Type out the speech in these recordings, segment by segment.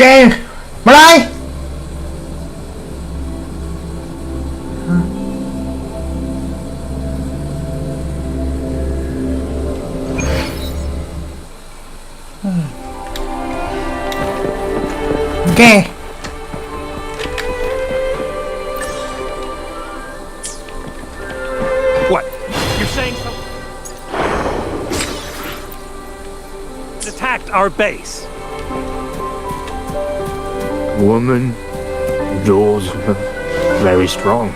เคมาเลยโอเค What? You're saying something? Attacked our base. Woman, yours very strong.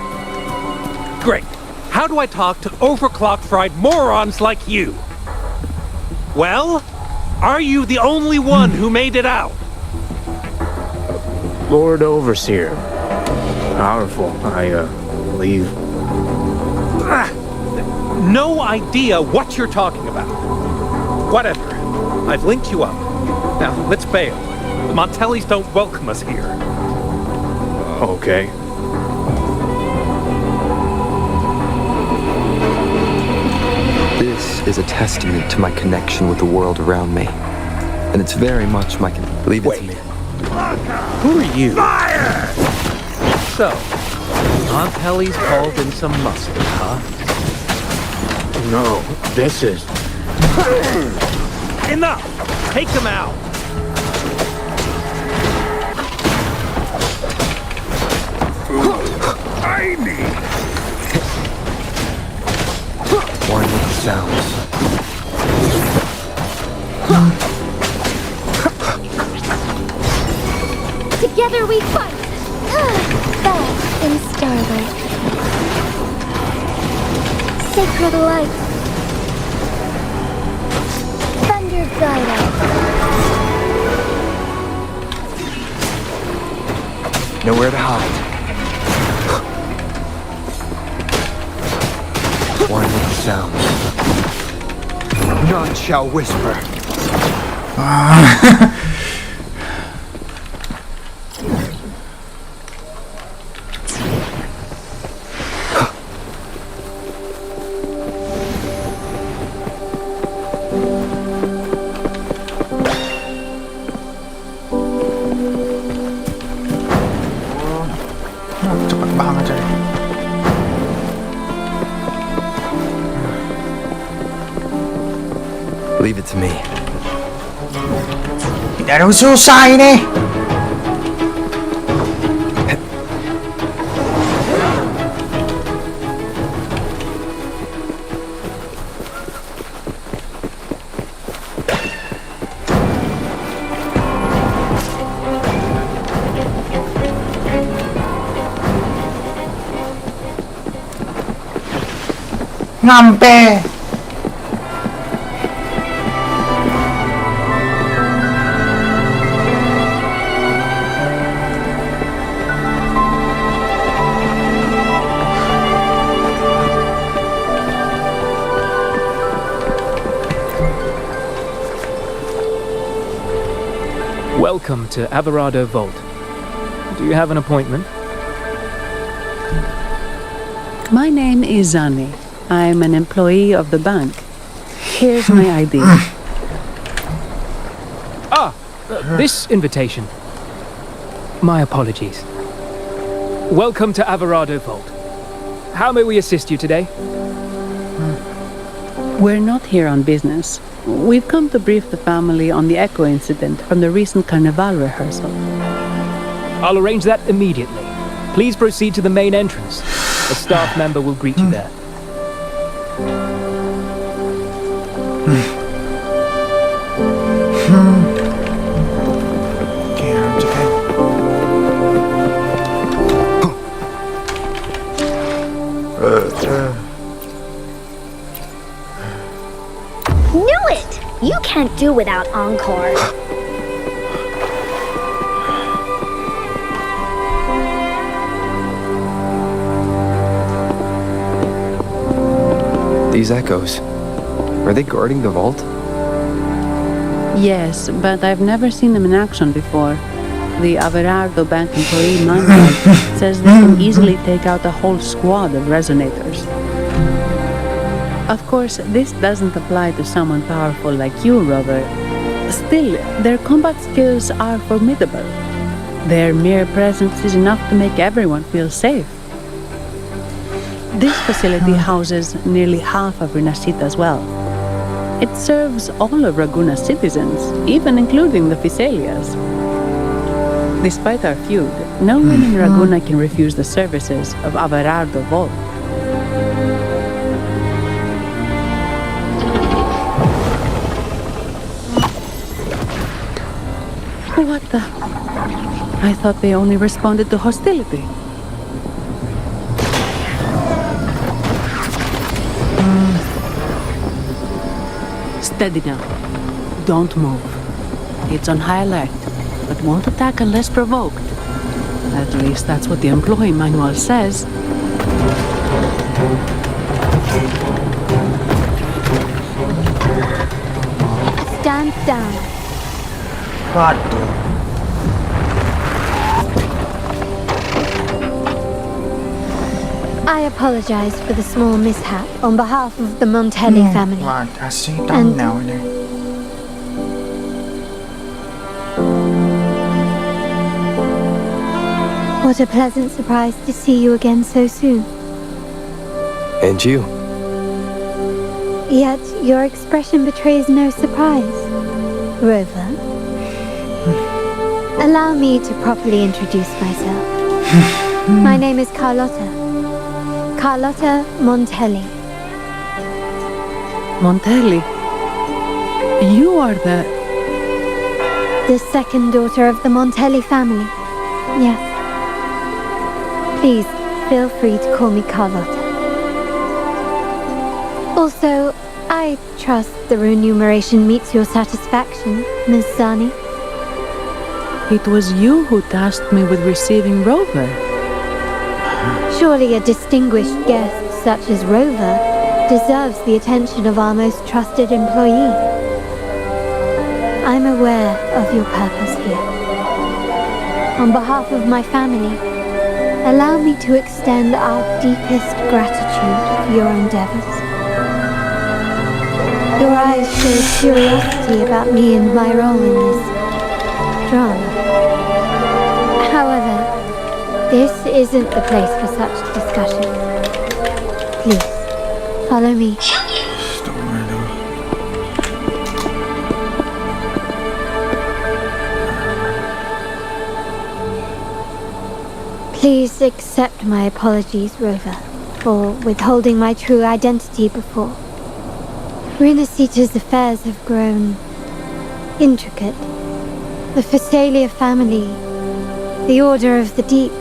Great. How do I talk to overclocked fried morons like you? Well, are you the only one who made it out? Lord Overseer. Powerful, I believe. No idea what you're talking about. Whatever. I've linked you up. Now, let's bail. The Montellis don't welcome us here. Okay. This is a testament to my connection with the world around me. And it's very much my... Leave it to me. Who are you? Fire! So, Montelli's called in some mustard, huh? No, this is... Enough! Take them out! I need... One with the sounds. Together we fight! Fell in starlight. Sacred light. Thunder guide us. Nowhere to hide. One with the sounds. None shall whisper. Cepet banget coy. Leave it to me. Tidak ada susah ini. Ngampe. Welcome to Alvarado Vault. Do you have an appointment? My name is Zani. I'm an employee of the bank. Here's my ID. This invitation. My apologies. Welcome to Alvarado Vault. How may we assist you today? We're not here on business. We've come to brief the family on the Echo incident from the recent Carnival rehearsal. I'll arrange that immediately. Please proceed to the main entrance. A staff member will greet you there. Knew it! You can't do without encore. These echoes. Are they guarding the vault? Yes, but I've never seen them in action before. The Averardo Bank employee manual says they can easily take out a whole squad of resonators. Of course, this doesn't apply to someone powerful like you, Rover. Still, their combat skills are formidable. Their mere presence is enough to make everyone feel safe. This facility houses nearly half of Rinascita's wealth. It serves all of Raguna's citizens, even including the Physaelias. Despite our feud, no one in Raguna can refuse the services of Averardo Volt. What the? I thought they only responded to hostility. Steady now. Don't move. It's on high alert, but won't attack unless provoked. At least that's what the employee manual says. Stand down. Waduh. I apologize for the small mishap on behalf of the Montelli family. Wah, kasih thumbnail ini. What a pleasant surprise to see you again so soon. And you? Yet your expression betrays no surprise. Rover, allow me to properly introduce myself. My name is Carlotta. Carlotta Montelli. Montelli? You are the second daughter of the Montelli family. Yes. Please, feel free to call me Carlotta. Also, I trust the remuneration meets your satisfaction, Ms. Zani. It was you who tasked me with receiving Rover. Surely a distinguished guest such as Rover deserves the attention of our most trusted employee. I'm aware of your purpose here. On behalf of my family, allow me to extend our deepest gratitude for your endeavors. Your eyes show curiosity about me and my role in this drama. However, this isn't the place for such discussion. Please, follow me. Please accept my apologies, Rover, for withholding my true identity before. Rinascita's affairs have grown intricate. The Physaelia family, the Order of the Deep.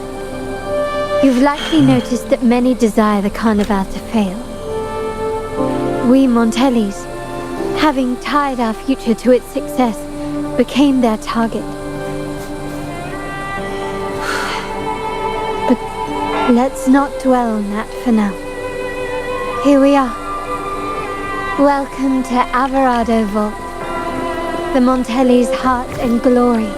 You've likely noticed that many desire the Carnival to fail. We Montellis, having tied our future to its success, became their target. But let's not dwell on that for now. Here we are. Welcome to Averardo Vault, the Montelli's heart and glory.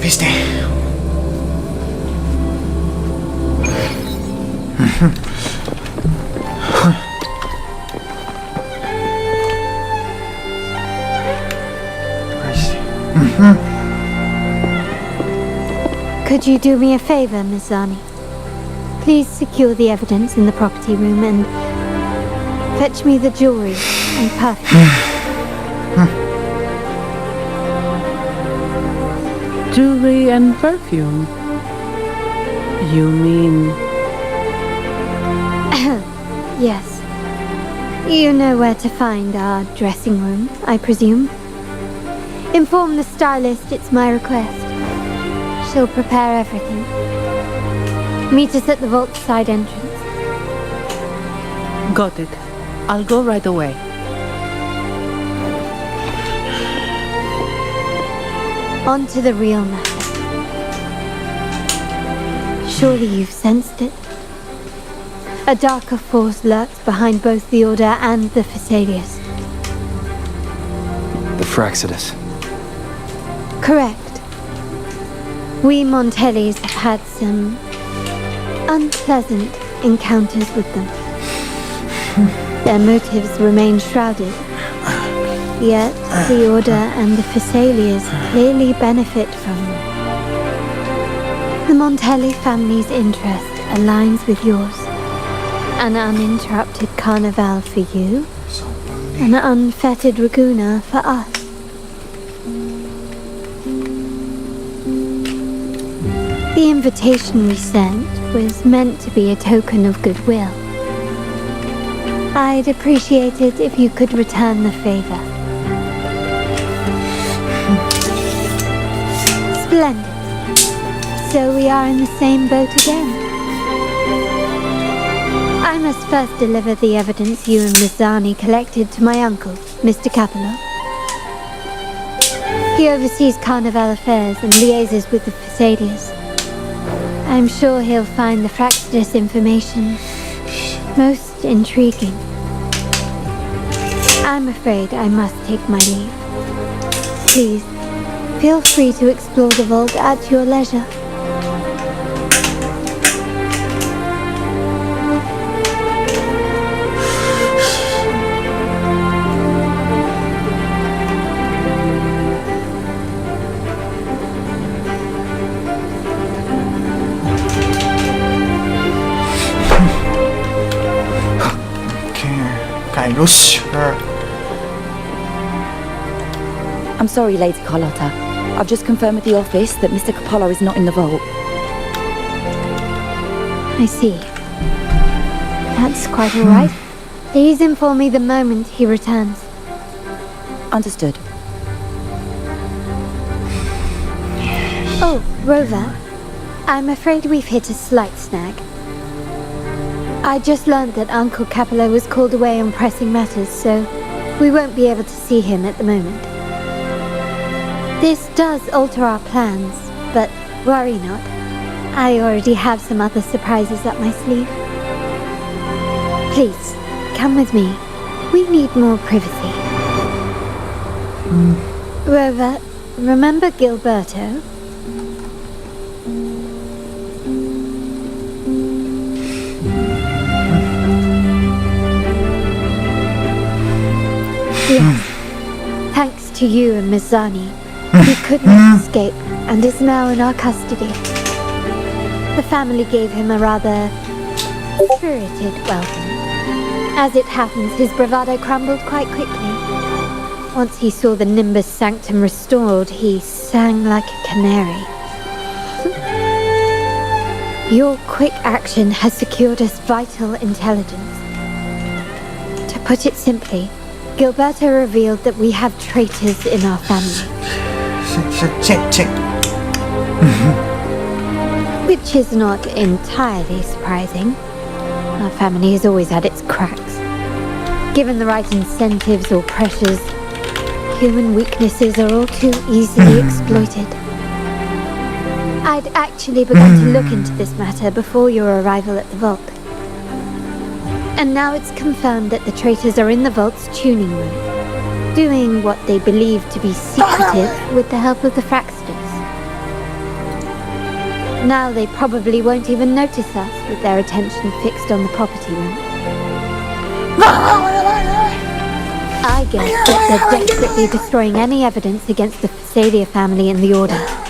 Piste. Could you do me a favor, Ms. Zani? Please secure the evidence in the property room and fetch me the jewelry and perfume. Jewelry and perfume? You mean... Yes. You know where to find our dressing room, I presume? Inform the stylist it's my request. She'll prepare everything. Meet us at the vault's side entrance. Got it. I'll go right away. On to the real matter. Surely you've sensed it. A darker force lurks behind both the Order and the Phasaelius. The Fraxidus. Correct. We Montellis have had some unpleasant encounters with them. Their motives remain shrouded. Yet the Order and the Phasaelius clearly benefit from them. The Montelli family's interest aligns with yours. An uninterrupted carnival for you, an unfettered Raguna for us. The invitation we sent was meant to be a token of goodwill. I'd appreciate it if you could return the favor. Splendid. So we are in the same boat again. I must first deliver the evidence you and Miss Zani collected to my uncle, Mr. Capello. He oversees Carnival affairs and liaises with the Phasaelius. I'm sure he'll find the Fraxidus information most intriguing. I'm afraid I must take my leave. Please, feel free to explore the vault at your leisure. Sure. I'm sorry, Lady Carlotta. I've just confirmed with the office that Mr. Capello is not in the vault. I see. That's quite all right. Please inform me the moment he returns. Understood. Oh, Rover. I'm afraid we've hit a slight snag. I just learned that Uncle Capello was called away on pressing matters, so we won't be able to see him at the moment. This does alter our plans, but worry not. I already have some other surprises up my sleeve. Please, come with me. We need more privacy. Rover, remember Gilberto? Yes. Thanks to you and Miss Zani, he could not escape and is now in our custody. The family gave him a rather spirited welcome. As it happens, his bravado crumbled quite quickly. Once he saw the Nimbus Sanctum restored, he sang like a canary. Your quick action has secured us vital intelligence. To put it simply, Gilberto revealed that we have traitors in our family. Check. Which is not entirely surprising. Our family has always had its cracks. Given the right incentives or pressures, human weaknesses are all too easily exploited. I'd actually begun to look into this matter before your arrival at the vault. And now it's confirmed that the traitors are in the vault's tuning room, doing what they believe to be secretive with the help of the Fraxidus. Now they probably won't even notice us with their attention fixed on the property room. I guess that they're desperately destroying any evidence against the Phasalia family and the Order.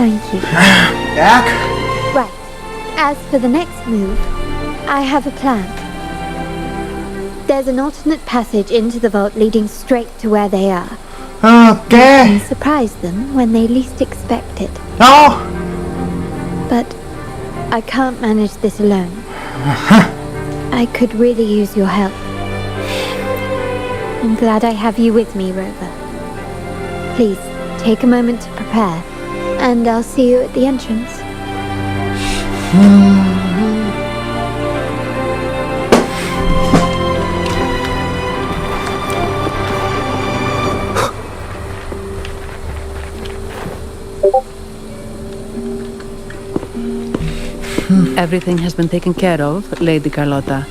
Thank you. Back. Right. As for the next move, I have a plan. There's an alternate passage into the vault leading straight to where they are. Okay. And surprise them when they least expect it. No. But I can't manage this alone. I could really use your help. I'm glad I have you with me, Rover. Please, take a moment to prepare, and I'll see you at the entrance. Everything has been taken care of, Lady Carlotta.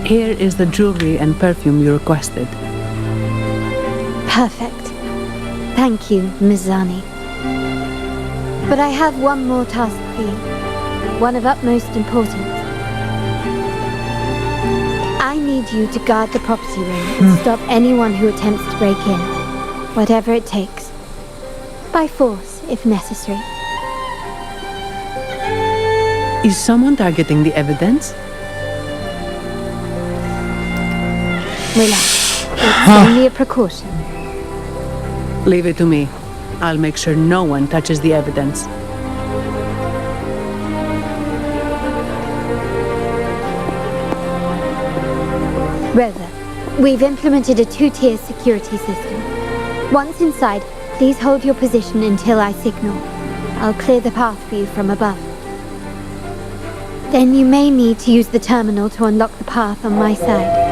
Here is the jewelry and perfume you requested. Perfect. Thank you, Ms. Zani. But I have one more task for you. One of utmost importance. I need you to guard the property room and stop anyone who attempts to break in. Whatever it takes. By force, if necessary. Is someone targeting the evidence? Relax. It's only a precaution. Leave it to me. I'll make sure no one touches the evidence. Rover, we've implemented a two-tier security system. Once inside, please hold your position until I signal. I'll clear the path for you from above. Then you may need to use the terminal to unlock the path on my side.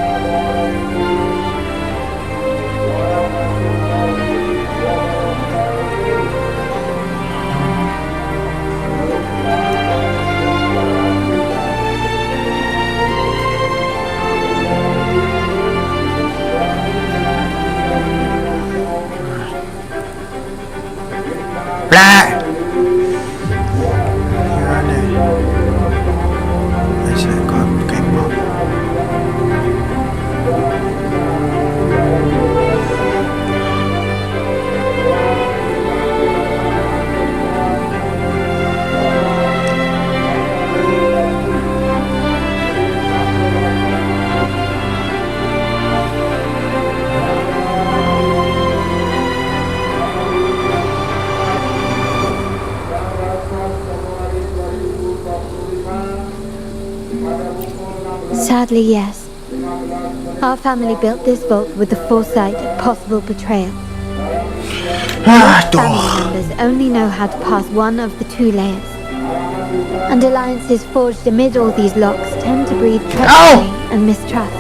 Blah. Đây sẽ có một cái móc. Sadly, yes. Our family built this vault with the foresight of possible betrayal. Family members only know how to pass one of the two layers. And alliances forged amid all these locks tend to breed treachery and mistrust.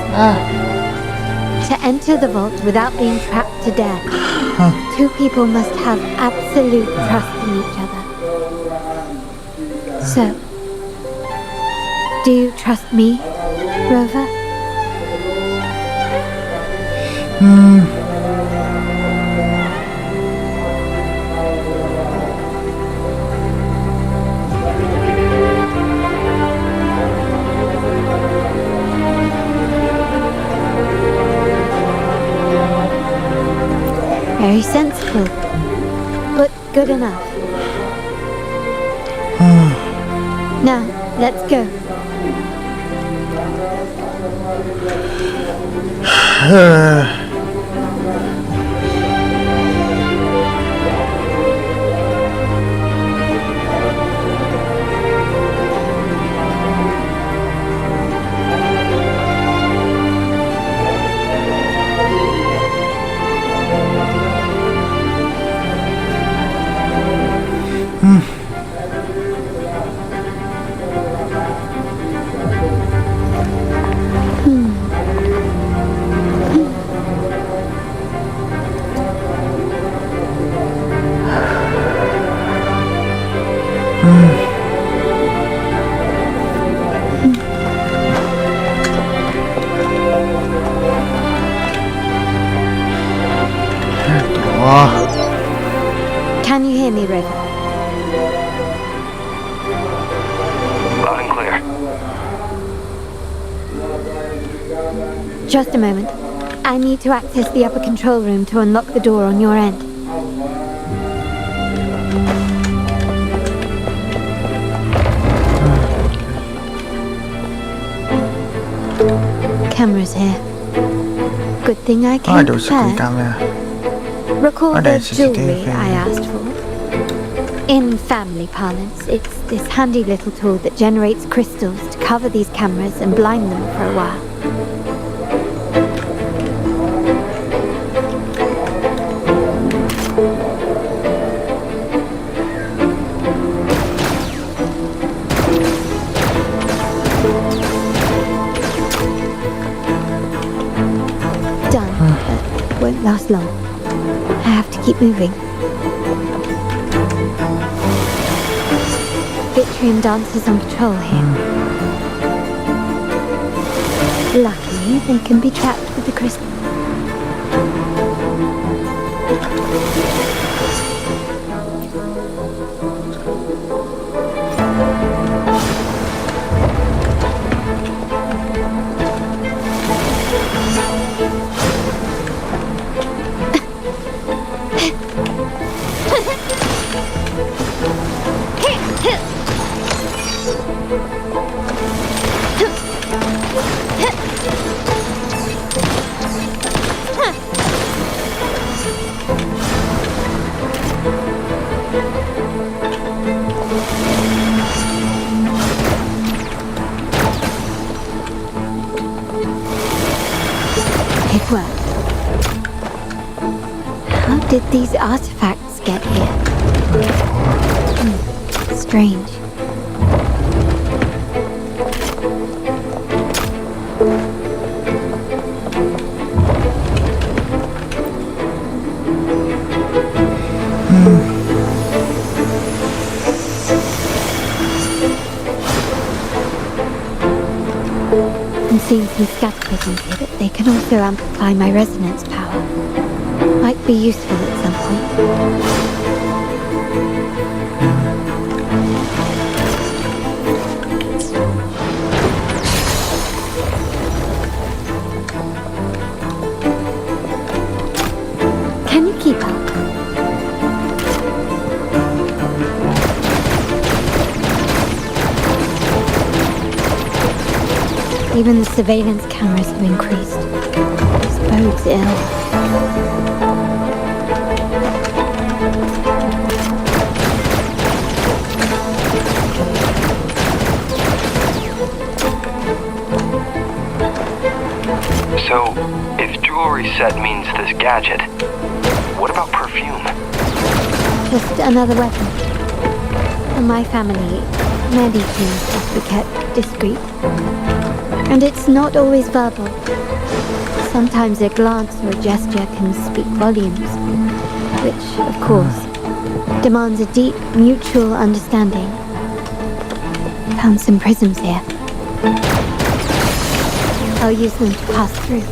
To enter the vault without being trapped to death, two people must have absolute trust in each other. So, do you trust me, Rover? Very sensible, but good enough. Now, let's go. Can you hear me, Rover? Loud and clear. Just a moment. I need to access the upper control room to unlock the door on your end. Cameras here. Good thing I came ดูสกิลกล้าม prepared. เลย Recall Oh, the there's jewelry CCTV. I asked for. In family parlance, it's this handy little tool that generates crystals to cover these cameras and blind them for a while. Done, but won't last long. I have to keep moving. Vitrium dancers on patrol here. Luckily, they can be trapped with the crystal. It worked. How did these artifacts get here? Strange. I'm seeing some scatter prisms here, but they can also amplify my resonance power. Might be useful at some point. Can you keep up? Even the surveillance cameras have increased. This bodes ill. So, if jewelry set means this gadget, what about perfume? Just another weapon. In my family, many things have to be kept discreet. And it's not always verbal. Sometimes a glance or a gesture can speak volumes, which, of course, demands a deep mutual understanding. Found some prisms here. I'll use them to pass through.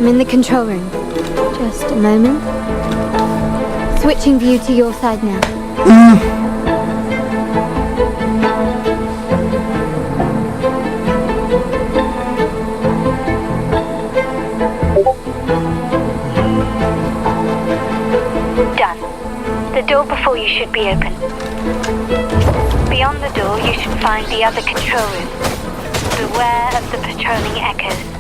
I'm in the control room. Just a moment. Switching view to your side now. Done. The door before you should be open. Beyond the door, you should find the other control room. Beware of the patrolling echoes.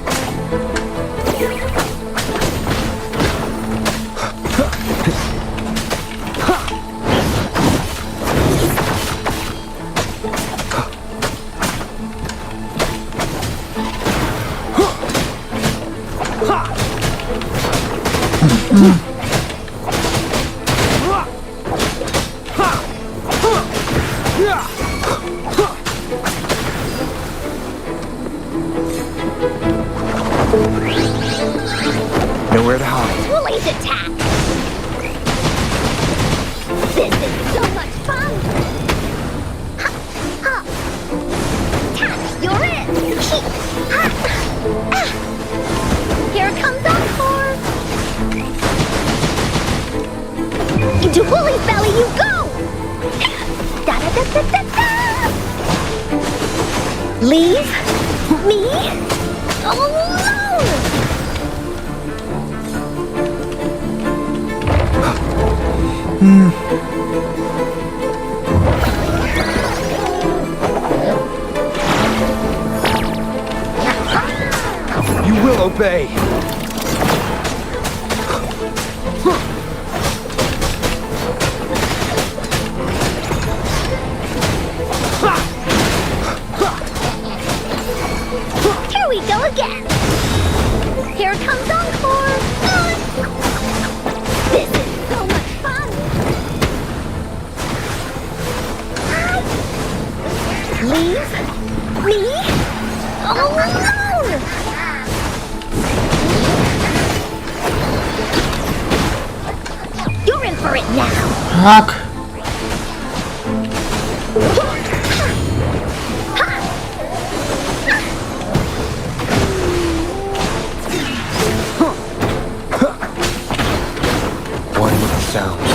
Nowhere to hide. Woolies attack! This is so much fun! Ha! Ha! Tap! You're in! Ha! Ah! Here comes Encore! Into Woolie's belly you go! Da-da-da-da-da-da! Leave me alone! You will obey. Here we go again! Here comes Encore! This is so much fun! Leave me alone! You're in for it now! Fuck. One with the sounds.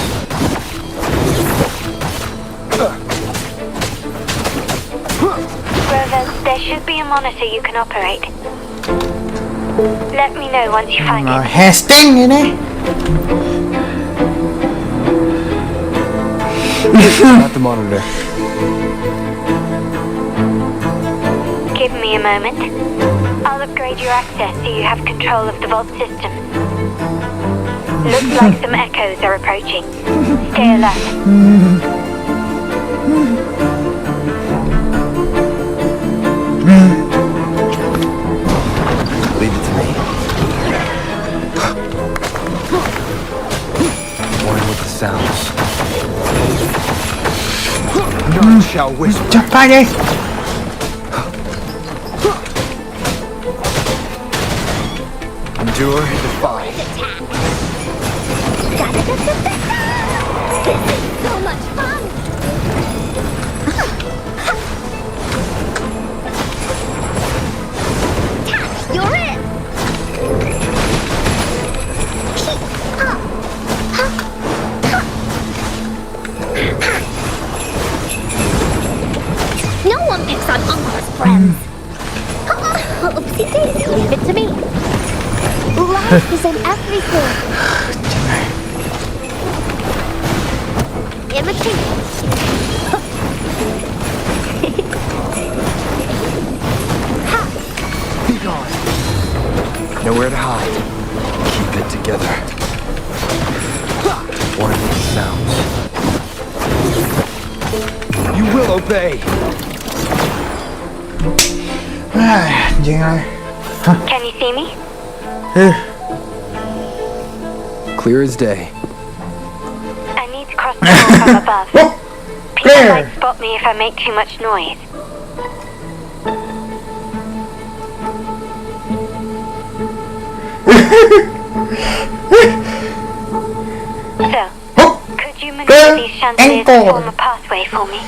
Rover, there should be a monitor you can operate. Let me know once you find it. Hasting ini. Not the monitor. Give me a moment. I'll upgrade your access so you have control of the vault system. Looks like some echoes are approaching. Stay alert. Leave it to me. One with the sounds. None shall whisper. Cepat deh. Endure and defy. This is so much fun! You're in! No one picks on Encore's friends. Oopsie daisy, leave it to me. Life is in everything. Imitate. Be gone. Nowhere to hide. Keep it together. One with the sounds. You will obey. Anjing lah. Can you see me? Clear as day. I need to cross the wall from above. People Clear. might spot me if I make too much noise. So, could you maneuver these chandeliers to form a pathway for me?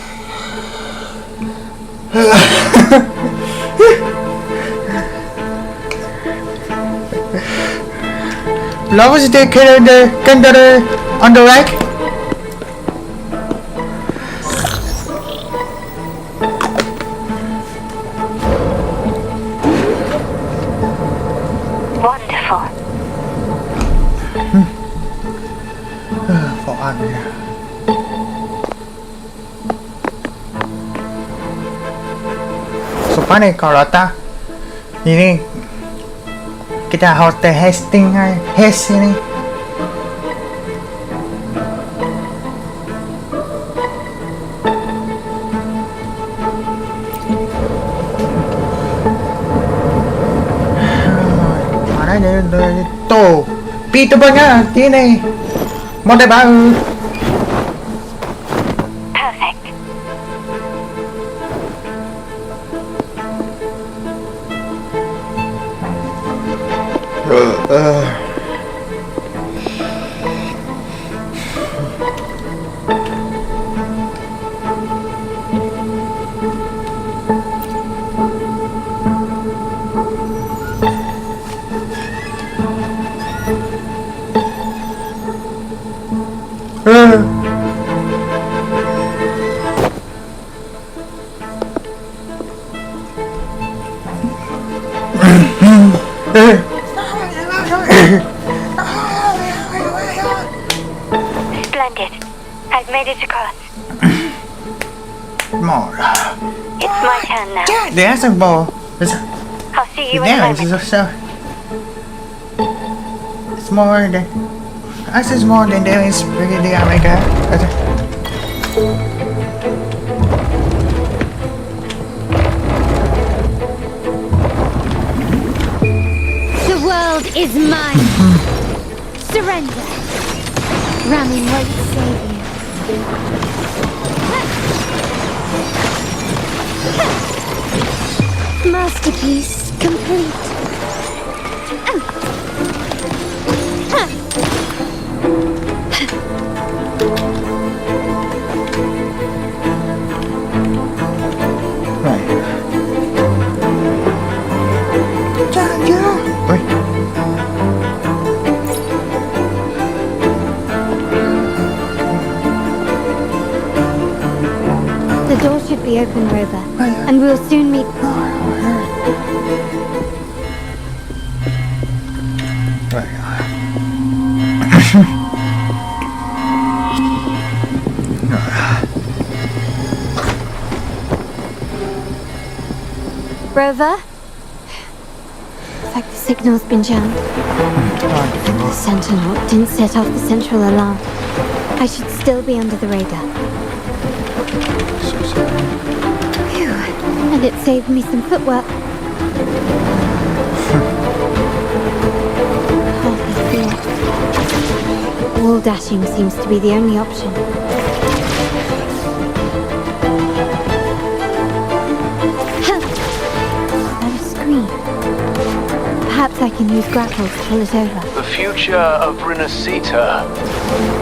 Lowers the candle on the rack. Wonderful. For ăn nha. Suka nih kalau tak ini kita hotel hosting hash ini. Mana ini tuh pintu banyak ini model baru. Perfect. Splendid. I've made it across. More. It's my turn now. Yeah, there's a ball. I'll see you in a Yeah, moment. it's more than. I said more than there is really America. The world is mine. Surrender. Ramming won't save you. Masterpiece complete. Right. Wait. The door should be open, Rover, and we'll soon meet. Rover? Looks like the signal's been jammed. The sentinel didn't set off the central alarm. I should still be under the radar. Phew. And it saved me some footwork. Hardly fear. Wall dashing seems to be the only option. Perhaps I can use grapples to pull it over. The future of Rinascita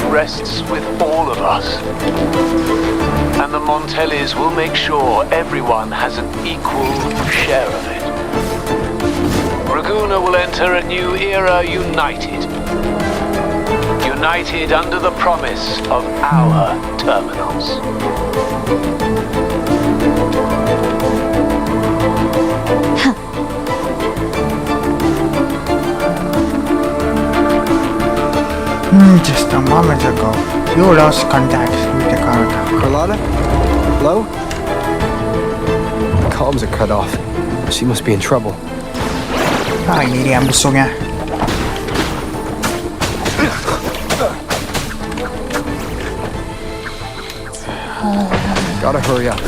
rests with all of us. And the Montellis will make sure everyone has an equal share of it. Raguna will enter a new era united. United under the promise of our terminals. Just a moment ago, you lost contact with the cargo. Carlotta? Hello? Comms are cut off. She must be in trouble. Ah, ini dia musuhnya. Gotta hurry up.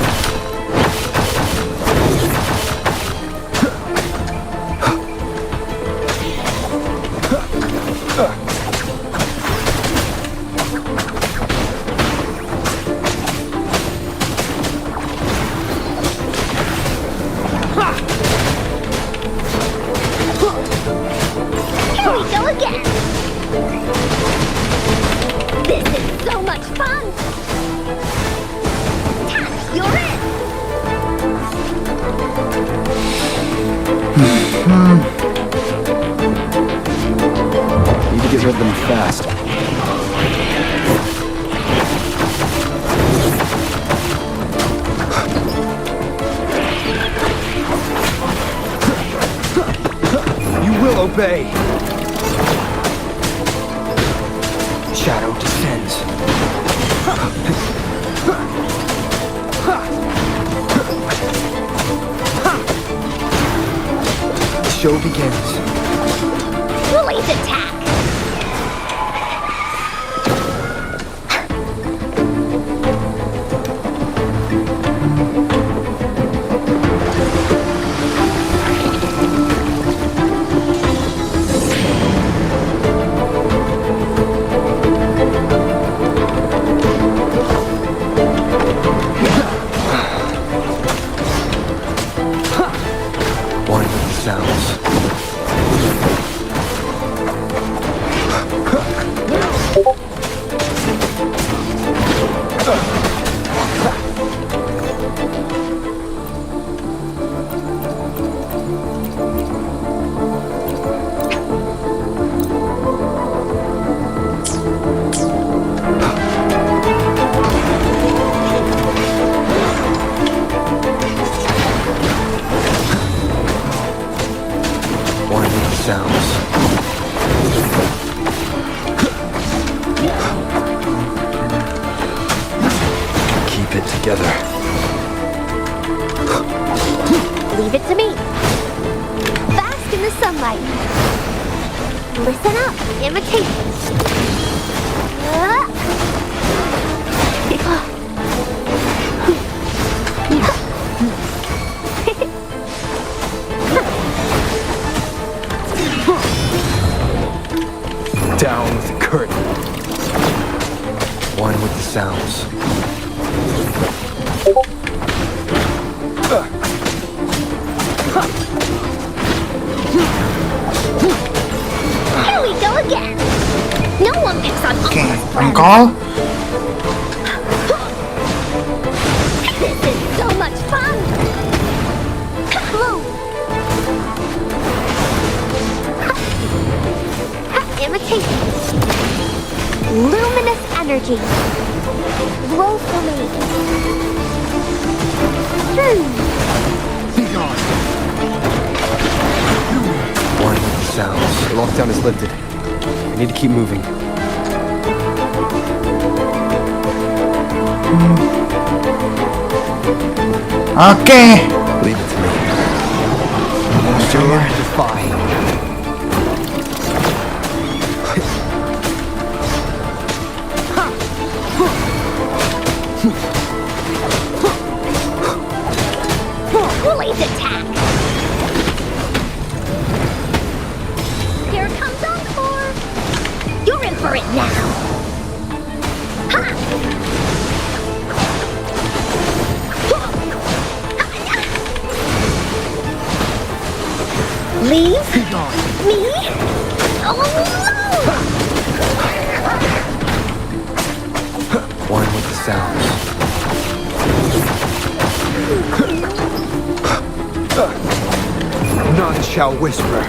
get rid of them fast. You will obey. Shadow descends. The show begins. Release attack! One with the sounds. One with the sounds. Keep it together. Leave it to me. Bask in the sunlight. Listen up. Imitate. Down with the curtain. One with the sounds. Here we go again. No one picks on Oke, Uncle's friends. engkol. This is so much fun. Move. Imitate. Luminous energy. Blow for me. One with the sounds. The lockdown is lifted. I need to keep moving. Oke. Leave it to me. Endure, defy. Blaze attack. Here comes Encore. You're in for it now. Ha! Leave me alone. One with the sounds. None shall whisper.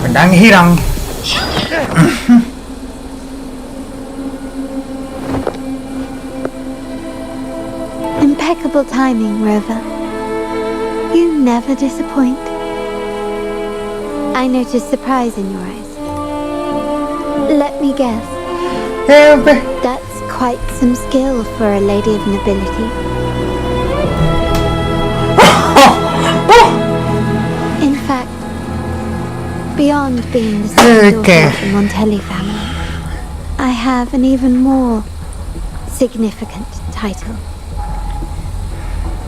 Pedang hilang. Impeccable timing, Rover. You never disappoint. I notice surprise in your eyes. Let me guess. That's quite some skill for a lady of nobility. In fact, beyond being the son daughter of the Montelli family, I have an even more significant title.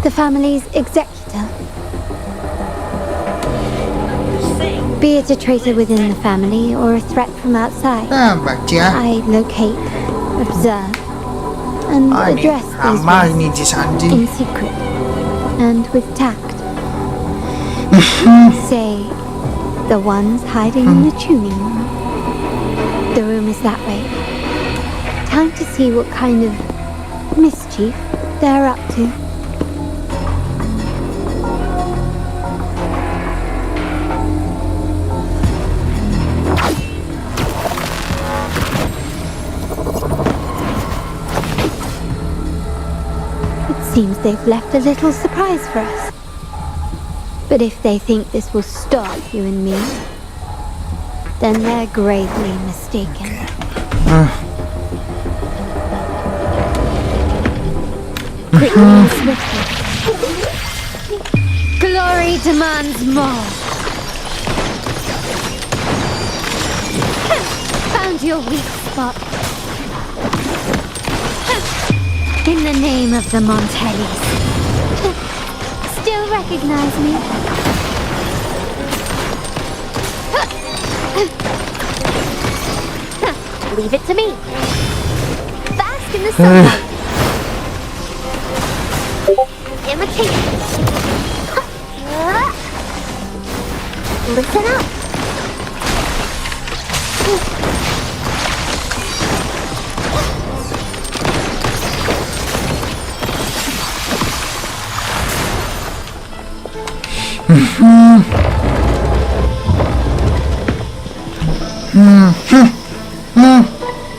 The family's executor. Sing. Be it a traitor within the family or a threat from outside, I locate, observe, and address those risks in secret and with tact. Say, the ones hiding in the tuning room. The room is that way. Time to see what kind of mischief they're up to. Seems they've left a little surprise for us. But if they think this will stop you and me, then they're gravely mistaken. Quickly and swiftly. Glory demands more. Found your weak spot. In the name of the Montellis. Still recognize me? Leave it to me. Bask in the sunlight. Imitate. Listen up.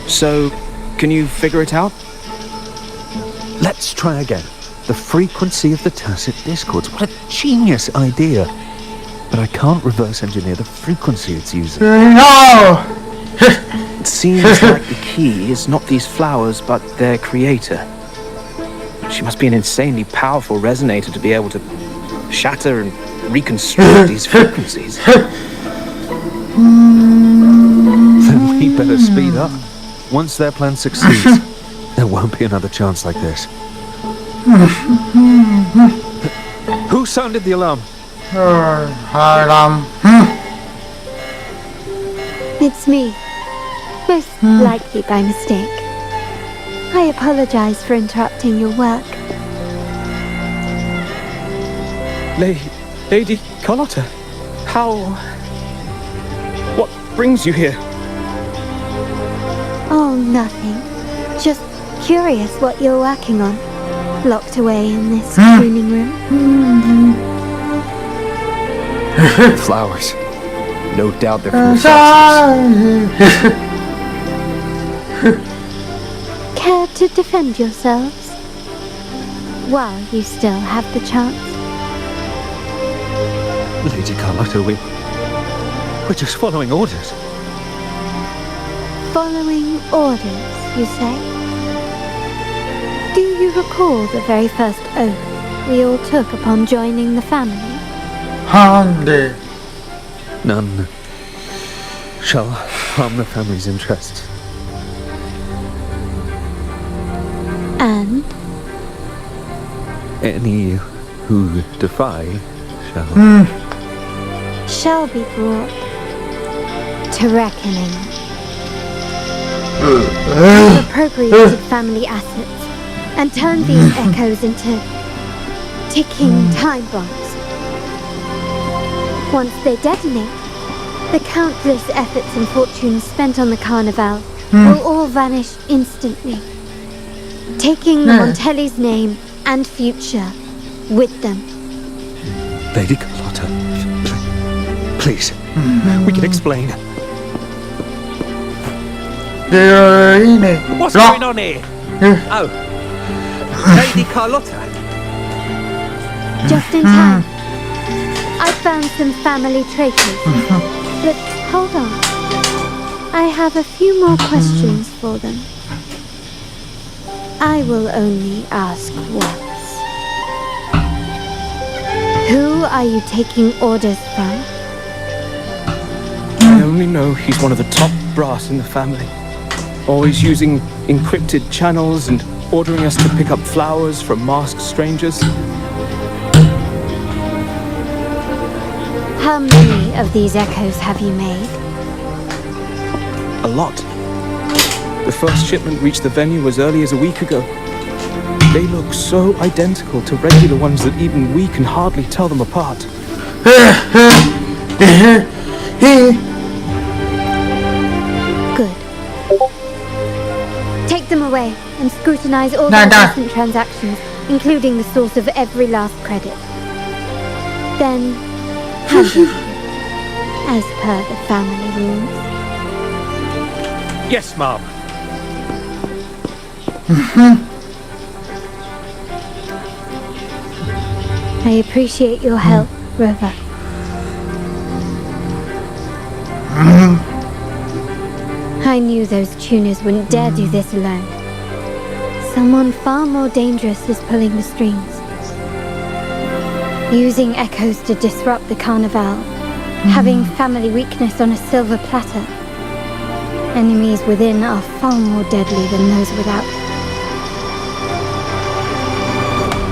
So, can you figure it out? Let's try again. The frequency of the tacit discords. What a genius idea. But I can't reverse engineer the frequency it's using. No! It seems like the key is not these flowers, but their creator. She must be an insanely powerful resonator to be able to shatter and reconstruct these frequencies. Then we better speed up. Once their plan succeeds, there won't be another chance like this. Who sounded the alarm? It's me. Most likely by mistake. I apologize for interrupting your work. Lady Carlotta, how... What brings you here? Oh, nothing. Just curious what you're working on. Locked away in this tuning room. Flowers. No doubt they're from yourselves. Care to defend yourselves? While you still have the chance. Lady Carlotta, we're just following orders. Following orders, you say? Do you recall the very first oath we all took upon joining the family? None shall harm the family's interests. And? Any who defy shall be brought to reckoning. You've appropriated family assets and turned these echoes into ticking time bombs. Once they detonate, the countless efforts and fortunes spent on the Carnival will all vanish instantly, taking the Montelli's name and future with them. Lady Carlotta, please, we can explain. What's going on here? Oh, Lady Carlotta. Just in time. I found some family traitors. But hold on. I have a few more questions for them. I will only ask once. Who are you taking orders from? I only know he's one of the top brass in the family. Always using encrypted channels and ordering us to pick up flowers from masked strangers. How many of these echoes have you made? A lot. The first shipment reached the venue as early as a week ago. They look so identical to regular ones that even we can hardly tell them apart. Good. Take them away and scrutinize all the recent transactions, including the source of every last credit. Then, hand them as per the family rules. Yes, Mom. I appreciate your help, Rover. I knew those tuners wouldn't dare do this alone. Someone far more dangerous is pulling the strings. Using echoes to disrupt the carnival. Having family weakness on a silver platter. Enemies within are far more deadly than those without.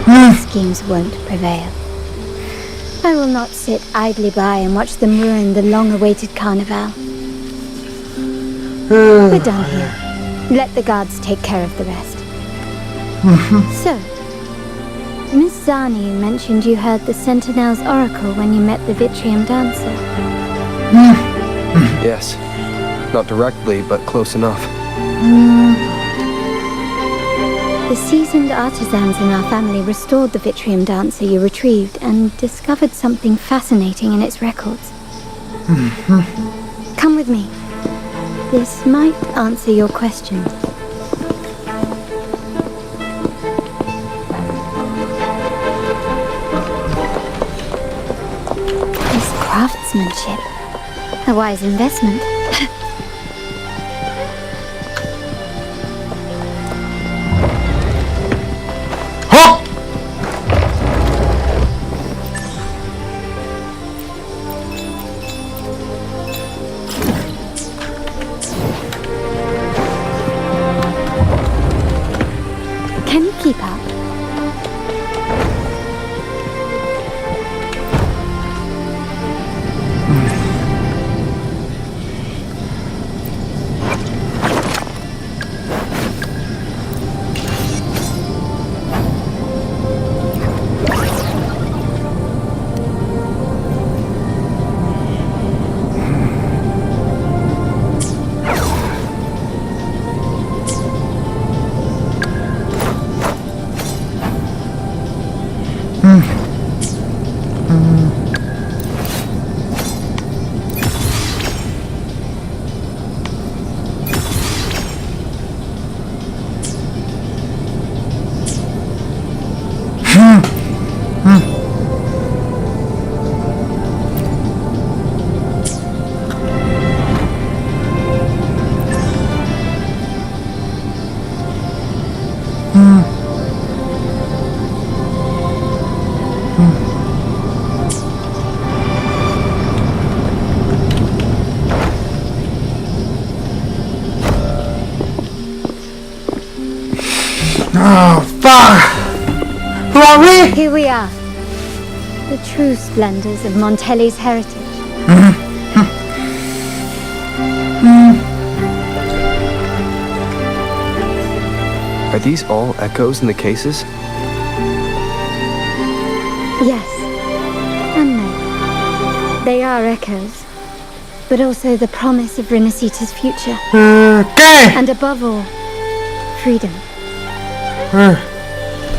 These schemes won't prevail. I will not sit idly by and watch them ruin the long-awaited carnival. We're done here. Let the guards take care of the rest. So, Miss Zani mentioned you heard the Sentinel's oracle when you met the Vitrium dancer. Yes. Not directly, but close enough. The seasoned artisans in our family restored the Vitrium dancer you retrieved and discovered something fascinating in its records. Come with me. This might answer your question. This craftsmanship. A wise investment. Can you keep up? Oh, fuck! Who are we? Here we are. The true splendors of Montelli's heritage. Are these all echoes in the cases? Yes. And no. They are echoes. But also the promise of Rinascita's future. Okay! And above all, freedom.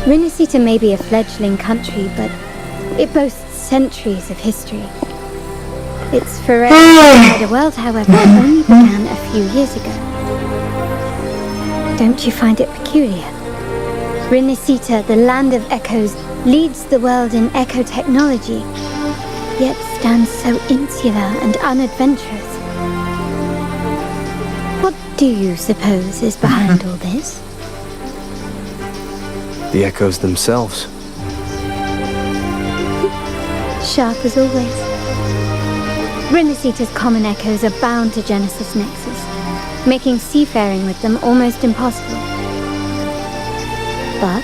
Rinascita may be a fledgling country, but it boasts centuries of history. Its foray into the world, however, only began a few years ago. Don't you find it peculiar? Rinascita, the land of echoes, leads the world in echo technology, yet stands so insular and unadventurous. What do you suppose is behind all this? The echoes themselves. Sharp as always. Rinascita's common echoes are bound to Genesis Nexus, making seafaring with them almost impossible. But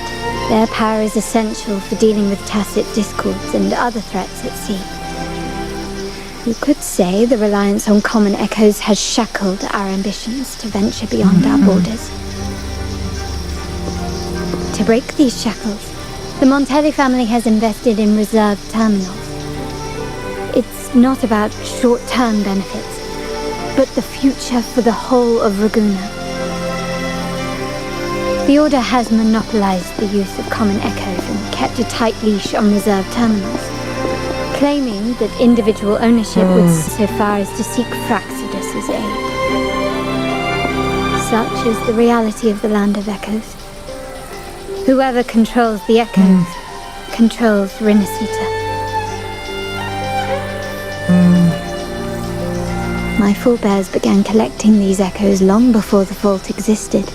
their power is essential for dealing with tacit discords and other threats at sea. You could say the reliance on common echoes has shackled our ambitions to venture beyond our borders. To break these shackles, the Montelli family has invested in reserve terminals. It's not about short-term benefits, but the future for the whole of Raguna. The Order has monopolized the use of common echoes and kept a tight leash on reserve terminals, claiming that individual ownership would so far as to seek Fraxidus's aid. Such is the reality of the Land of Echoes. Whoever controls the echoes controls rinascita. My forebears began collecting these echoes long before the vault existed.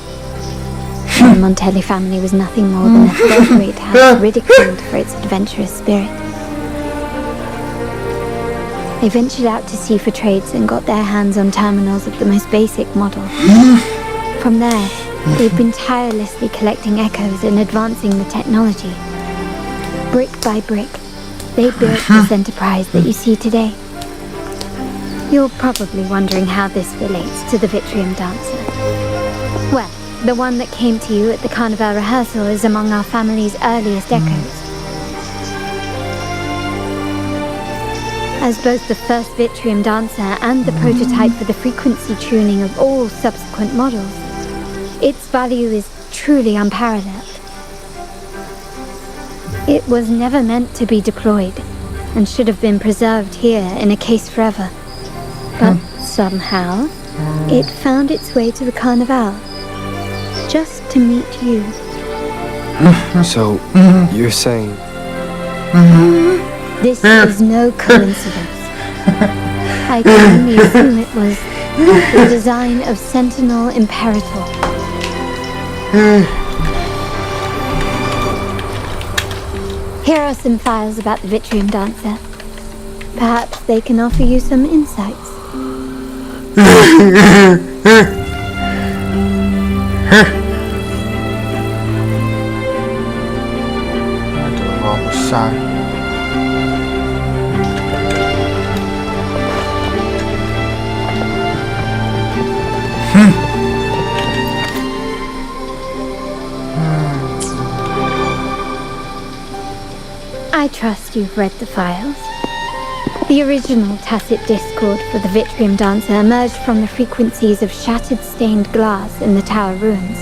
The Montelli family was nothing more than a third-rate house ridiculed for its adventurous spirit. They ventured out to sea for trades and got their hands on terminals of the most basic model. From there, they've been tirelessly collecting echoes and advancing the technology. Brick by brick, they built this enterprise that you see today. You're probably wondering how this relates to the Vitrium Dancer. Well, the one that came to you at the Carnival rehearsal is among our family's earliest echoes. As both the first Vitrium Dancer and the prototype for the frequency tuning of all subsequent models, its value is truly unparalleled. It was never meant to be deployed, and should have been preserved here in a case forever. But somehow, it found its way to the Carnival, just to meet you. So, you're saying... This is no coincidence. I can only assume it was the design of Sentinel Imperator. Here are some files about the Vitrium Dancer. Perhaps they can offer you some insights. I trust you've read the files. The original tacit discord for the Vitrium Dancer emerged from the frequencies of shattered stained glass in the tower ruins,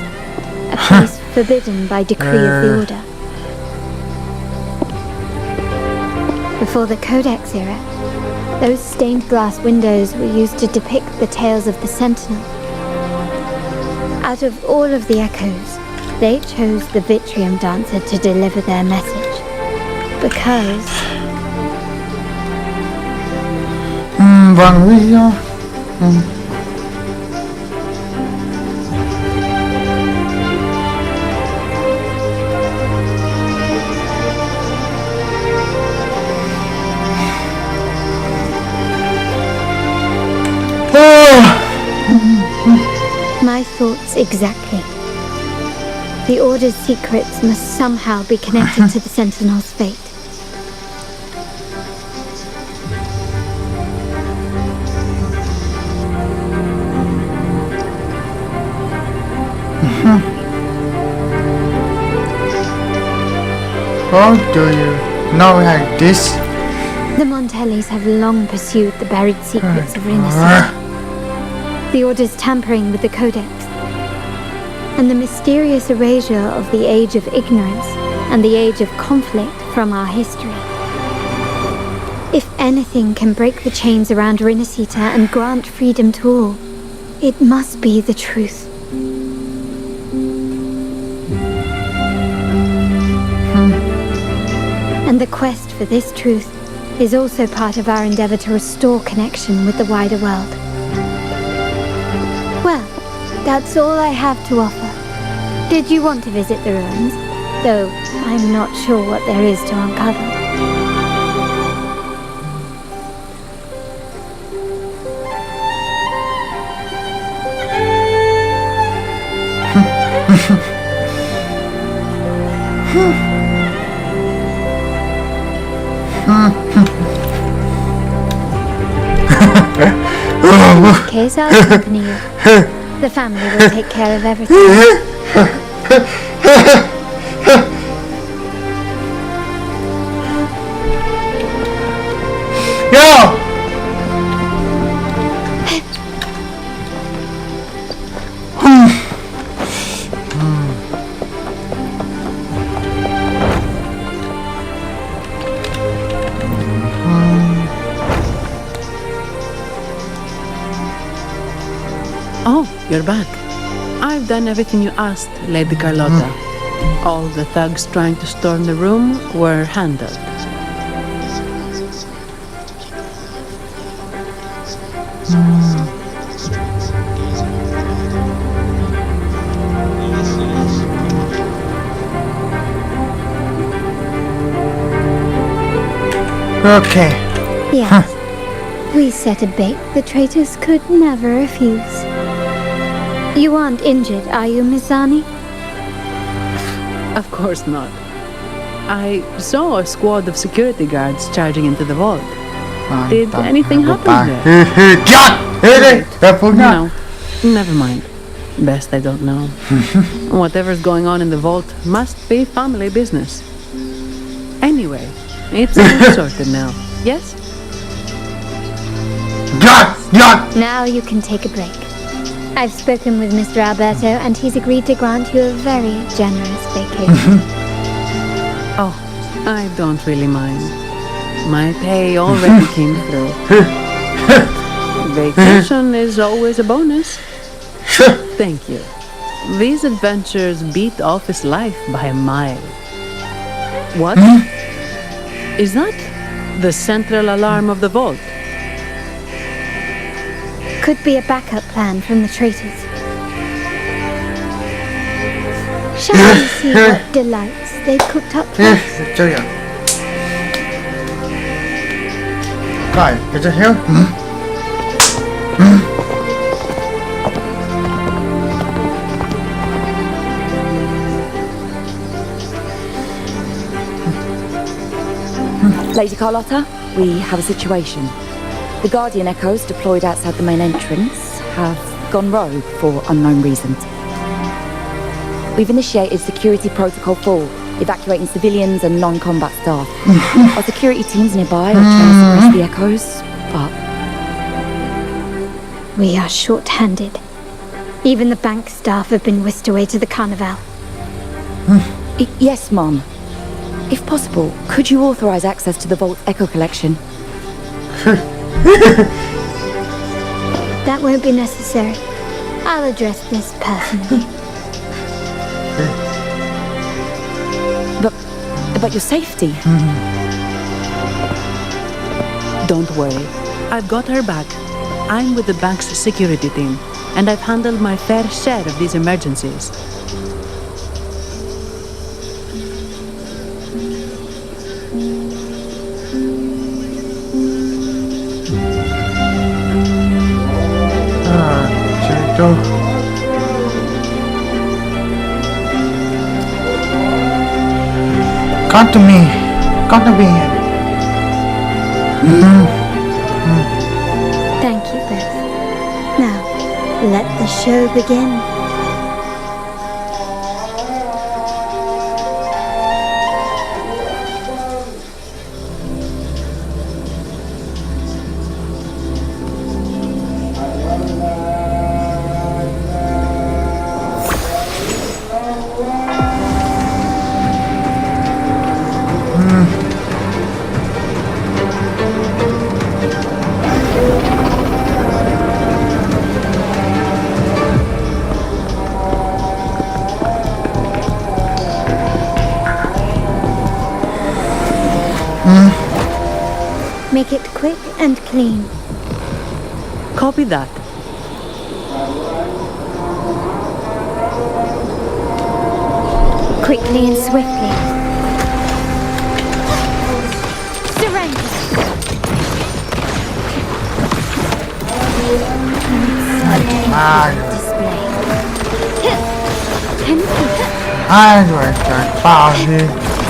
a place forbidden by decree of the Order. Before the Codex era, those stained glass windows were used to depict the tales of the Sentinel. Out of all of the echoes, they chose the Vitrium Dancer to deliver their message. Because... Vâng, lý do. My thoughts exactly. The Order's secrets must somehow be connected to the Sentinel's fate. How do you know like this? The Montellis have long pursued the buried secrets of rinascita. The Order's tampering with the Codex, and the mysterious erasure of the Age of Ignorance and the Age of Conflict from our history. If anything can break the chains around rinascita and grant freedom to all, it must be the truth. And the quest for this truth is also part of our endeavor to restore connection with the wider world. Well, that's all I have to offer. Did you want to visit the ruins? Though I'm not sure what there is to uncover. In that case, I'll accompany you. The family will take care of everything. Yo! Oh, you're back. I've done everything you asked, Lady Carlotta. All the thugs trying to storm the room were handled. Okay. Yes. We set a bait the traitors could never refuse. You aren't injured, are you, Mizani? Of course not. I saw a squad of security guards charging into the vault. Did anything happen there? No, never mind. Best I don't know. Whatever's going on in the vault must be family business. Anyway, it's all sorted now, yes? Now you can take a break. I've spoken with Mr. Alberto and he's agreed to grant you a very generous vacation. Oh, I don't really mind. My pay already came through. Vacation is always a bonus. Thank you. These adventures beat office life by a mile. What? Is that the central alarm of the vault? Could be a backup plan from the traitors. Shall we see what delights they've cooked up for us? Right, is it here? Lady Carlotta, we have a situation. The Guardian Echoes deployed outside the main entrance have gone rogue for unknown reasons. We've initiated security protocol 4, evacuating civilians and non-combat staff. Our security teams nearby are trying to suppress the Echoes, but... We are short-handed. Even the bank staff have been whisked away to the carnival. Yes, Mum. If possible, could you authorize access to the Vault's Echo collection? That won't be necessary. I'll address this personally. But your safety? Don't worry. I've got her back. I'm with the bank's security team, and I've handled my fair share of these emergencies. Come to me. Come to me. Thank you both. Now, let the show begin. Make it quick and clean. Copy that. Quickly and swiftly. Surrender.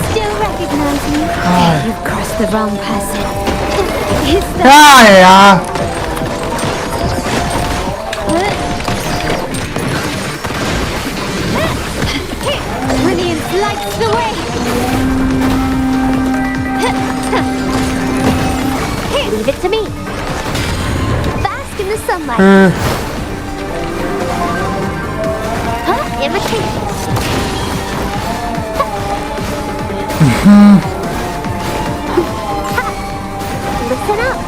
Still recognize me? You've crossed the wrong person. Is that... sunlight. Huh? Imitation. Listen up.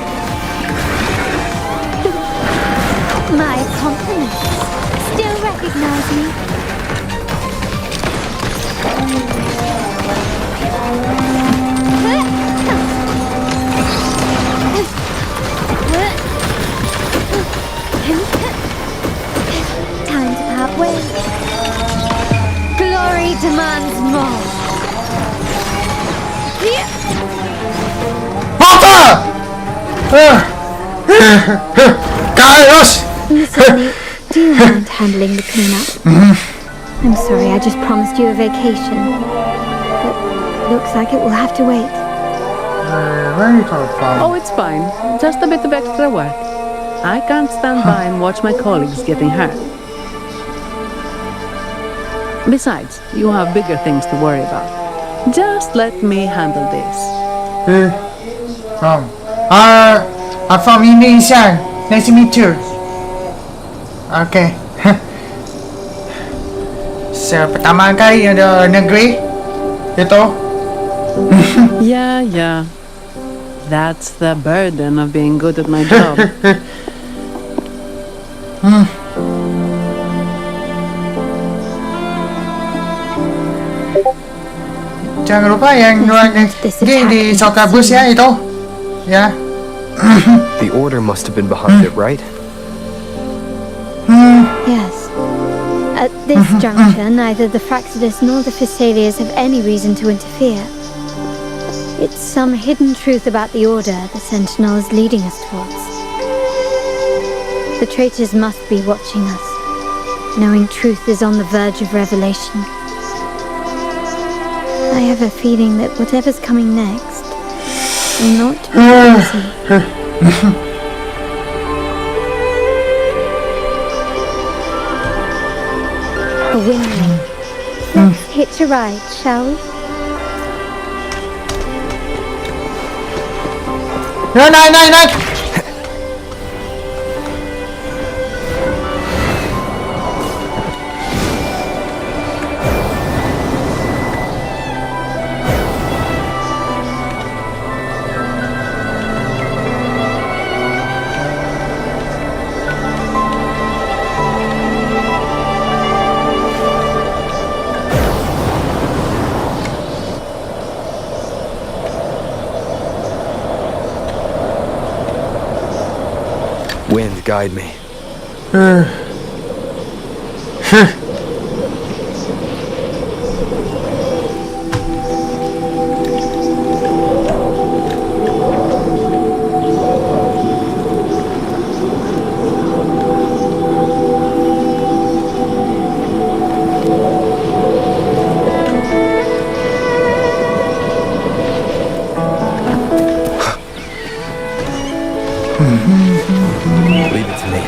My compliments. Still recognize me? Time to part ways. Glory demands more. Carlos! Miss Annie, do you mind handling the cleanup? I'm sorry, I just promised you a vacation. But looks like it will have to wait. Where are you coming from? Oh, it's fine. Just a bit of extra work. I can't stand by and watch my colleagues getting hurt. Besides, you have bigger things to worry about. Just let me handle this. I'm from Indonesia. Nice to meet you. Okay. Pertama kali ada negeri itu. Yeah. That's the burden of being good at my job. Jangan lupa yang di soccer bus ya itu. Ya. The order must have been behind it, right? Yes. At this juncture, neither the Fractidus nor the Physaelias have any reason to interfere. It's some hidden truth about the Order the Sentinel is leading us towards. The traitors must be watching us, knowing truth is on the verge of revelation. I have a feeling that whatever's coming next will not be easy. A windmill. Let's hitch a ride, shall we? No. Wind, guide me. Leave it to me.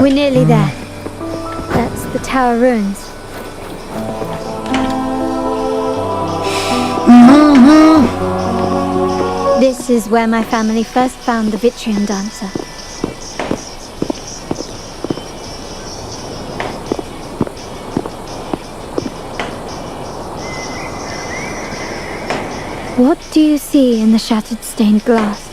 We're nearly there. That's the tower ruins. This is where my family first found the Vitrium Dancer. What do you see in the shattered stained glass?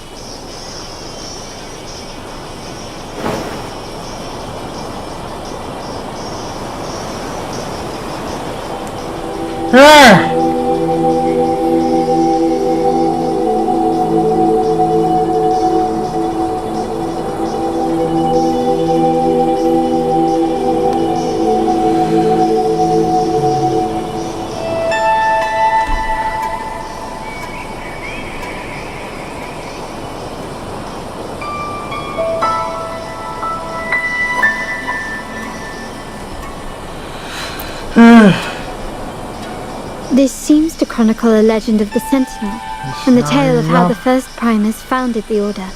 This seems to chronicle a legend of the Sentinel, and the tale of how the first Primus founded the Order.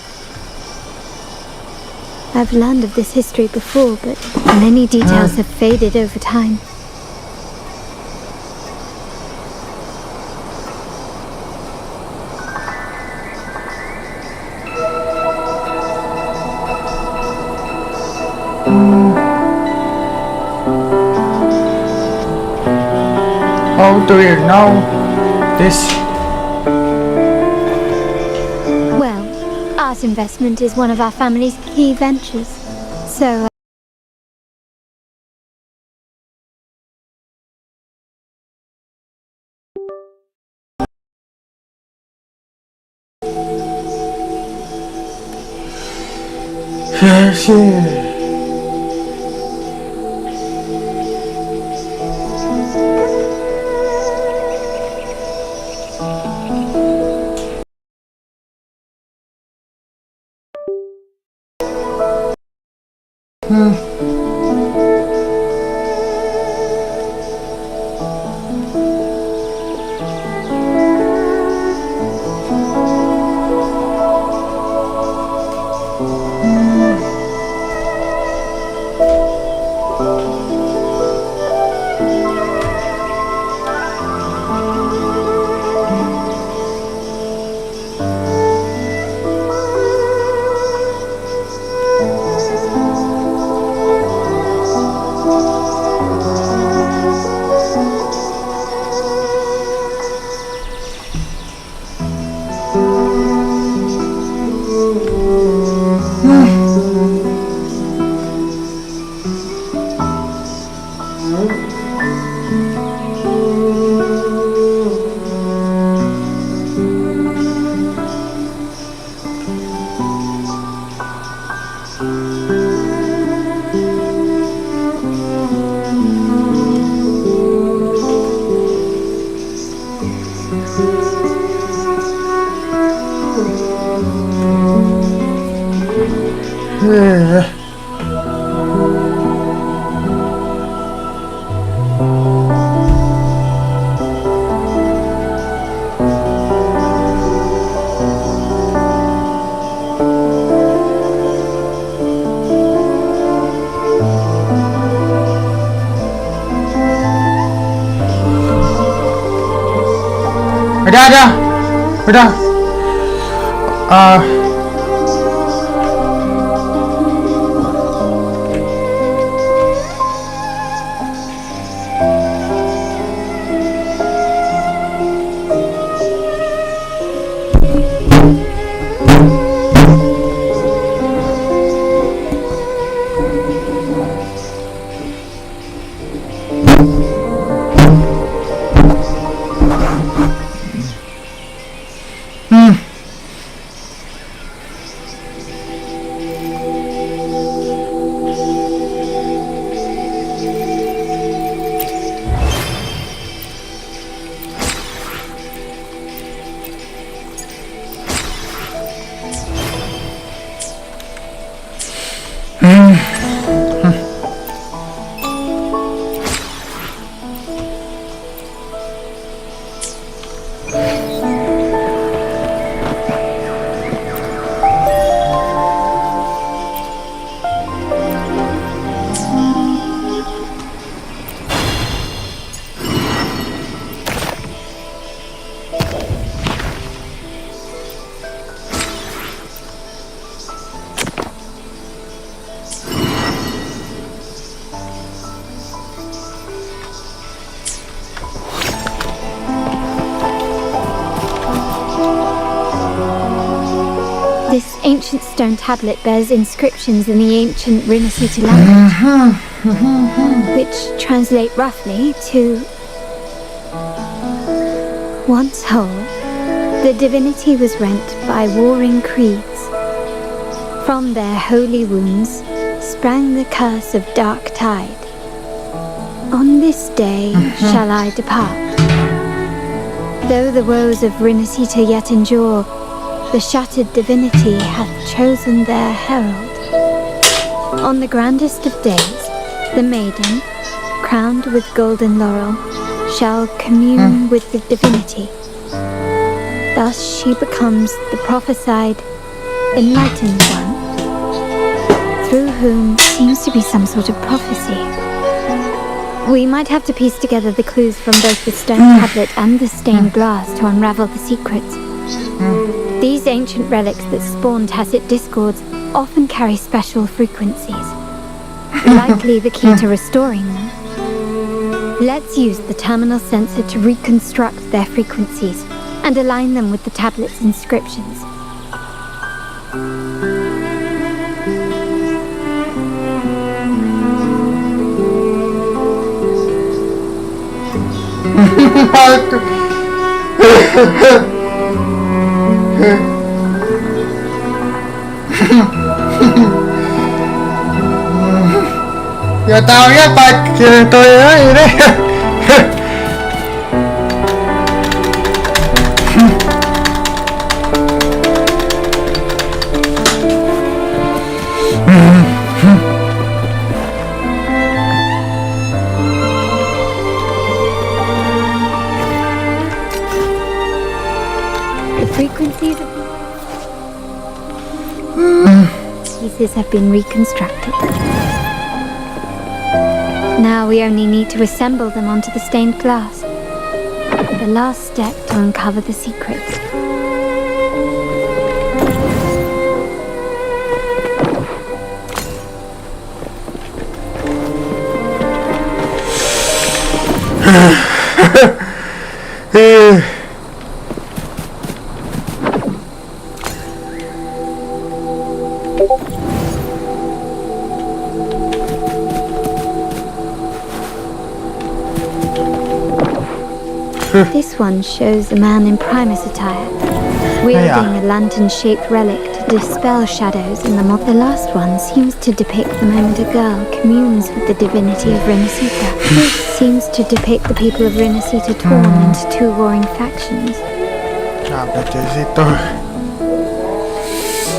I've learned of this history before, but many details have faded over time. How do you know this? Well, art investment is one of our family's key ventures, so... Yes, Udah. This ancient stone tablet bears inscriptions in the ancient rinascita language, which translate roughly to... Once whole, the divinity was rent by warring creeds. From their holy wounds sprang the curse of dark tide. On this day shall I depart. Though the woes of rinascita yet endure, the shattered divinity hath chosen their herald. On the grandest of days, the maiden, crowned with golden laurel, shall commune with the divinity. Thus she becomes the prophesied, enlightened one, through whom seems to be some sort of prophecy. We might have to piece together the clues from both the stone tablet and the stained glass to unravel the secrets. These ancient relics that spawn tacit discords often carry special frequencies, likely the key to restoring them. Let's use the terminal sensor to reconstruct their frequencies and align them with the tablet's inscriptions. Giờ tao ghét bạch tôi ấy đấy. The frequencies of pieces have been reconstructed. Now we only need to assemble them onto the stained glass. The last step to uncover the secrets. This one shows a man in Primus attire, wielding a lantern-shaped relic to dispel shadows in the mob. The last one seems to depict the moment a girl communes with the divinity of rinascita. This seems to depict the people of rinascita torn into two warring factions.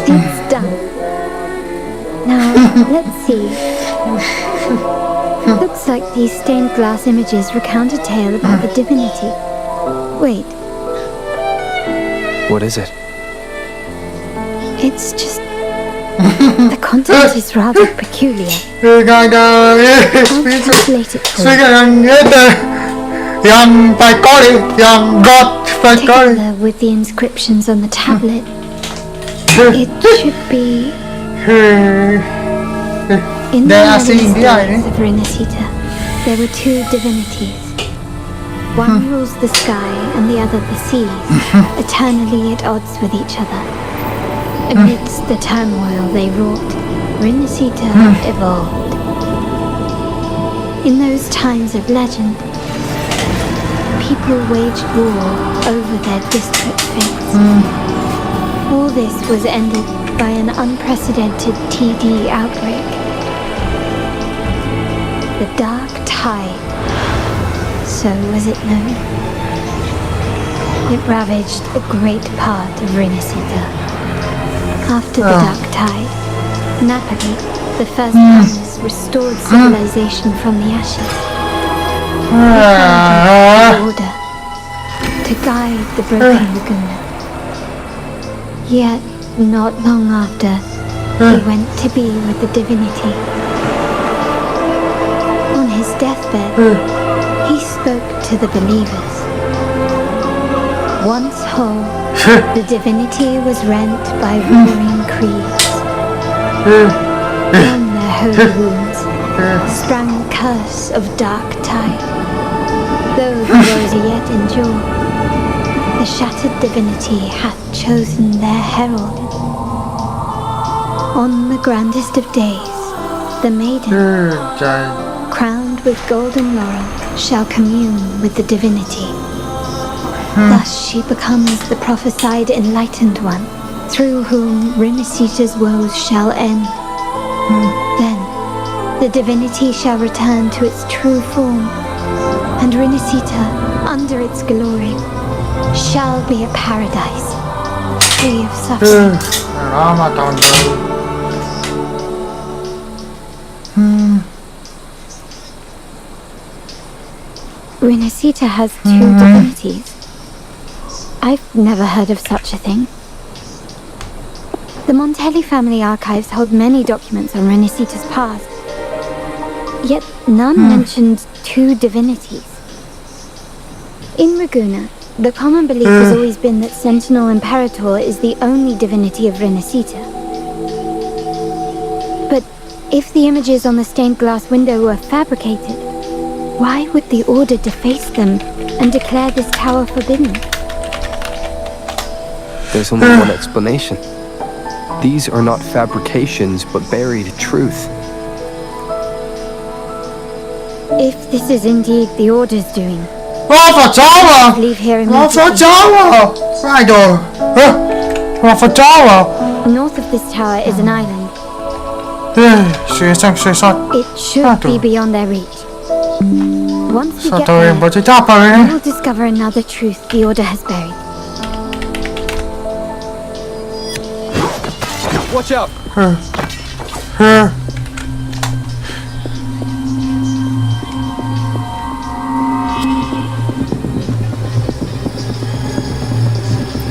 It's done. Now, let's see. Looks like these stained glass images recount a tale about the divinity. Wait. What is it? It's just... the content is rather peculiar. I'll translate it for you. Together with the inscriptions on the tablet, it should be... In the earliest days of Rinascita, there were two divinities. One rules the sky and the other the seas, eternally at odds with each other. Amidst the turmoil they wrought, Rinascita evolved. In those times of legend, people waged war over their disparate fates. All this was ended by an unprecedented TD outbreak. The Dark Tide, so was it known. It ravaged a great part of Rinascita. After the Dark Tide, Napoli, the first Primus, restored civilization from the ashes. He founded order to guide the broken Laguna. Yet, not long after, he went to be with the divinity. On his deathbed, he spoke to the believers. Once whole, the divinity was rent by roaring creeds. From their holy wounds sprang the curse of Dark Tide. Though the rosy yet endure, the shattered divinity hath chosen their herald. On the grandest of days, the maiden, crowned with golden laurel, shall commune with the divinity. Thus she becomes the prophesied enlightened one, through whom Rinascita's woes shall end. Then, the divinity shall return to its true form, and Rinascita, under its glory, shall be a paradise, free of suffering. Rinascita has two divinities. I've never heard of such a thing. The Montelli family archives hold many documents on Rinascita's past, yet none mentioned two divinities. In Ragusa, the common belief has always been that Sentinel Imperator is the only divinity of Rinascita. But if the images on the stained glass window were fabricated, why would the Order deface them and declare this tower forbidden? There's only one explanation. These are not fabrications, but buried truth. If this is indeed the Order's doing, Rover Tower! leave here Rover immediately. Tower! Rider! Rover Tower! North of this tower is an island. It should be beyond their reach. Once we get there, we will discover another truth the Order has buried. Watch out!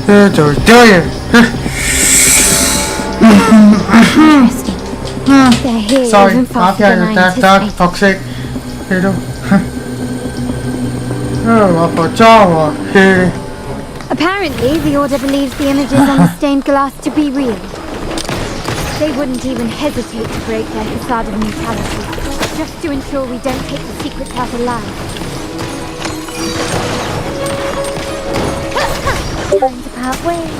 Interesting. They're here Sorry, even faster than I that's anticipated. toxic. Rover Tower! Apparently, the Order believes the images on the stained glass to be real. They wouldn't even hesitate to break their facade of neutrality, just to ensure we don't take the secrets out alive. Time to part ways.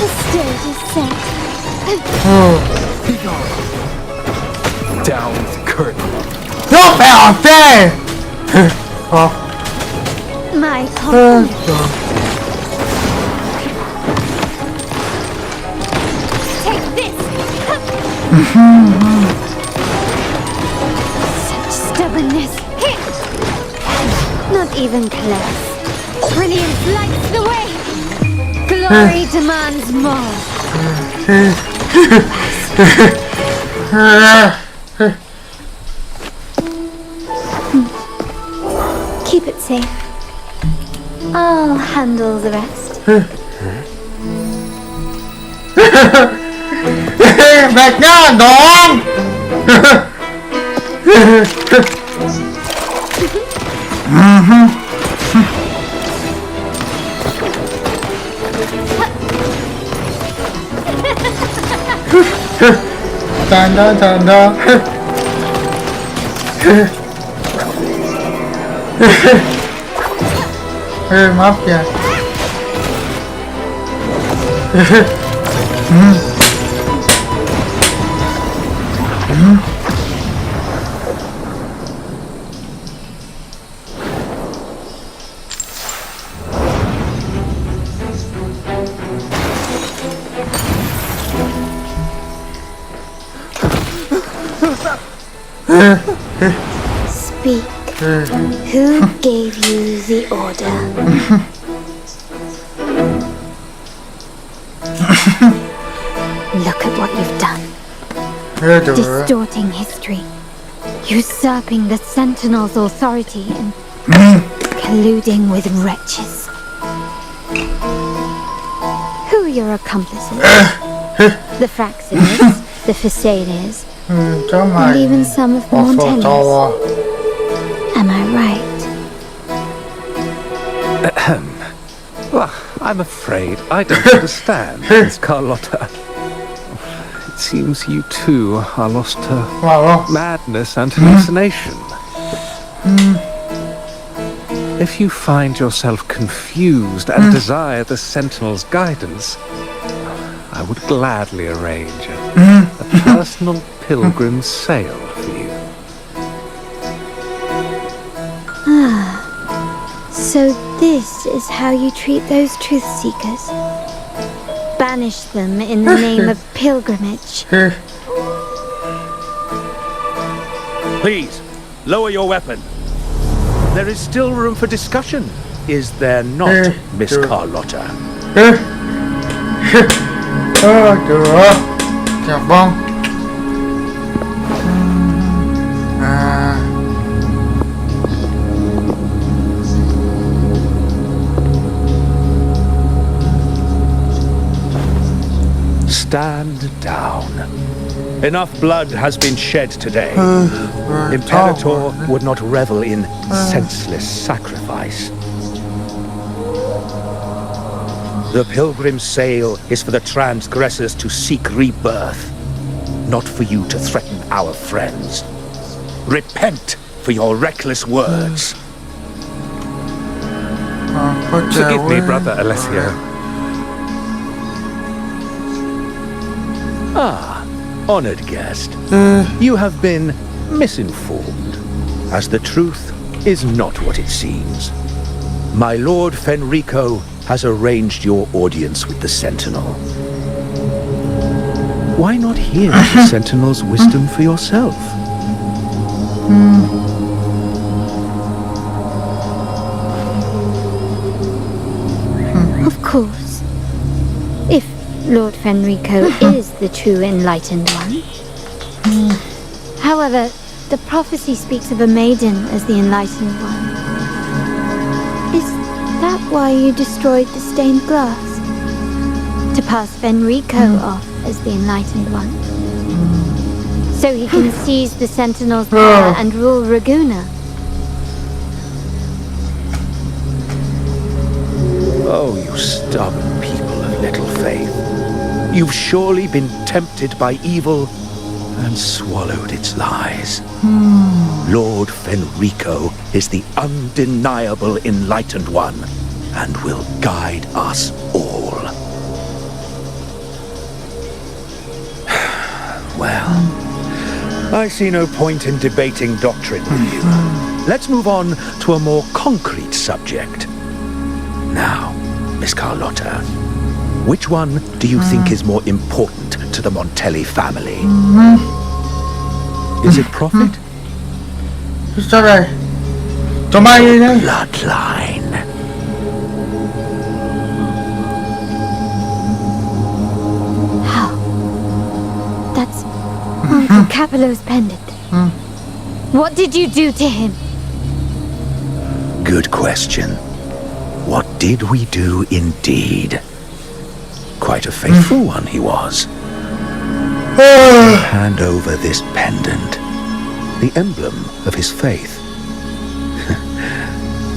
The stage is set. Down with the curtain. You're found there! My God. Take this! Such stubbornness. Not even close. Brilliance lights the way. Glory demands more. Keep it safe. I'll handle the rest. Back now, dog! Tanda, tanda. Maaf ya. Speak. Who gave you the order? Look at what you've done. Distorting history. Usurping the Sentinel's authority and colluding with wretches. Who are your accomplices? The Fraxinus, the Phasaelias, and even some of the Montellis. Am I right? Well, I'm afraid I don't understand, Miss Carlotta. It seems you too are lost to madness and hallucination. If you find yourself confused and desire the Sentinel's guidance, I would gladly arrange a personal pilgrim's sail for you. So this is how you treat those truth seekers? Banish them in the name of pilgrimage. Please, lower your weapon. There is still room for discussion, is there not, Miss Carlotta? Được. Dạ vâng. Stand down. Enough blood has been shed today. Imperator would not revel in senseless sacrifice. The pilgrim's sail is for the transgressors to seek rebirth, not for you to threaten our friends. Repent for your reckless words. Forgive me, Brother Alessio. Ah, honored guest. You have been misinformed, as the truth is not what it seems. My Lord Fenrico has arranged your audience with the Sentinel. Why not hear the Sentinel's wisdom for yourself? Of course. If Lord Fenrico is the true enlightened one. However, the prophecy speaks of a maiden as the enlightened one. Is that why you destroyed the stained glass? To pass Fenrico off as the enlightened one? So he can seize the Sentinel's power and rule Raguna? Oh, you stubborn people of little faith. You've surely been tempted by evil and swallowed its lies. Lord Fenrico is the undeniable enlightened one and will guide us all. Well, I see no point in debating doctrine with you. Let's move on to a more concrete subject. Now, Miss Carlotta, which one do you think is more important to the Montelli family? Is it profit? Bloodline. How? That's Uncle Capello's pendant. What did you do to him? Good question. What did we do indeed? Quite a faithful one he was. Hand over this pendant, the emblem of his faith.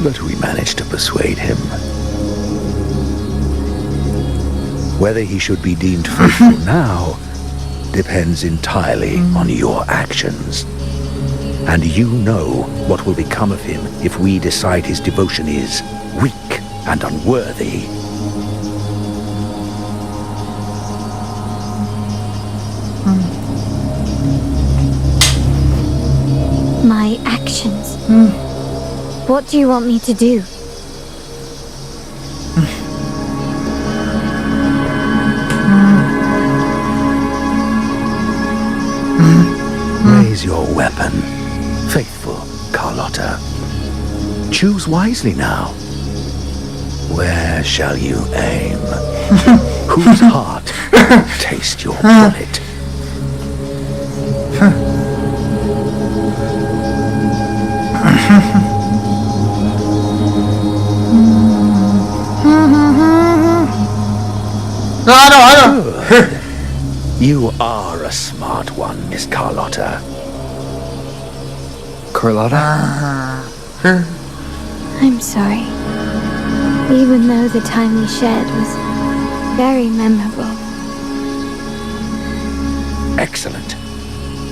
But we managed to persuade him. Whether he should be deemed faithful now depends entirely on your actions. And you know what will become of him if we decide his devotion is weak and unworthy. My actions. What do you want me to do? Raise your weapon, faithful Carlotta. Choose wisely now. Where shall you aim? Whose heart will taste your bullet? Good. You are a smart one, Miss Carlotta. Carlotta? I'm sorry. Even though the time we shared was very memorable. Excellent.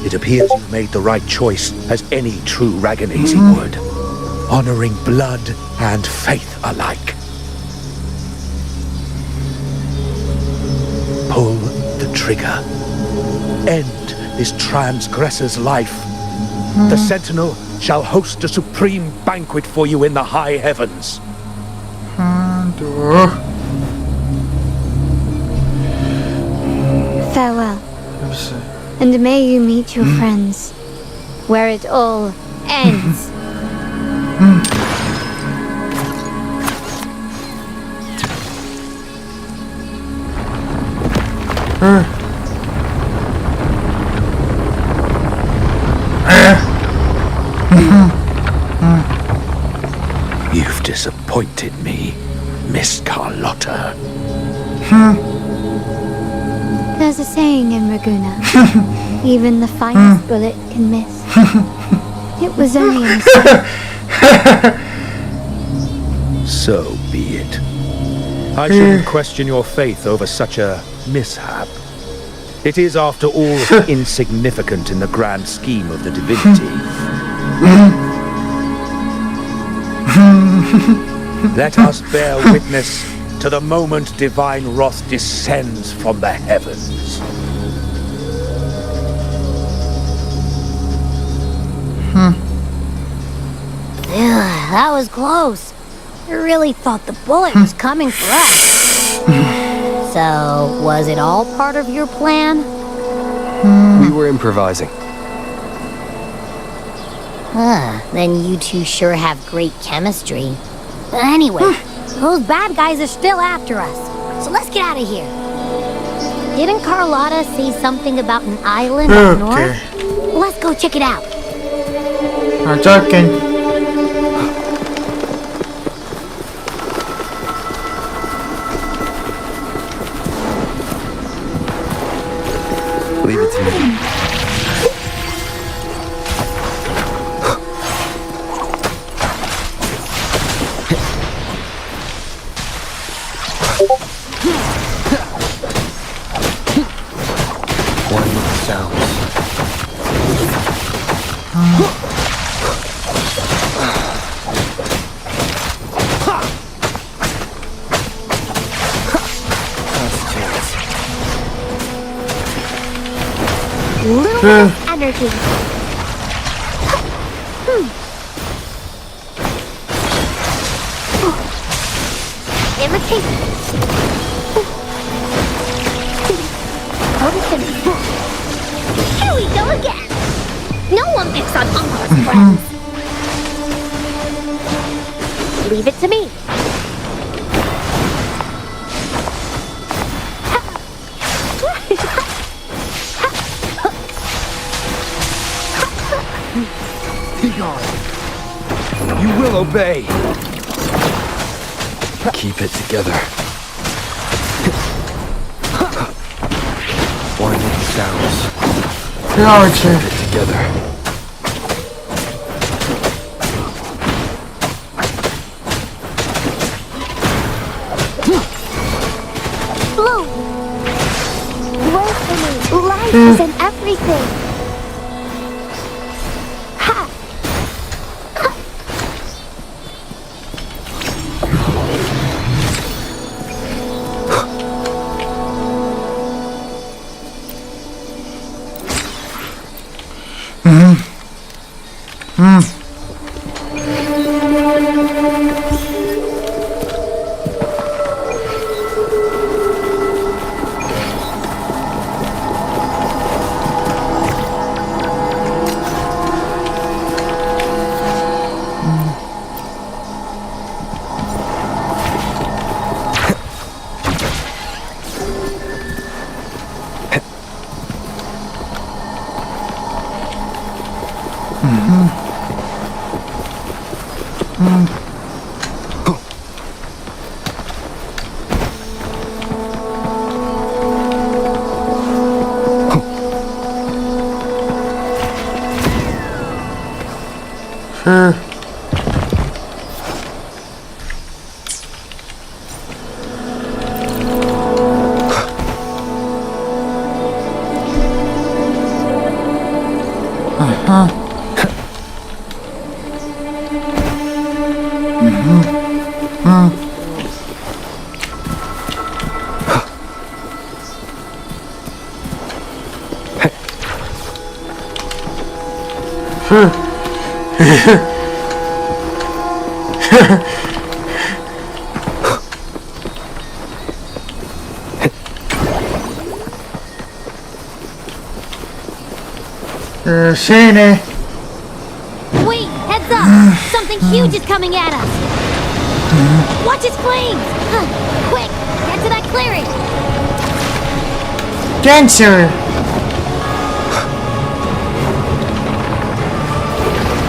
It appears you made the right choice, as any true Raganese would. Honoring blood and faith alike. Pull the trigger. End this transgressor's life. The Sentinel shall host a supreme banquet for you in the high heavens. Farewell. And may you meet your friends where it all ends. You've disappointed me, Miss Carlotta. There's a saying in Raguna. Even the finest bullet can miss. It was only a mistake. So be it. I shouldn't question your faith over such a mishap. It is, after all, insignificant in the grand scheme of the divinity. Let us bear witness to the moment divine wrath descends from the heavens. Yeah, that was close. I really thought the bullet was coming for us. So, was it all part of your plan? We were improvising. Then you two sure have great chemistry. But anyway, those bad guys are still after us. So let's get out of here. Didn't Carlotta say something about an island up north? Let's go check it out. I'm joking. Leave it to me. One with the sounds. Little bit of energy. Imitate. Here we go again. No one picks on Uncle's friends. Leave it to me. You will obey. Keep it together. One with the sounds. Keep it together. Blue! Wait for me. Life is in everything. Scene. Wait, heads up! Something huge is coming at us! Watch its flames! Quick, get to that clearing! Genshin.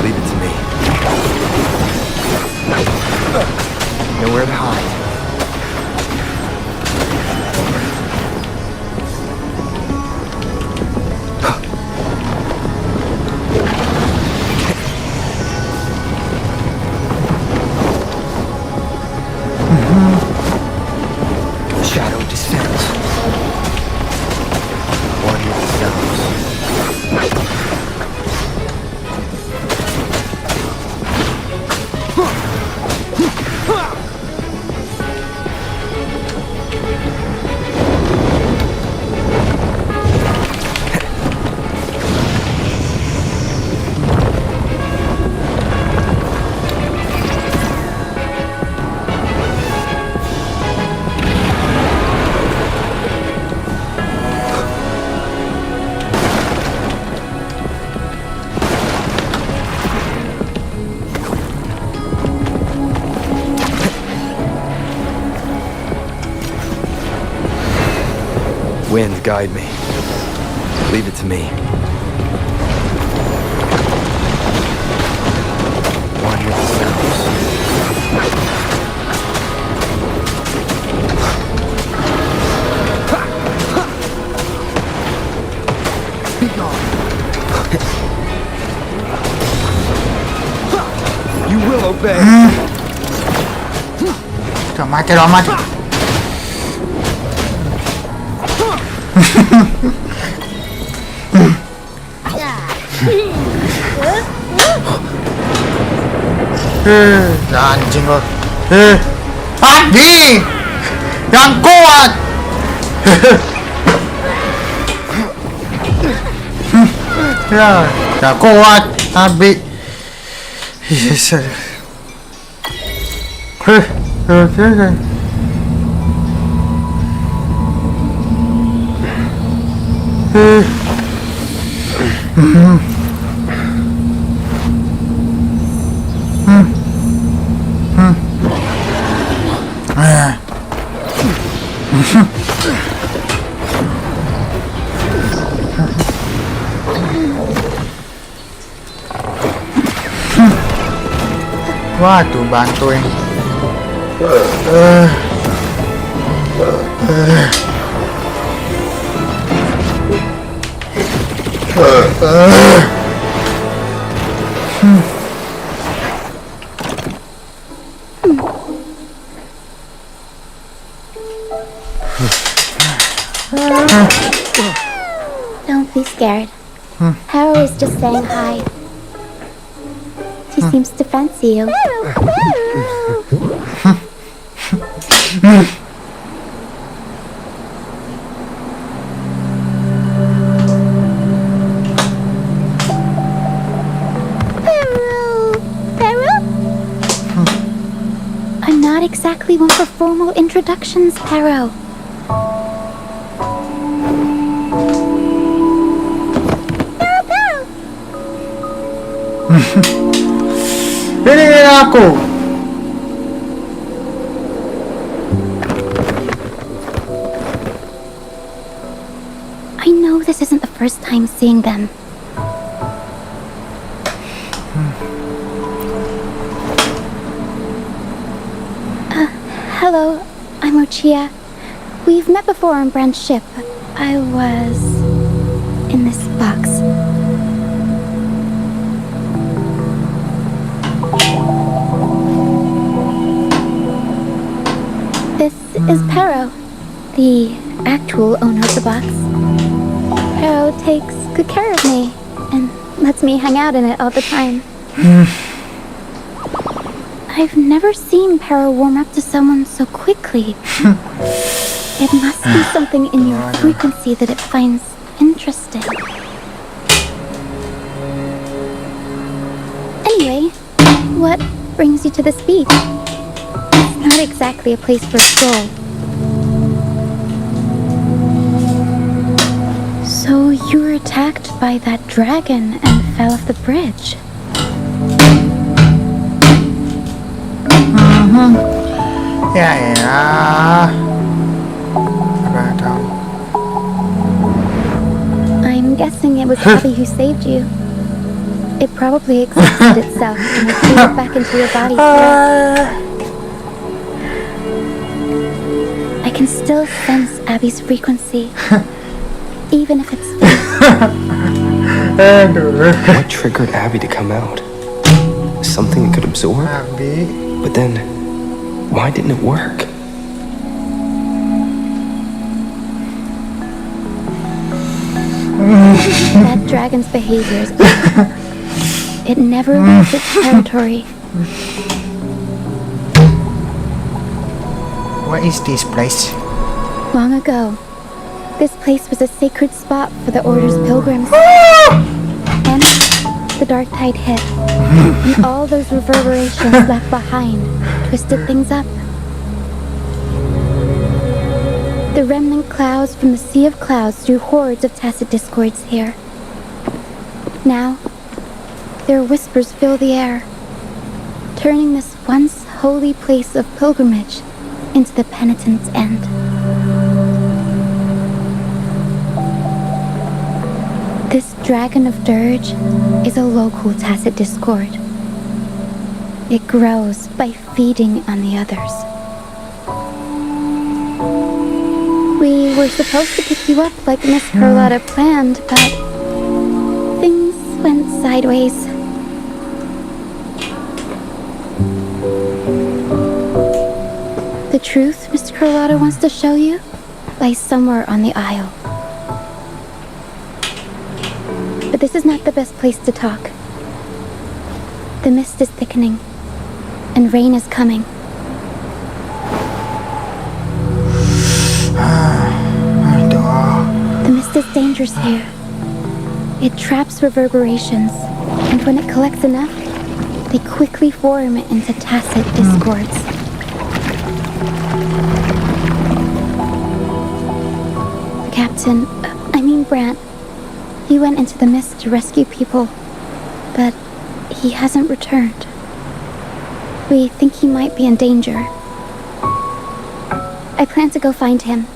Leave it to me. Nowhere to hide. Wind, guide me. Leave it to me. Why hear the sounds? Be gone. You will obey. Lo mate. Anjing lo. Abi! Yang kuat! Ya kuat, Abi. Yes. Waduh, bantuin. Don't be scared. Harrow is just saying hi. She seems to fancy you. I'm not exactly one for formal introductions, Harrow. Ini aku. I know this isn't the first time seeing them. Hello, I'm Ochia. We've met before on Brand's ship. I was in this box. This is Pero, the actual owner of the box. Pero takes good care of me and lets me hang out in it all the time. I've never seen Pero warm up to someone so quickly. It must be something in your frequency that it finds interesting. Anyway, what brings you to this beach? It's not exactly a place for a stroll. So you were attacked by that dragon and fell off the bridge. Ya. I'm guessing it was Abby who saved you. It probably exhausted itself and it threw it back into your body. I can still sense Abby's frequency, even if it's What triggered Abby to come out? Something it could absorb? But then, why didn't it work? That dragon's behaviors. It never leaves its territory. What is this place? Long ago, this place was a sacred spot for the Order's pilgrims. Then, the dark tide hit, and all those reverberations left behind twisted things up. The remnant clouds from the Sea of Clouds drew hordes of tacit discords here. Now, their whispers fill the air, turning this once holy place of pilgrimage into the penitent's end. Dragon of Dirge is a local tacit discord. It grows by feeding on the others. We were supposed to pick you up like Miss Carlotta planned, but things went sideways. The truth Mr. Carlotta wants to show you lies somewhere on the aisle. But this is not the best place to talk. The mist is thickening, and rain is coming. The mist is dangerous here. It traps reverberations, and when it collects enough, they quickly form into tacit discords. Captain, Brant, he went into the mist to rescue people, but he hasn't returned. We think he might be in danger. I plan to go find him.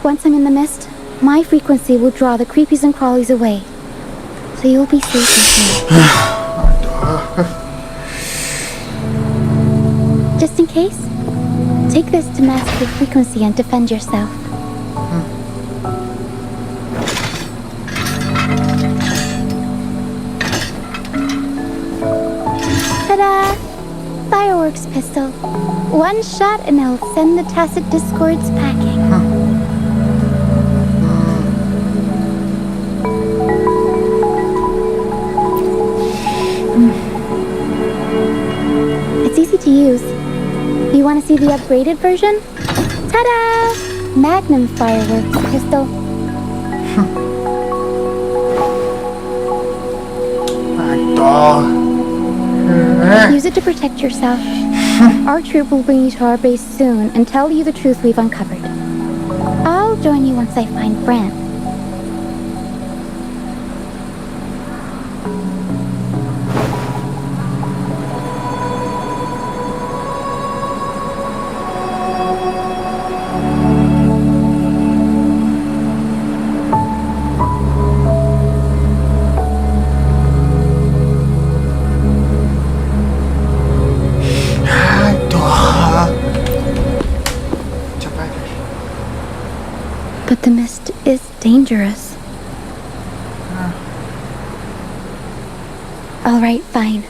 Once I'm in the mist, my frequency will draw the creepies and crawlies away, so you'll be safe with me. Just in case, take this to mask your frequency and defend yourself. Ta-da! Fireworks pistol. One shot and it'll send the tacit discords packing. It's easy to use. You want to see the upgraded version? Ta-da! Magnum fireworks pistol. Use it to protect yourself. Our troop will bring you to our base soon and tell you the truth we've uncovered. I'll join you once I find Brant. But the mist is dangerous. Alright, fine.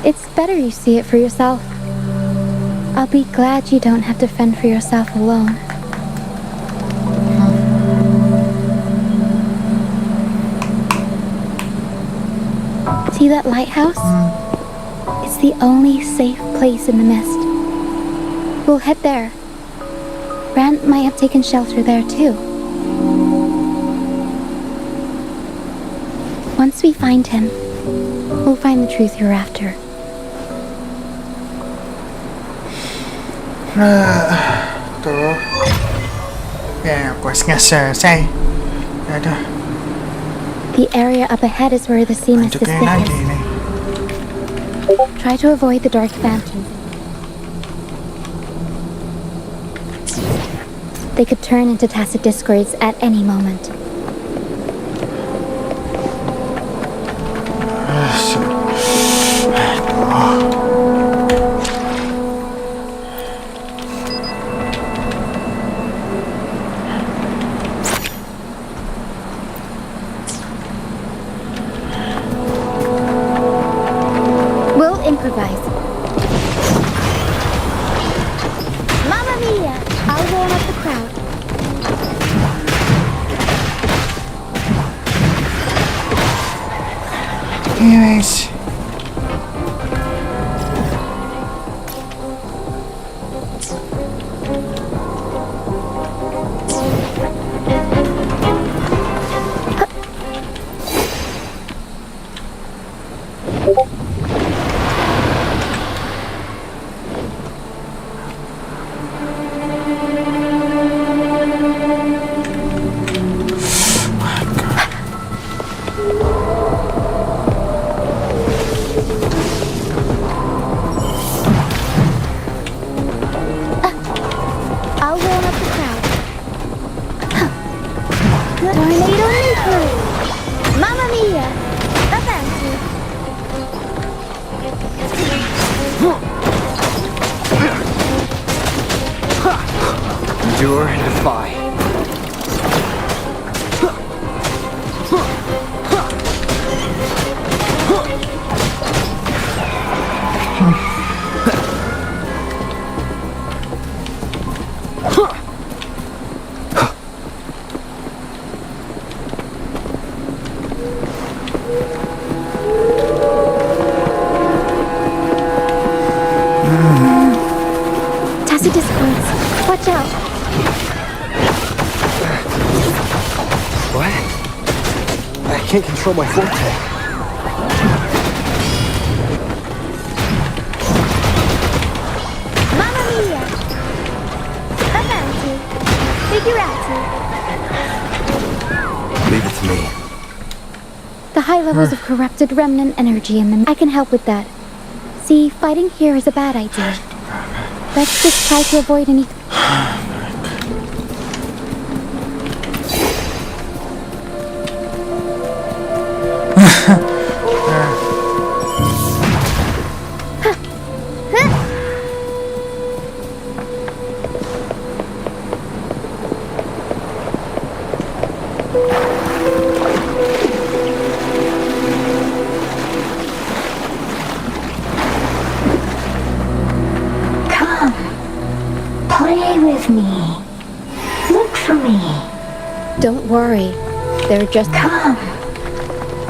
It's better you see it for yourself. I'll be glad you don't have to fend for yourself alone. See that lighthouse? It's the only safe place in the mist. We'll head there. Brant might have taken shelter there too. Once we find him, we'll find the truth you're after. Tuh. Ya, questnya selesai. Ada. The area up ahead is where the sea mist is thickest. Try to avoid the dark phantoms. They could turn into tacit discords at any moment. We'll improvise. Mamma mia! I'll warm up the crowd. Endure and defy. Tassie discords. Watch out. What? I can't control my forte. Mamma mia! Avanti. Figurati. Leave it to me. The high levels of corrupted remnant energy in them. I can help with that. See, fighting here is a bad idea. Let's just try to avoid any... Come. Play with me. Look for me. Don't worry. They're just... Come.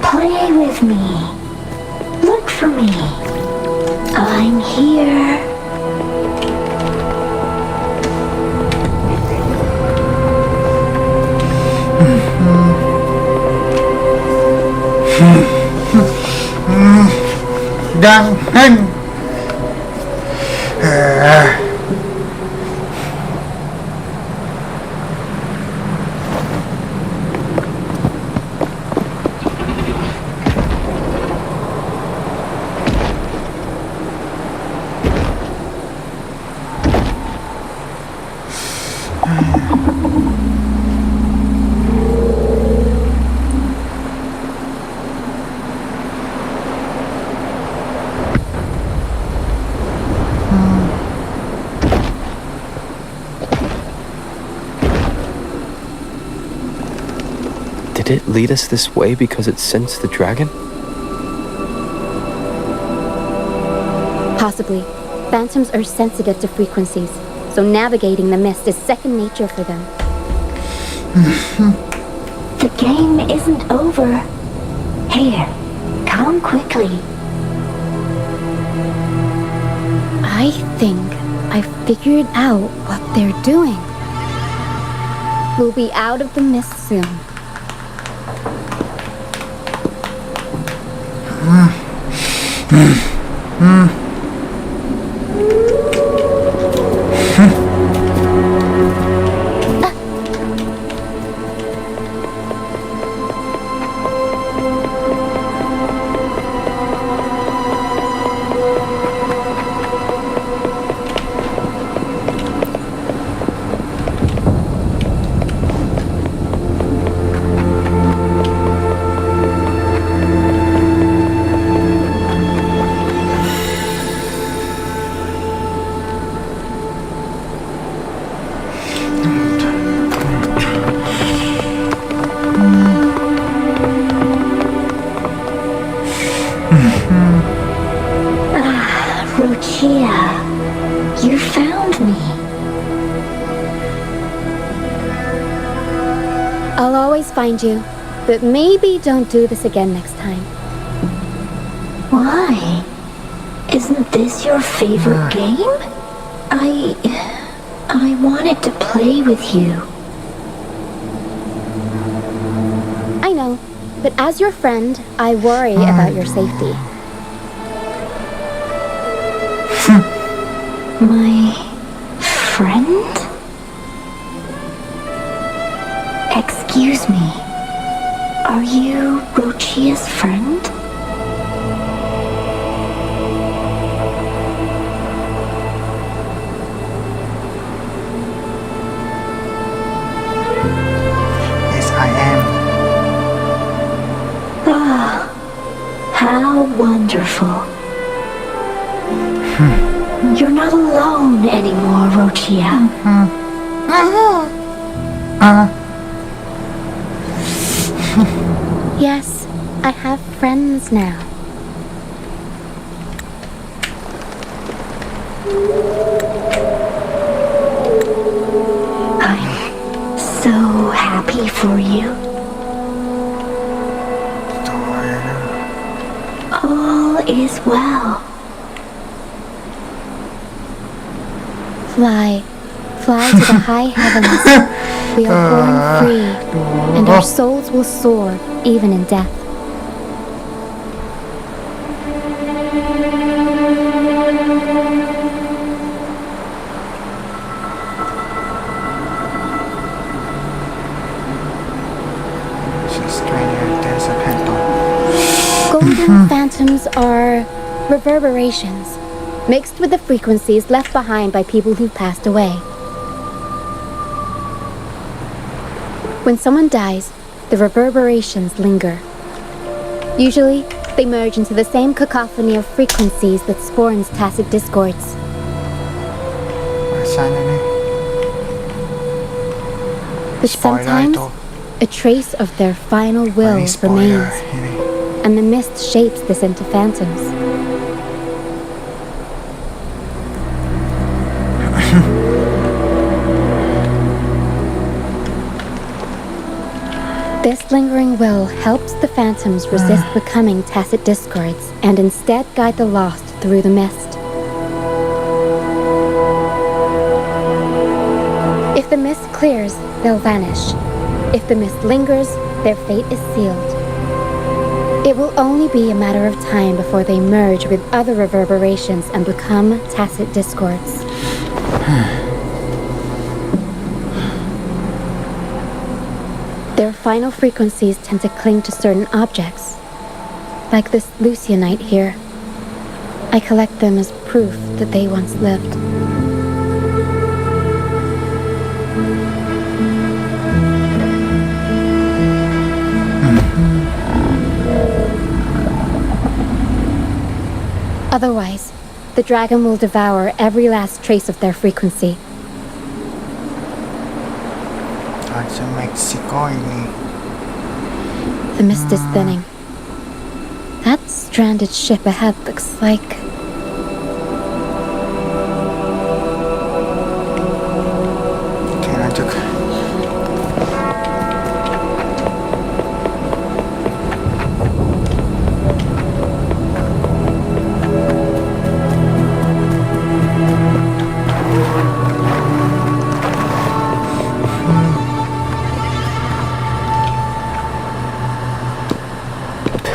Play with me. Look for me. I'm here. Jangan. Did it lead us this way because it sensed the dragon? Possibly. Phantoms are sensitive to frequencies, so navigating the mist is second nature for them. The game isn't over. Here, come quickly. I think I figured out what they're doing. We'll be out of the mist soon. Rochia, you found me. I'll always find you, but maybe don't do this again next time. Why? Isn't this your favorite game? I wanted to play with you. I know, but as your friend, I worry about your safety. My friend? Excuse me. Are you Rochia's friend? Yes, I am. Ah, how wonderful. You're not alone anymore, Rochia. Yes, I have friends now. I'm so happy for you. All is well. Fly to the high heavens. We are born free, and our souls will soar even in death. Golden phantoms are reverberations, mixed with the frequencies left behind by people who've passed away. When someone dies, the reverberations linger. Usually, they merge into the same cacophony of frequencies that spawns tacit discords. But sometimes, a trace of their final will remains, and the mist shapes this into phantoms. This lingering will helps the phantoms resist becoming tacit discords and instead guide the lost through the mist. If the mist clears, they'll vanish. If the mist lingers, their fate is sealed. It will only be a matter of time before they merge with other reverberations and become tacit discords. Their final frequencies tend to cling to certain objects, like this Lucianite here. I collect them as proof that they once lived. Otherwise, the dragon will devour every last trace of their frequency. The mist is thinning. That stranded ship ahead looks like...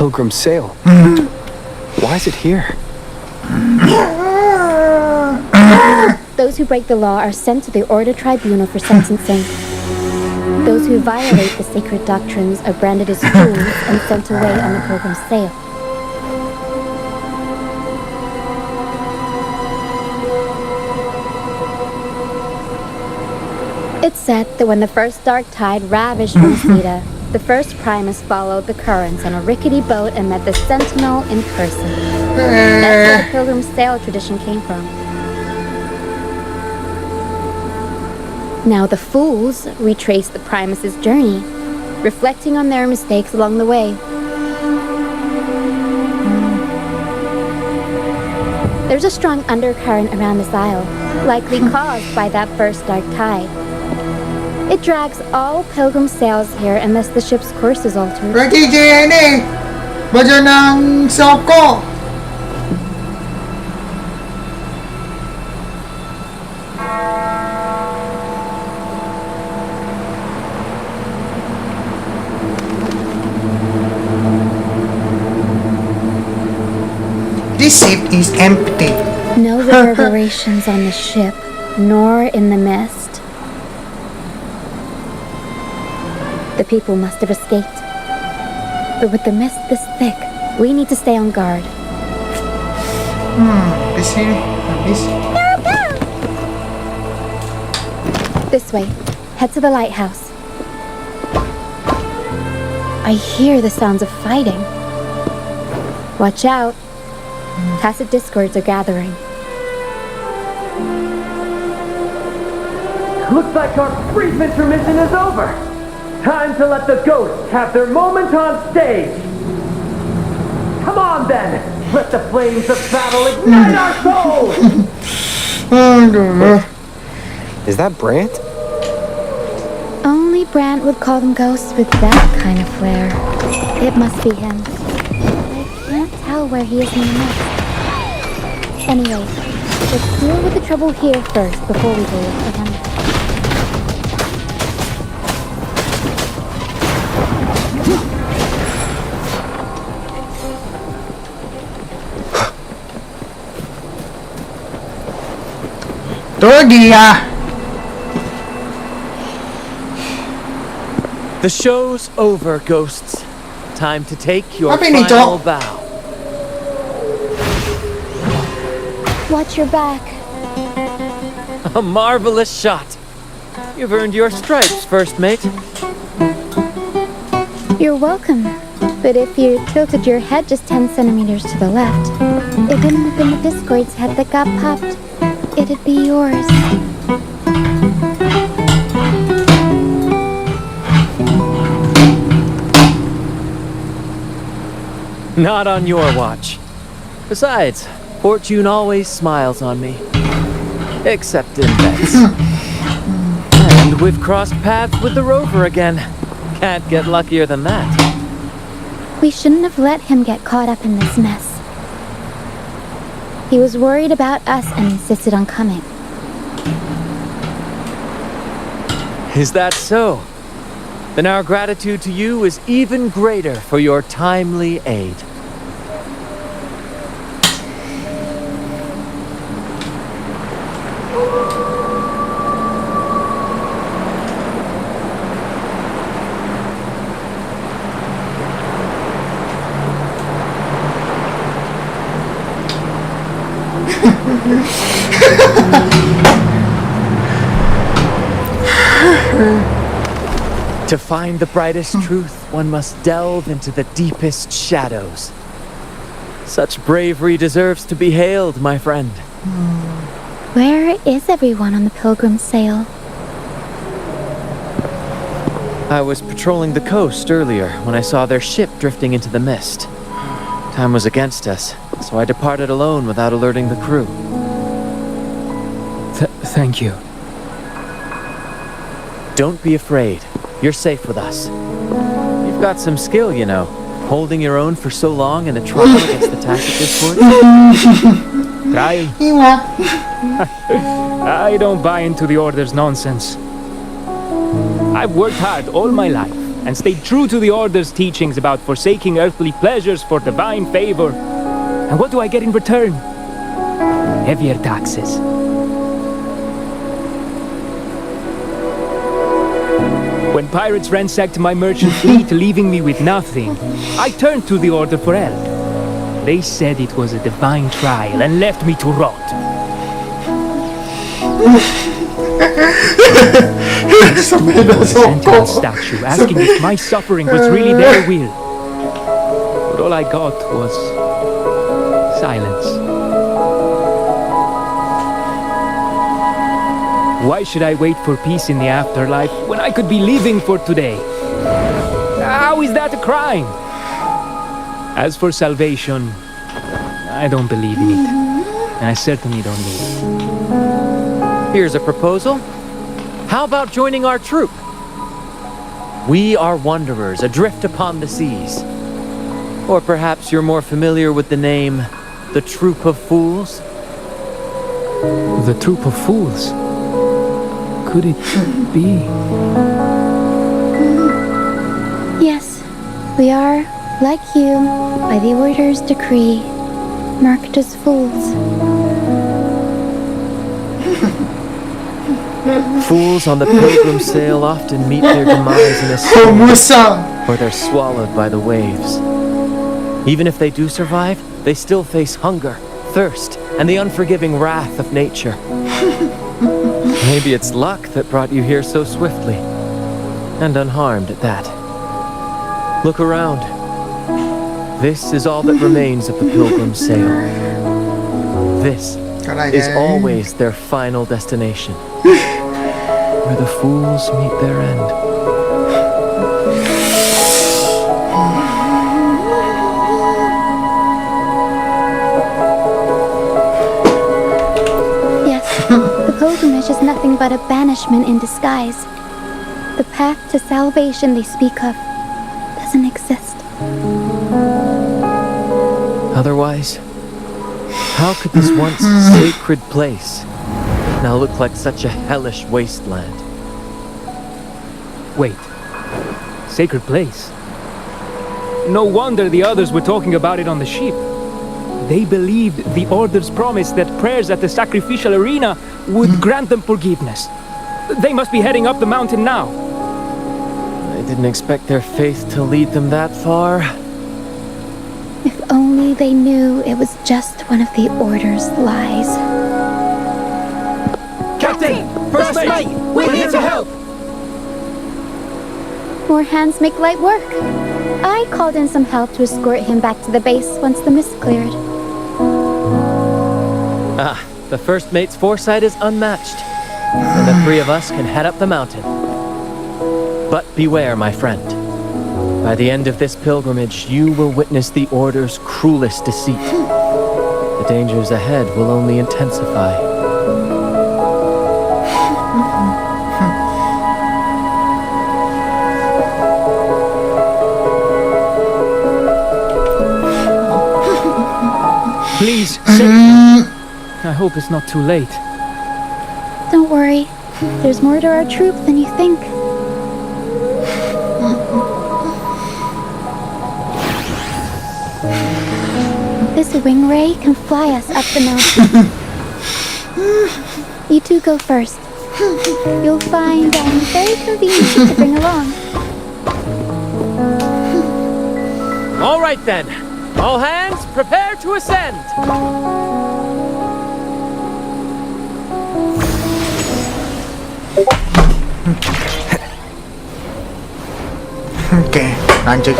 Pilgrim sail. Why is it here? Those who break the law are sent to the Order Tribunal for sentencing. Those who violate the sacred doctrines are branded as fools and sent away on the pilgrim's sail. It's said that when the first dark tide ravaged Rinascita, the first Primus followed the currents on a rickety boat and met the Sentinel in person. That's where the pilgrim's sail tradition came from. Now the fools retrace the Primus's journey, reflecting on their mistakes along the way. There's a strong undercurrent around this isle, likely caused by that first dark tide. It drags all pilgrim sails here unless the ship's course is altered. Version ng Soko. This ship is empty. No reverberations on the ship, nor in the mist. The people must have escaped. But with the mist this thick, we need to stay on guard. This way. Head to the lighthouse. I hear the sounds of fighting. Watch out. Tacit discords are gathering. Looks like our brief intermission is over. Time to let the ghosts have their moment on stage. Come on then, let the flames of battle ignite our souls! Is that Brant? Only Brant would call them ghosts with that kind of flair. It must be him. I can't tell where he is in the mist. Anyway, let's deal with the trouble here first before we go look for him. Tuh dia. The show's over, ghosts. Time to take your Apa ini, final Cok? bow. Watch your back. A marvelous shot. You've earned your stripes, first mate. You're welcome. But if you tilted your head just 10 centimeters to the left, it wouldn't have been the Discord's head that got popped. It'd be yours. Not on your watch. Besides, fortune always smiles on me. Except in bets. And we've crossed paths with the rover again. Can't get luckier than that. We shouldn't have let him get caught up in this mess. He was worried about us and insisted on coming. Is that so? Then our gratitude to you is even greater for your timely aid. To find the brightest truth, one must delve into the deepest shadows. Such bravery deserves to be hailed, my friend. Where is everyone on the Pilgrim sail? I was patrolling the coast earlier when I saw their ship drifting into the mist. Time was against us, so I departed alone without alerting the crew. Thank you. Don't be afraid. You're safe with us. You've got some skill, you know. Holding your own for so long in a trial against the tactic Discord. Trial? I don't buy into the Order's nonsense. I've worked hard all my life and stayed true to the Order's teachings about forsaking earthly pleasures for divine favor. And what do I get in return? Heavier taxes. When pirates ransacked my merchant fleet, leaving me with nothing, I turned to the Order for help. They said it was a divine trial and left me to rot. I sent a sentient statue asking if my suffering was really their will. But all I got was silence. Why should I wait for peace in the afterlife when I could be living for today? How is that a crime? As for salvation, I don't believe in it. And I certainly don't need it. Here's a proposal. How about joining our troop? We are wanderers adrift upon the seas. Or perhaps you're more familiar with the name, the Troop of Fools? The Troop of Fools? Could it be? Yes, we are, like you, by the Order's decree, marked as fools. Fools on the pilgrim sail often meet their demise in a storm, or they're swallowed by the waves. Even if they do survive, they still face hunger, thirst, and the unforgiving wrath of nature. Maybe it's luck that brought you here so swiftly, and unharmed at that. Look around. This is all that remains of the pilgrim sail. This is always their final destination. where the fools meet their end. Yes, the pilgrimage is nothing but a banishment in disguise. The path to salvation they speak of doesn't exist. Otherwise, how could this once sacred place now look like such a hellish wasteland? Wait. Sacred place? No wonder the others were talking about it on the ship. They believed the Order's promise that prayers at the sacrificial arena would grant them forgiveness. They must be heading up the mountain now. I didn't expect their faith to lead them that far. If only they knew it was just one of the Order's lies. Captain! First mate! We're here to help! More hands make light work. I called in some help to escort him back to the base once the mist cleared. Ah, the first mate's foresight is unmatched. And the three of us can head up the mountain. But beware, my friend. By the end of this pilgrimage, you will witness the Order's cruelest deceit. The dangers ahead will only intensify. Please, save me. I hope it's not too late. Don't worry. There's more to our troop than you think. This wing ray can fly us up the mountain. You two go first. You'll find very convenient to bring along. All right then. All hands, prepare to ascend! Oke, lanjut.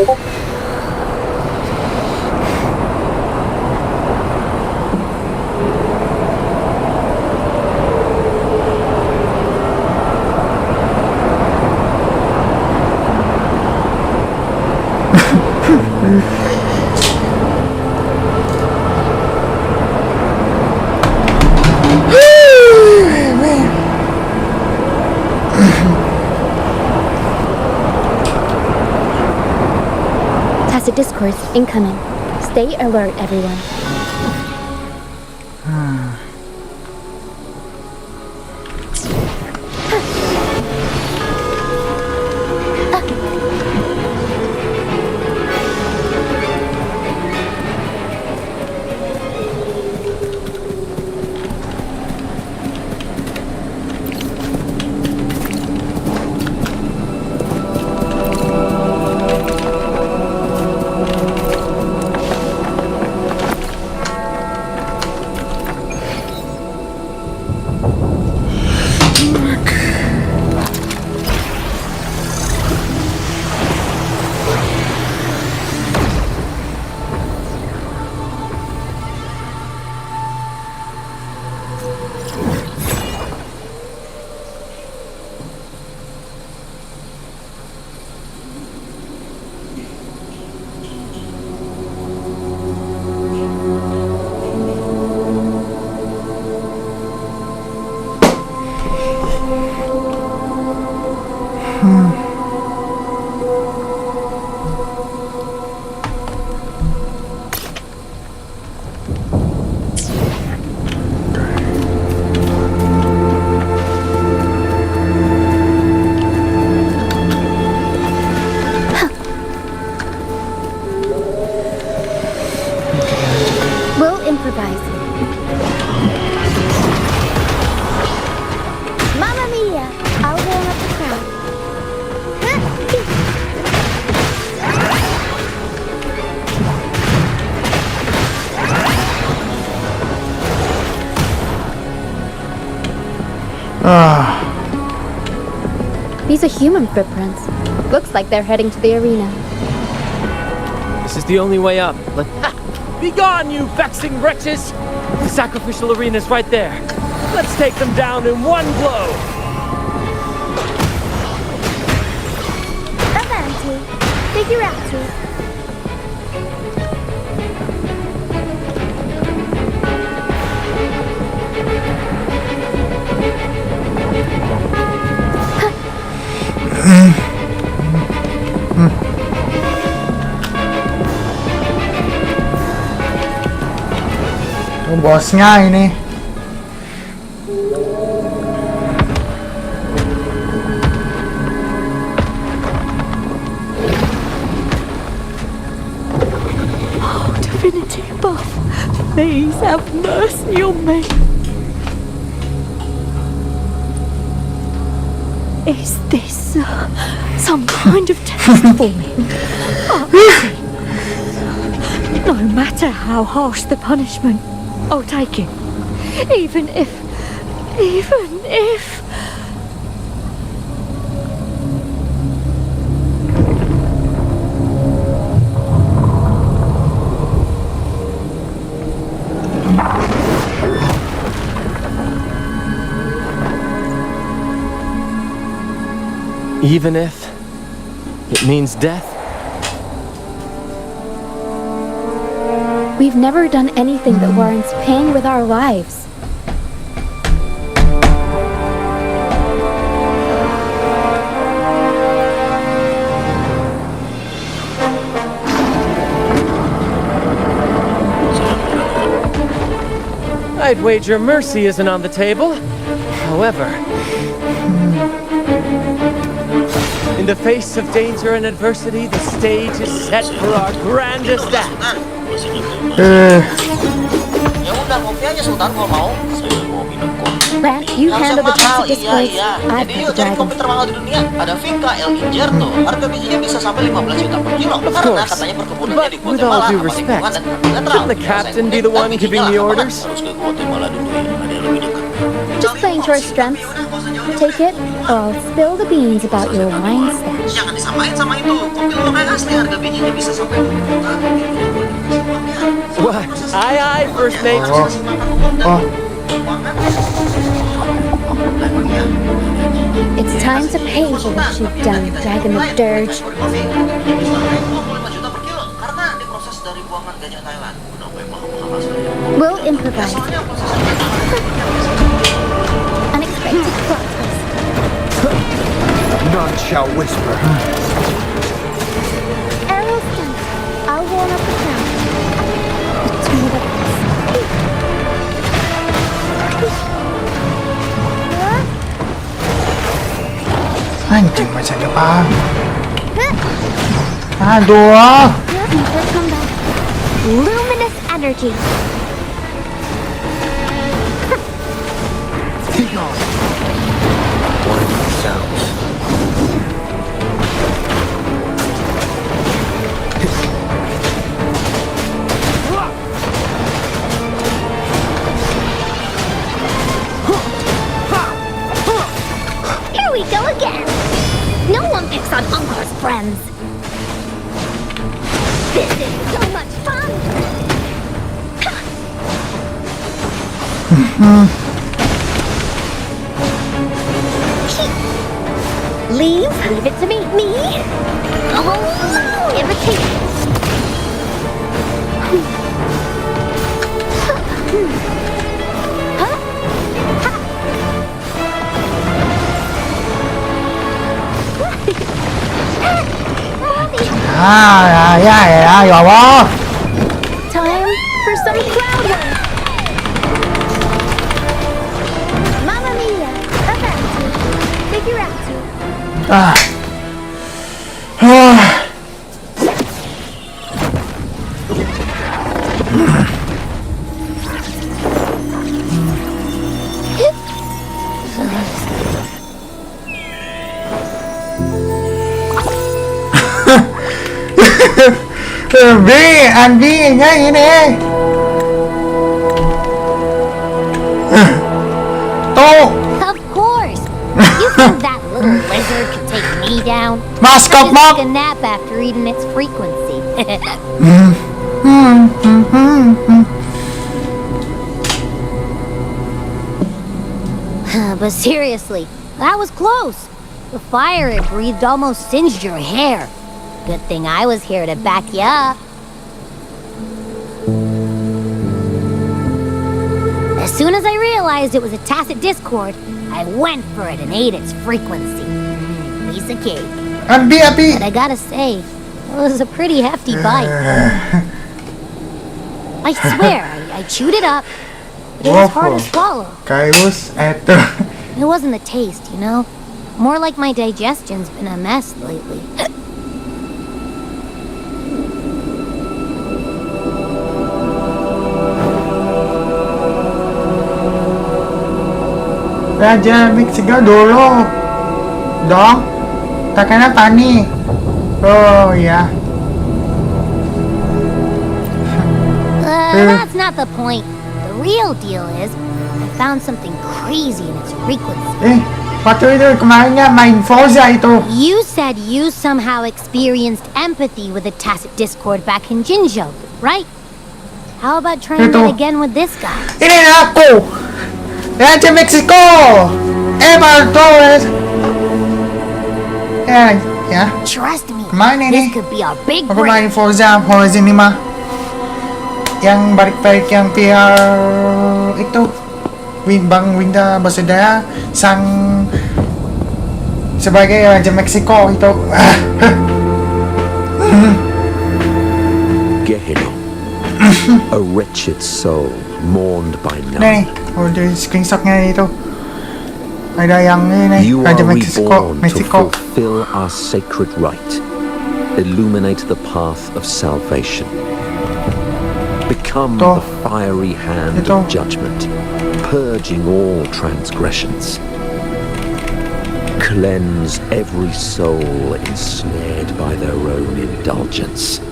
Tacit discourse incoming. Stay alert, everyone. These are human footprints. Looks like they're heading to the arena. This is the only way up. Be gone, you vexing wretches! The sacrificial arena's right there. Let's take them down in one blow! to. Figure out to. Bosnya ini. Oh, divinity above, please have mercy on me. Is this some kind of test for me? No matter how harsh the punishment, I'll take it. Even if... Even if it means death? We've never done anything that warrants paying with our lives. I'd wager mercy isn't on the table. However, in the face of danger and adversity, the stage is set for our grandest act. Rat, you handle the toxic displays. I put the dragon. termahal di dunia. Ada Vinca El Injerto. Harga bijinya bisa sampai 15 juta per kilo. Karena katanya perkebunannya di With all due respect, shouldn't the captain be the one giving the orders? Just playing to our strengths. Take it, or I'll spill the beans about your wine stash. Jangan disamain sama itu. Kopi lo kayak asli, harga bijinya bisa sampai 20 juta. What? Aye, first mate. It's time to pay for what you've done, Dragon of Dirge. We'll improvise. Unexpected plot twist. None shall whisper. Arrow sent. I'll warm up the crowd. Turn it up. Anjing macam depan. Aduh. Luminous energy. Here we go again. No one picks on Ungar's friends. This is so much fun. Leave it to me. Oh, imitation. Ya Allah. Time for some crowd work. Mamma mia, avanti. Figure out to. Anjing kayak gini. Tuh. Of course. You think that little lizard can take me down? Maskot, I just took a nap after eating its frequency. But seriously, that was close. The fire it breathed almost singed your hair. Good thing I was here to back you up. As soon as I realized it was a tacit discord, I went for it and ate its frequency. Piece of cake. But I gotta say, it was a pretty hefty bite. I swear, I chewed it up. It was hard to swallow. It wasn't the taste, you know? More like my digestion's been a mess lately. Raja Mexico dulu dong, takkannya Tani. Oh ya. That's not the point. The real deal is, I found something crazy in its frequency. Waktu itu kemarinnya main Forza itu. You said you somehow experienced empathy with the tacit discord back in Jinzhou, right? How about trying that again with this guy? Ini aku, Raja Mexico. Martos. Ya. Trust me. Kemana ini? This could be a big Aku main Forza Horizon 5. Yang balik-balik yang PR itu. Bang Winda Basudara sang sebagai Raja Meksiko itu. Gehenna, a wretched soul mourned by none. Nih, udah screenshotnya itu. Ada yang ini, You Raja are Meksiko. reborn to fulfill our sacred rite, illuminate the path of salvation, become the fiery hand of judgment, purging all transgressions. Cleanse every soul ensnared by their own indulgence.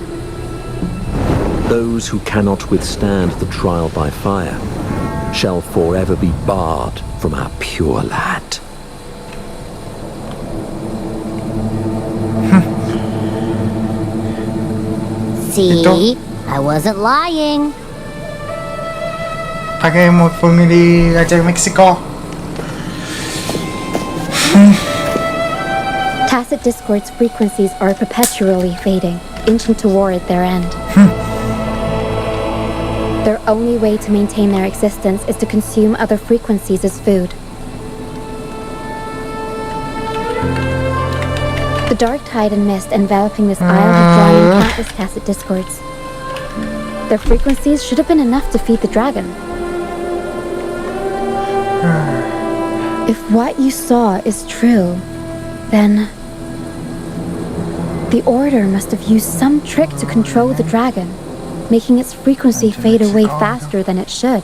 Those who cannot withstand the trial by fire shall forever be barred from our pure land. See, I wasn't lying. Pakai mod family Raja Meksiko. Tacit Discord's frequencies are perpetually fading, inching toward their end. Their only way to maintain their existence is to consume other frequencies as food. The dark tide and mist enveloping this isle have drawn in countless Tacit Discords. Their frequencies should have been enough to feed the dragon. If what you saw is true, then the Order must have used some trick to control the dragon, making its frequency fade away faster than it should.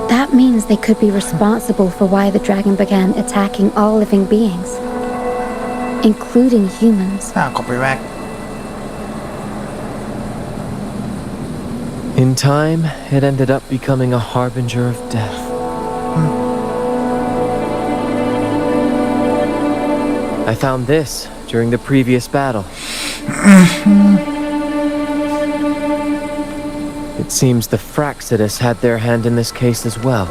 That means they could be responsible for why the dragon began attacking all living beings, including humans. Copyright. In time, it ended up becoming a harbinger of death. I found this during the previous battle. It seems the Fraxidus had their hand in this case as well.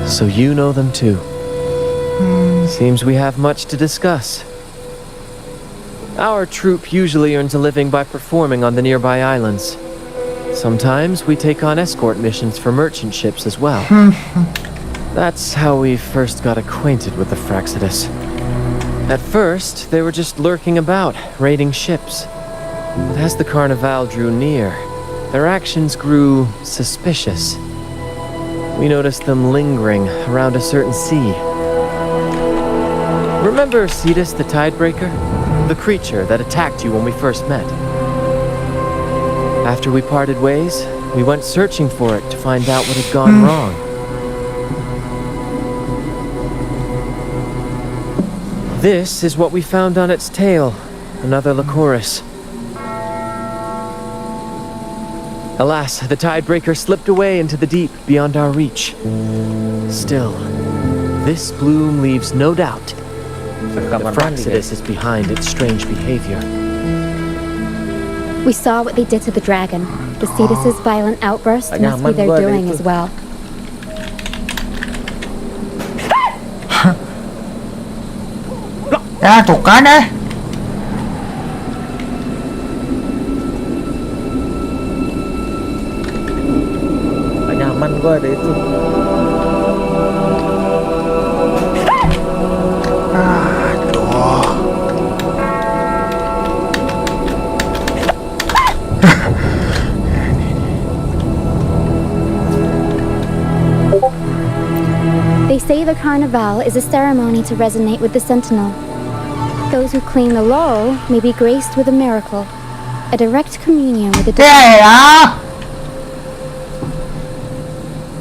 So you know them too. Seems we have much to discuss. Our troop usually earns a living by performing on the nearby islands. Sometimes we take on escort missions for merchant ships as well. That's how we first got acquainted with the Fraxidus. At first, they were just lurking about, raiding ships. But as the Carnival drew near, their actions grew suspicious. We noticed them lingering around a certain sea. Remember Cetus the Tidebreaker? The creature that attacked you when we first met. After we parted ways, we went searching for it to find out what had gone wrong. This is what we found on its tail, another Lycoris. Alas, the tidebreaker slipped away into the deep beyond our reach. Still, this bloom leaves no doubt. The Fraxidus is behind its strange behavior. We saw what they did to the dragon. The Cetus's violent outburst must be their doing as well. Ya, tuh kan Gak nyaman gue ada itu. They say the Carnival is a ceremony to resonate with the Sentinel. Those who claim the laurel may be graced with a miracle, a direct communion with the divine.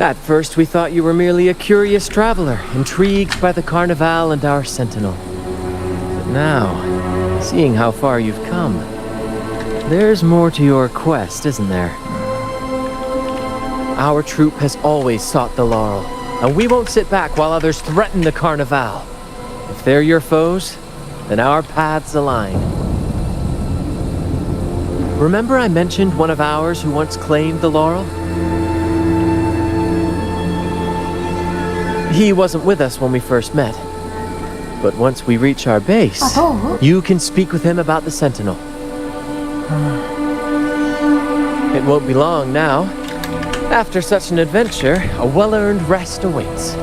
At first we thought you were merely a curious traveler, intrigued by the Carnival and our Sentinel. But now, seeing how far you've come, there's more to your quest, isn't there? Our troop has always sought the laurel, and we won't sit back while others threaten the Carnival. If they're your foes, then our paths align. Remember I mentioned one of ours who once claimed the laurel? He wasn't with us when we first met. But once we reach our base, you can speak with him about the Sentinel. It won't be long now. After such an adventure, a well-earned rest awaits.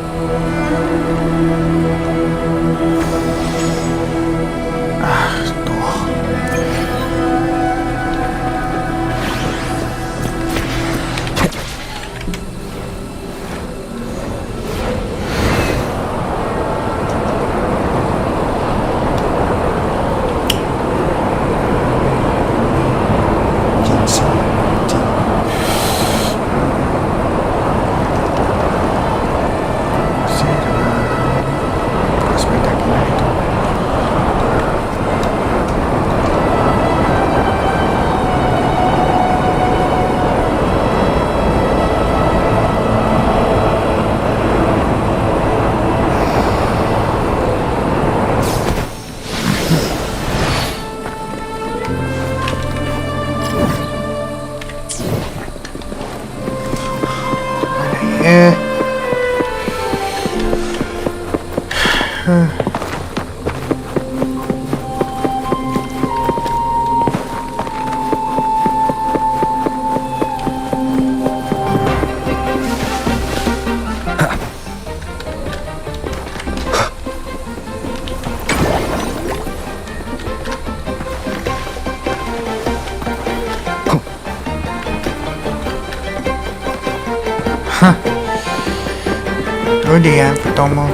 Dia pertama.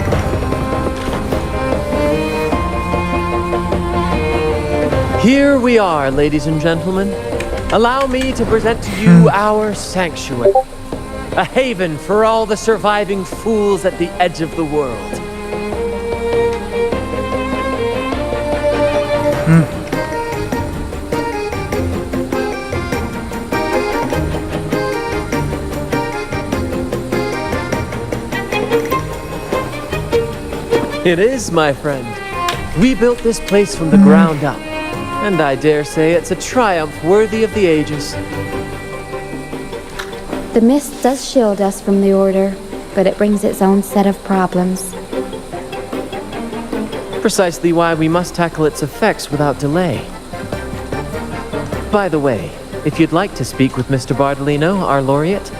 Here we are, ladies and gentlemen. Allow me to present to you our sanctuary. A haven for all the surviving fools at the edge of the world. It is, my friend. We built this place from the ground up, and I dare say it's a triumph worthy of the ages. The mist does shield us from the Order, but it brings its own set of problems. Precisely why we must tackle its effects without delay. By the way, if you'd like to speak with Mr. Bardolino, our laureate,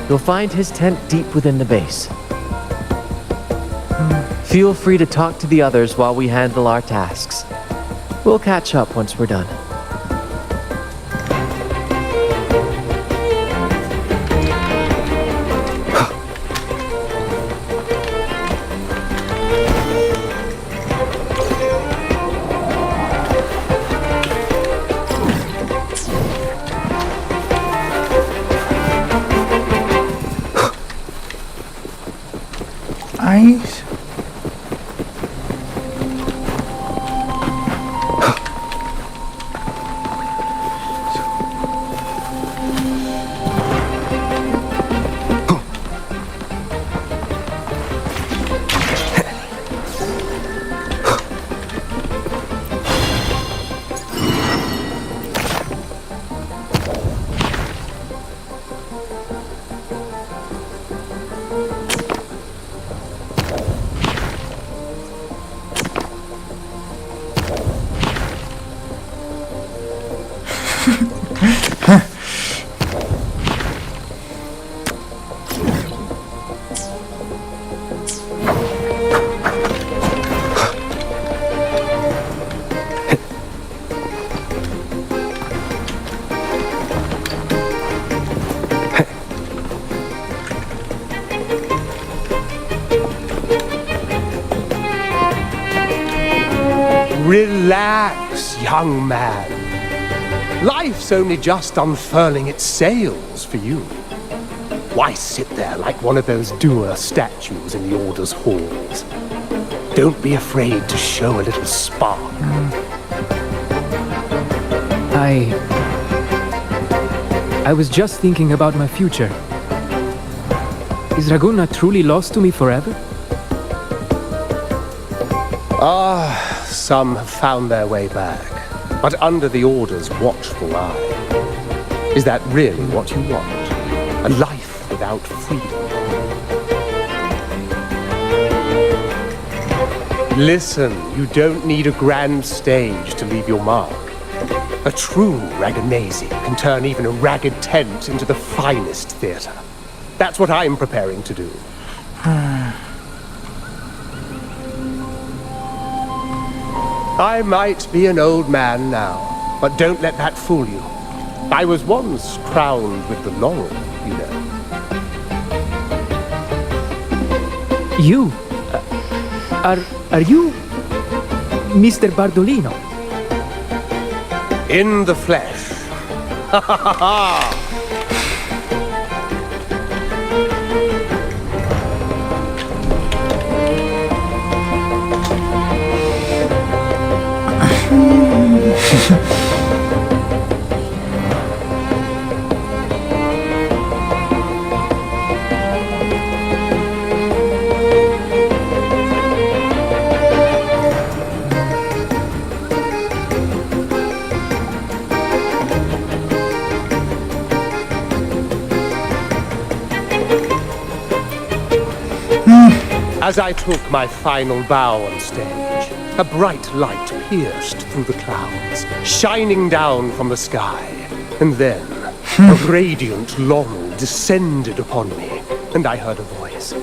you'll find his tent deep within the base. Feel free to talk to the others while we handle our tasks. We'll catch up once we're done. Nice. Relax, young man. Life's only just unfurling its sails for you. Why sit there like one of those dour statues in the Order's halls? Don't be afraid to show a little spark. I was just thinking about my future. Is Raguna truly lost to me forever? Some have found their way back, but under the Order's watchful eye. Is that really what you want? A life without freedom? Listen, you don't need a grand stage to leave your mark. A true Raganese can turn even a ragged tent into the finest theatre. That's what I'm preparing to do. I might be an old man now, but don't let that fool you. I was once crowned with the laurel, you know. You? Are you Mr. Bardolino? In the flesh. Ha ha ha ha! As I took my final bow on stage, a bright light pierced through the clouds, shining down from the sky. And then, a radiant laurel descended upon me, and I heard a voice.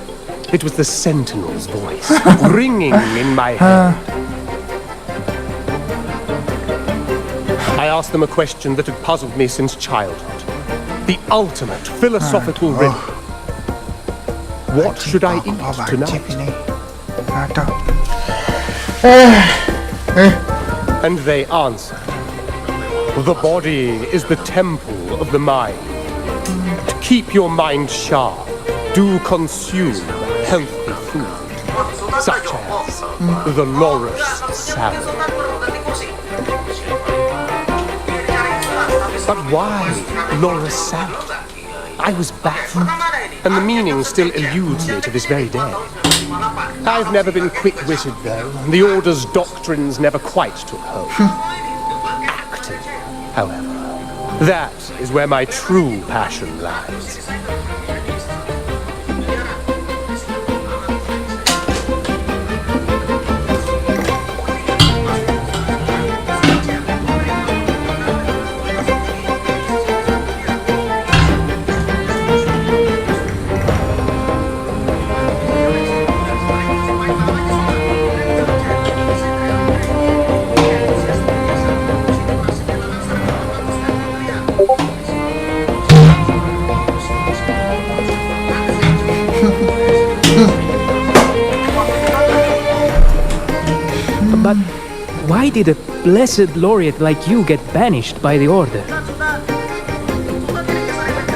It was the Sentinel's voice, ringing in my head. I asked them a question that had puzzled me since childhood. The ultimate philosophical riddle. What should I eat tonight? And they answered, the body is the temple of the mind. To keep your mind sharp, do consume healthy food, such as the loris salad. But why loris salad? I was baffled, and the meaning still eludes me to this very day. I've never been quick-witted, though. The Order's doctrines never quite took hold. Acting, however, that is where my true passion lies. But why did a blessed laureate like you get banished by the Order?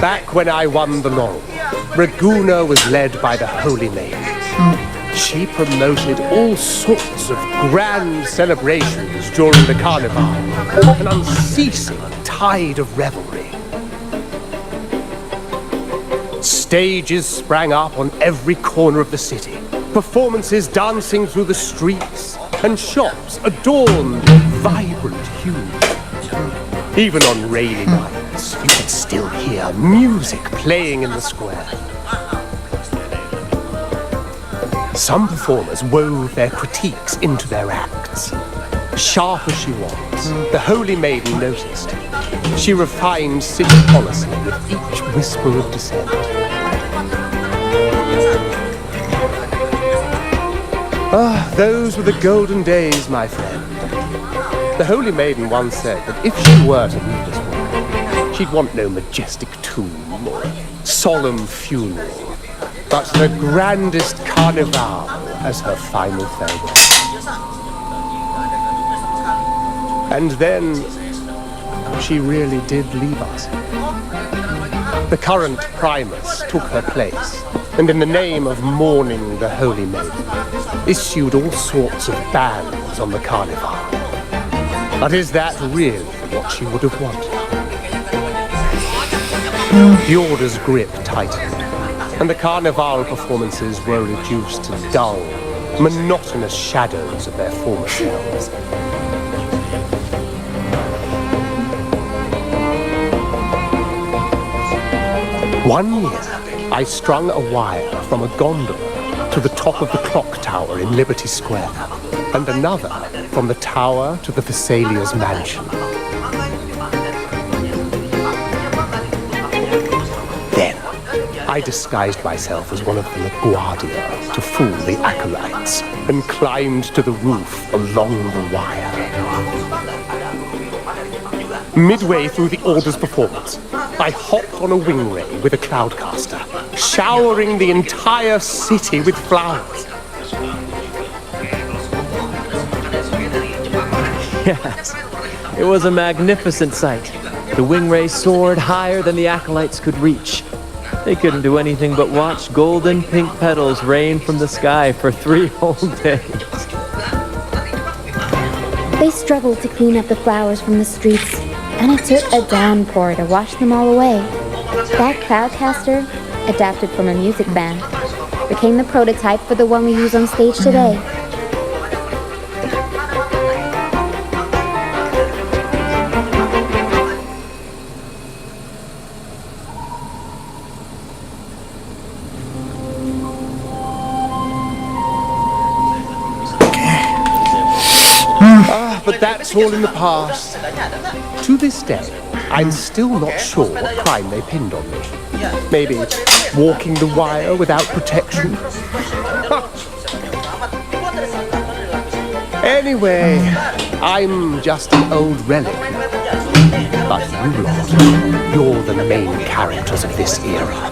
Back when I won the laurel, Raguna was led by the Holy Maiden. She promoted all sorts of grand celebrations during the carnival, an unceasing tide of revelry. Stages sprang up on every corner of the city, performances dancing through the streets, and shops adorned with vibrant hues. Even on rainy nights, you could still hear music playing in the square. Some performers wove their critiques into their acts. Sharp as she was, the Holy Maiden noticed. She refined city policy with each whisper of dissent. Those were the golden days, my friend. The Holy Maiden once said that if she were to leave this world, she'd want no majestic tomb or solemn funeral, but the grandest carnival as her final farewell. And then she really did leave us. The current primus took her place, and in the name of mourning the Holy Maiden, issued all sorts of bans on the carnival. But is that really what she would have wanted? The Order's grip tightened, and the carnival performances were reduced to dull, monotonous shadows of their former selves. One year, I strung a wire from a gondola to the top of the clock tower in Liberty Square, and another from the tower to the Thessalia's mansion. Then, I disguised myself as one of the LaGuardia to fool the acolytes, and climbed to the roof along the wire. Midway through the Order's performance, I hopped on a wing ray with a cloudcaster, showering the entire city with flowers. Yes, it was a magnificent sight. The wing ray soared higher than the acolytes could reach. They couldn't do anything but watch golden pink petals rain from the sky for 3 whole days. They struggled to clean up the flowers from the streets, and it took a downpour to wash them all away. That cloudcaster, adapted from a music band, became the prototype for the one we use on stage today. But that's all in the past. To this day, I'm still not sure what crime they pinned on me. Maybe walking the wire without protection? Anyway, I'm just an old relic now. But you lot, you're the main characters of this era,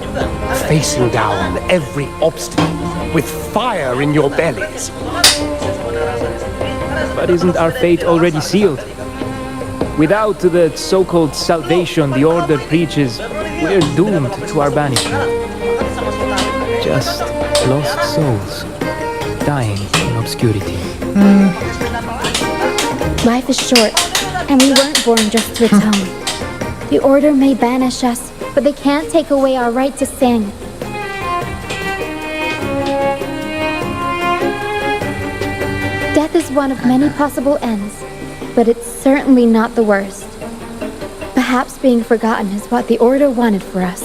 facing down every obstacle with fire in your bellies. But isn't our fate already sealed? Without the so-called salvation the Order preaches, we're doomed to our banishment. Just lost souls, dying in obscurity. Life is short, and we weren't born just to atone. The Order may banish us, but they can't take away our right to sing. Death is one of many possible ends, but it's certainly not the worst. Perhaps being forgotten is what the Order wanted for us.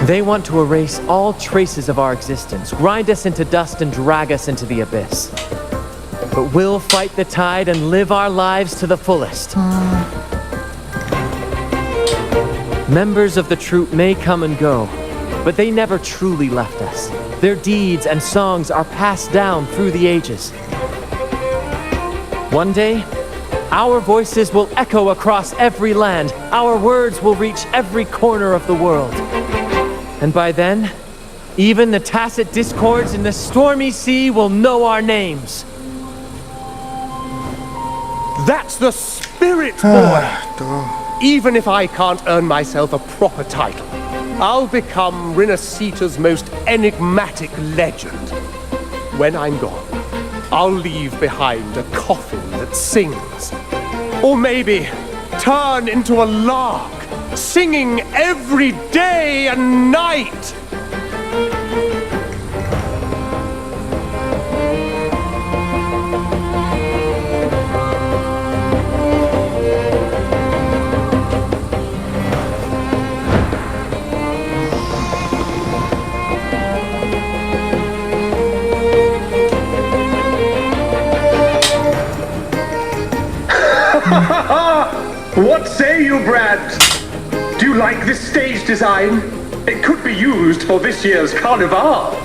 They want to erase all traces of our existence, grind us into dust and drag us into the abyss. But we'll fight the tide and live our lives to the fullest. Members of the troupe may come and go, but they never truly left us. Their deeds and songs are passed down through the ages. One day, our voices will echo across every land. Our words will reach every corner of the world. And by then, even the tacit discords in the stormy sea will know our names. That's the spirit, boy! Even if I can't earn myself a proper title, I'll become rinascita's most enigmatic legend. When I'm gone, I'll leave behind a coffin that sings. Or maybe turn into a lark, singing every day and night. What say you, Brad? Do you like this stage design? It could be used for this year's carnival.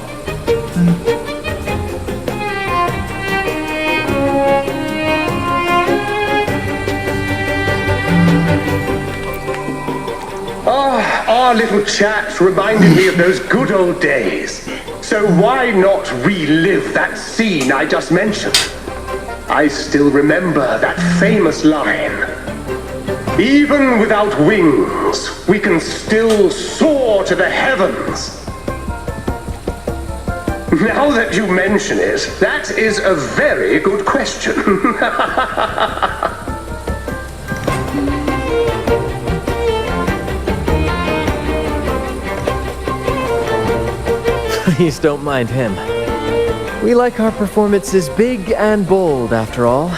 Our little chat reminded me of those good old days. So why not relive that scene I just mentioned? I still remember that famous line. Even without wings, we can still soar to the heavens. Now that you mention it, that is a very good question. Please don't mind him. We like our performances big and bold, after all.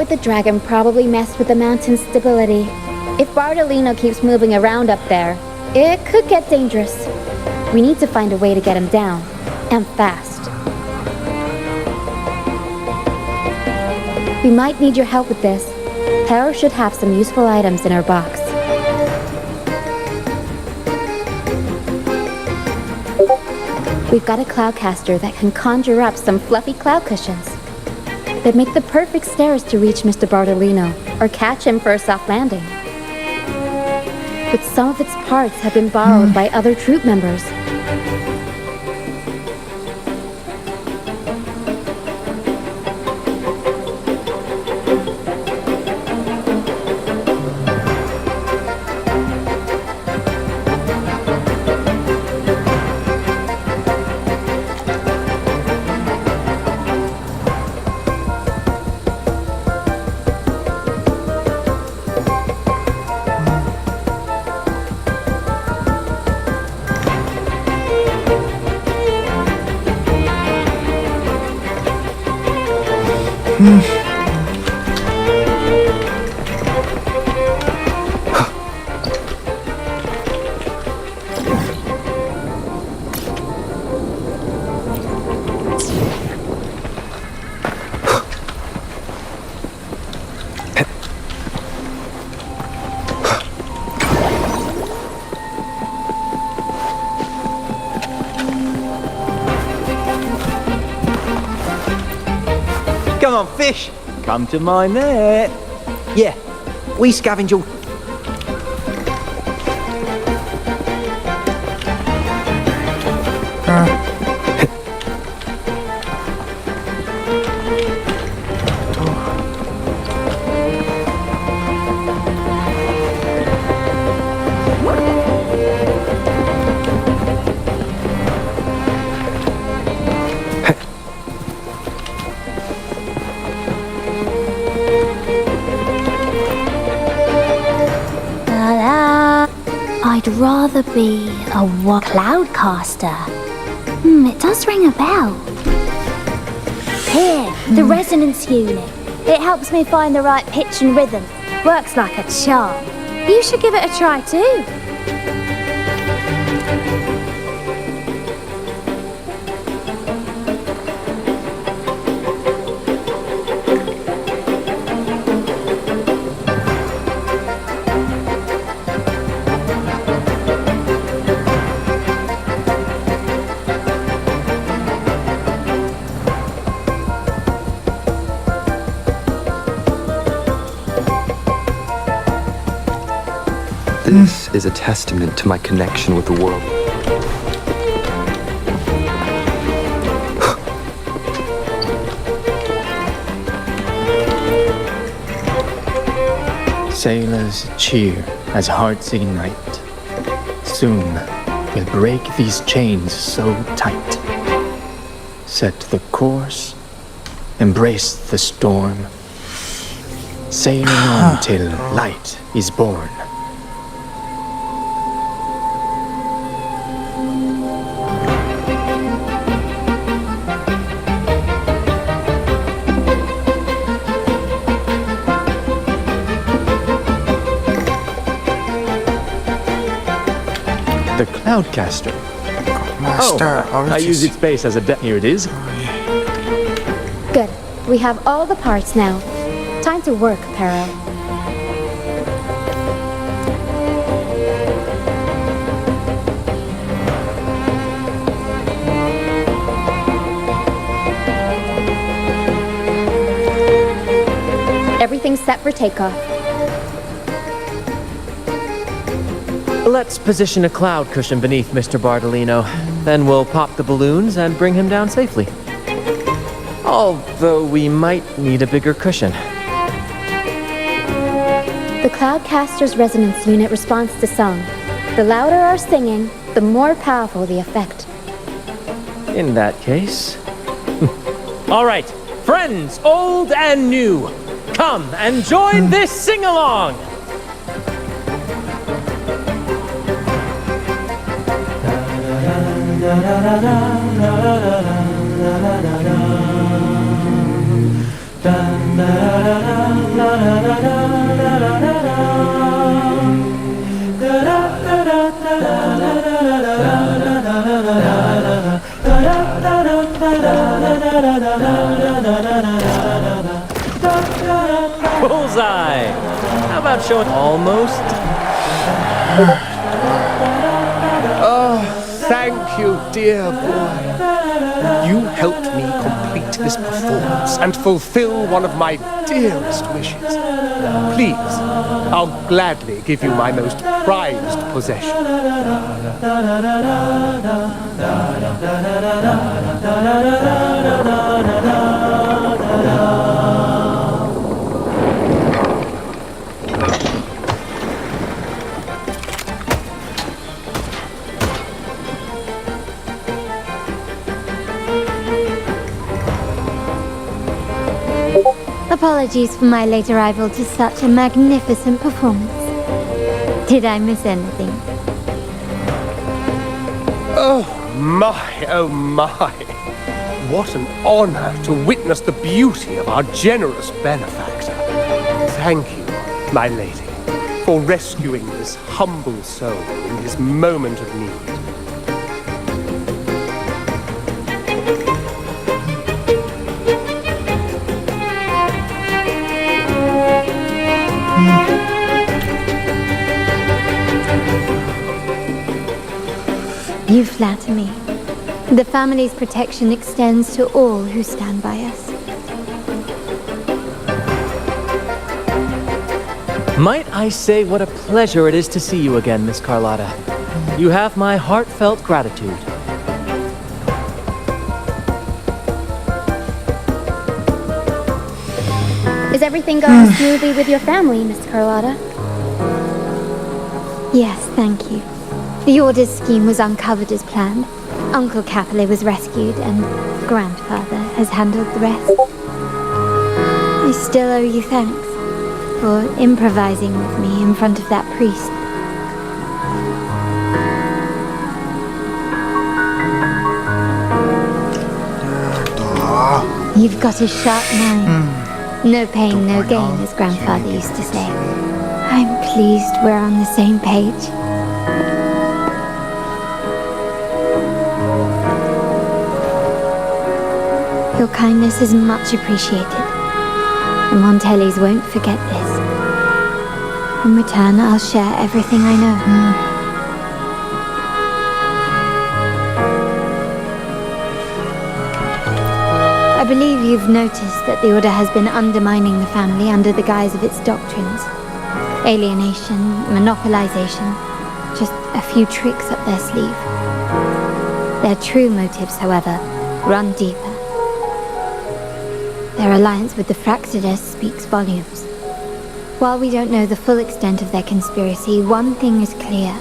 The dragon probably messed with the mountain's stability. If Bartolino keeps moving around up there, it could get dangerous. We need to find a way to get him down, and fast. We might need your help with this. Hera should have some useful items in her box. We've got a cloudcaster that can conjure up some fluffy cloud cushions. They'd make the perfect stairs to reach Mr. Bartolino, or catch him for a soft landing. But some of its parts have been borrowed by other troop members. Come on, fish! Come to my net! Yeah, we scavenge all... I'd rather be a cloudcaster. It does ring a bell. Here, the resonance unit. It helps me find the right pitch and rhythm. Works like a charm. You should give it a try too. This is a testament to my connection with the world. Sailors cheer as hearts ignite. Soon we'll break these chains so tight. Set the course, embrace the storm, sailing on till light is born. Cloudcaster. Master, I use its base as a here it is. Good. We have all the parts now. Time to work, Pero. Everything's set for takeoff. Let's position a cloud cushion beneath Mr. Bardolino. Then we'll pop the balloons and bring him down safely. Although we might need a bigger cushion. The Cloudcaster's resonance unit responds to song. The louder our singing, the more powerful the effect. In that case... All right, friends, old and new, come and join this sing-along! Bullseye! How about showing almost? Oh, thank you, dear boy. You helped me complete this performance and fulfill one of my dearest wishes. Please, I'll gladly give you my most prized possession. Apologies for my late arrival to such a magnificent performance. Did I miss anything? Oh my, oh my. What an honor to witness the beauty of our generous benefactor. Thank you, my lady, for rescuing this humble soul in his moment of need. You flatter me. The family's protection extends to all who stand by us. Might I say what a pleasure it is to see you again, Miss Carlotta. You have my heartfelt gratitude. Is everything going smoothly with your family, Miss Carlotta? Yes, thank you. The Order's scheme was uncovered as planned. Uncle Capital was rescued, and Grandfather has handled the rest. I still owe you thanks for improvising with me in front of that priest. You've got a sharp mind. No pain, no gain, as Grandfather used to say. I'm pleased we're on the same page. Your kindness is much appreciated. The Montellis won't forget this. In return, I'll share everything I know. I believe you've noticed that the Order has been undermining the family under the guise of its doctrines. Alienation, monopolization, just a few tricks up their sleeve. Their true motives, however, run deeper. Their alliance with the Fraxidus speaks volumes. While we don't know the full extent of their conspiracy, one thing is clear.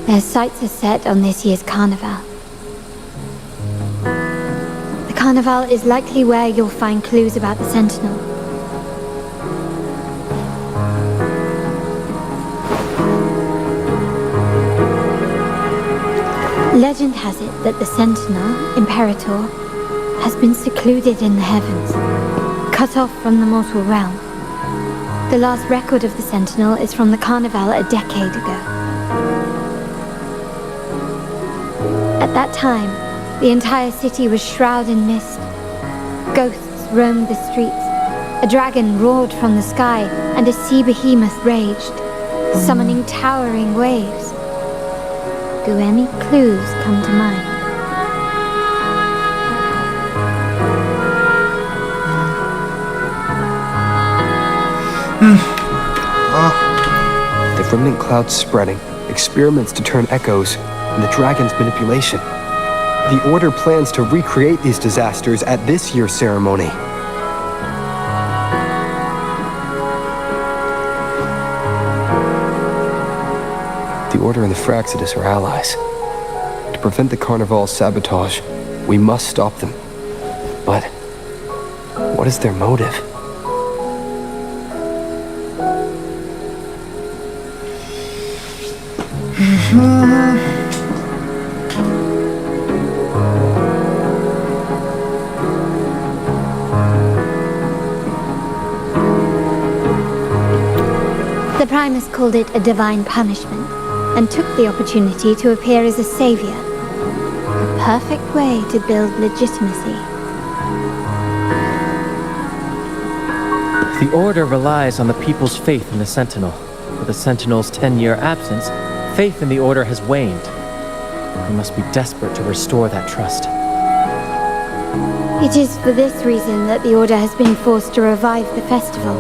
Their sights are set on this year's carnival. The carnival is likely where you'll find clues about the Sentinel. Legend has it that the Sentinel, Imperator, has been secluded in the heavens, cut off from the mortal realm. The last record of the Sentinel is from the Carnival a decade ago. At that time, the entire city was shrouded in mist. Ghosts roamed the streets. A dragon roared from the sky, and a sea behemoth raged, summoning towering waves. Do any clues come to mind? The remnant clouds spreading, experiments to turn echoes, and the dragon's manipulation. The Order plans to recreate these disasters at this year's ceremony. The Order and the Fraxidus are allies. To prevent the Carnival's sabotage, we must stop them. But what is their motive? The Primus called it a divine punishment, and took the opportunity to appear as a savior. A perfect way to build legitimacy. The Order relies on the people's faith in the Sentinel. With the Sentinel's 10-year absence, faith in the Order has waned. We must be desperate to restore that trust. It is for this reason that the Order has been forced to revive the festival.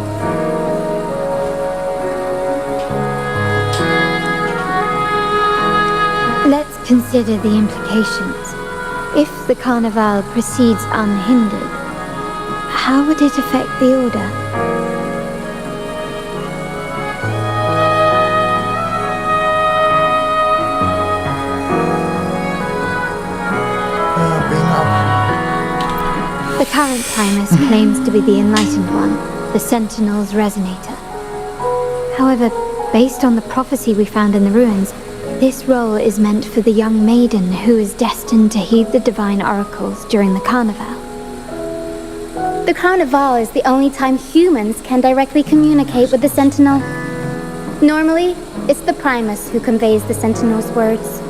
Let's consider the implications. If the Carnival proceeds unhindered, how would it affect the Order? The current Primus claims to be the Enlightened One, the Sentinel's Resonator. However, based on the prophecy we found in the ruins, this role is meant for the young maiden who is destined to heed the divine oracles during the Carnival. The Carnival is the only time humans can directly communicate with the Sentinel. Normally, it's the Primus who conveys the Sentinel's words.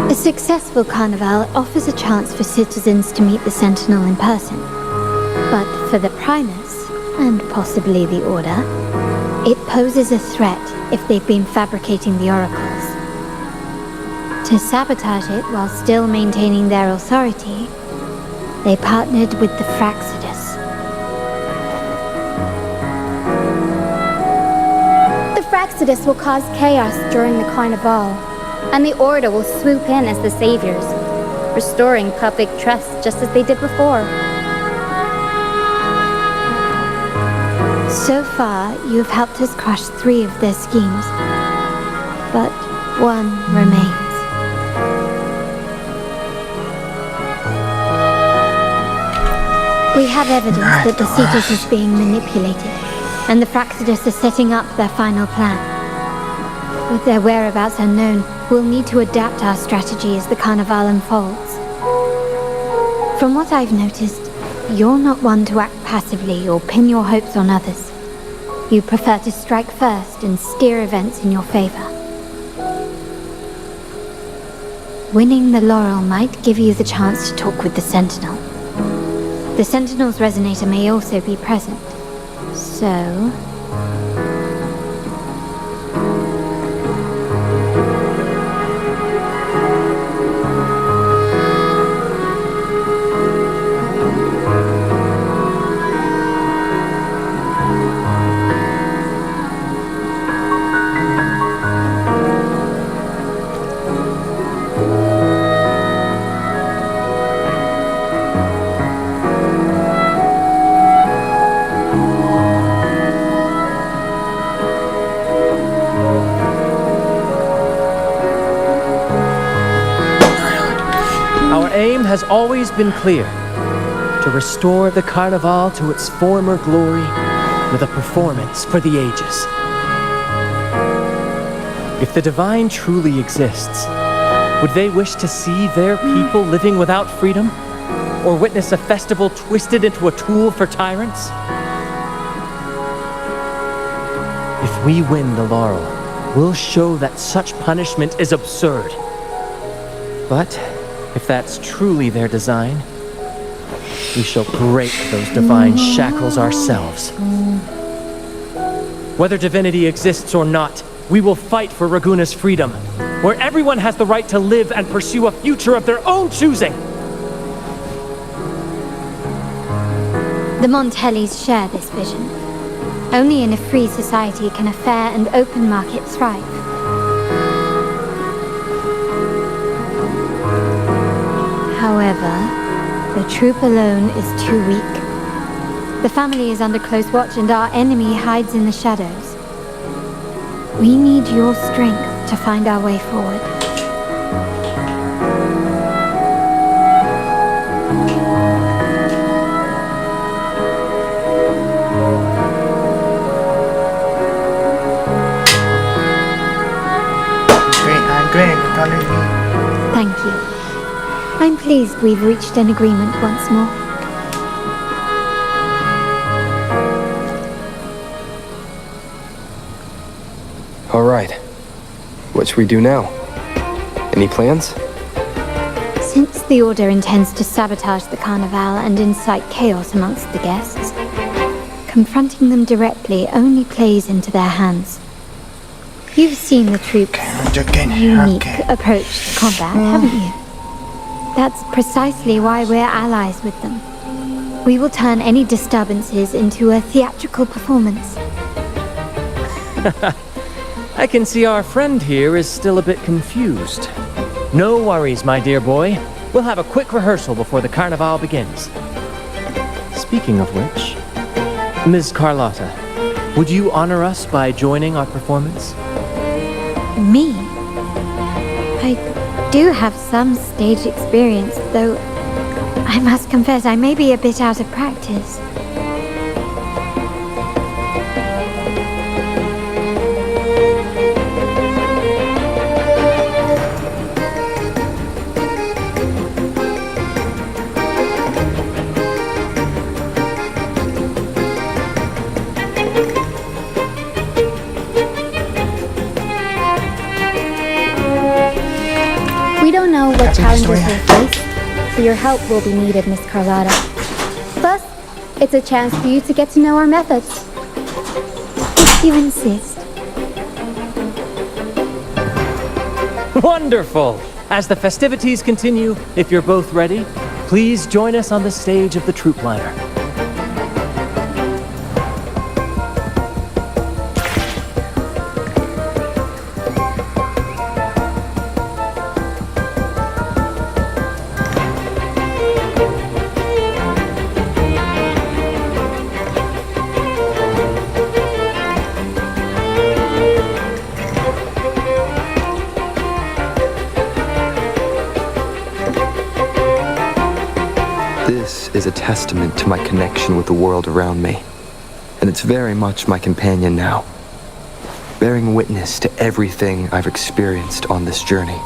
A successful Carnival offers a chance for citizens to meet the Sentinel in person. But for the Primus, and possibly the Order, it poses a threat if they've been fabricating the oracles. To sabotage it while still maintaining their authority, they partnered with the Fraxidus. The Fraxidus will cause chaos during the Carnival, and the Order will swoop in as the saviors, restoring public trust just as they did before. So far, you've helped us crush 3 of their schemes, but one remains. We have evidence that the Cetus is being manipulated, and the Fraxidus are setting up their final plan. With their whereabouts unknown, we'll need to adapt our strategy as the Carnival unfolds. From what I've noticed, you're not one to act passively or pin your hopes on others. You prefer to strike first and steer events in your favor. Winning the laurel might give you the chance to talk with the Sentinel. The Sentinel's Resonator may also be present, so... Has always been clear: to restore the Carnival to its former glory with a performance for the ages. If the Divine truly exists, would they wish to see their people living without freedom? Or witness a festival twisted into a tool for tyrants? If we win the laurel, We'll show that such punishment is absurd. But if that's truly their design, we shall break those divine shackles ourselves. Whether divinity exists or not, we will fight for Raguna's freedom, where everyone has the right to live and pursue a future of their own choosing. The Montellis share this vision. Only in a free society can a fair and open market thrive. However, the troop alone is too weak. The family is under close watch and our enemy hides in the shadows. We need your strength to find our way forward. Thank you. I'm pleased we've reached an agreement once more. All right. What should we do now? Any plans? Since the Order intends to sabotage the Carnival and incite chaos amongst the guests, confronting them directly only plays into their hands. You've seen the troops' unique approach to combat, haven't you? That's precisely why we're allies with them. We will turn any disturbances into a theatrical performance. I can see our friend here is still a bit confused. No worries, my dear boy. We'll have a quick rehearsal before the Carnival begins. Speaking of which, Ms. Carlotta, would you honor us by joining our performance? Me? I do have some stage experience, though I must confess I may be a bit out of practice. We don't know what challenges we'll face, so your help will be needed, Miss Carlotta. Plus, it's a chance for you to get to know our methods. If you insist. Wonderful! As the festivities continue, if you're both ready, please join us on the stage of the troop liner. This is a testament to my connection with the world around me, and it's very much my companion now, bearing witness to everything I've experienced on this journey.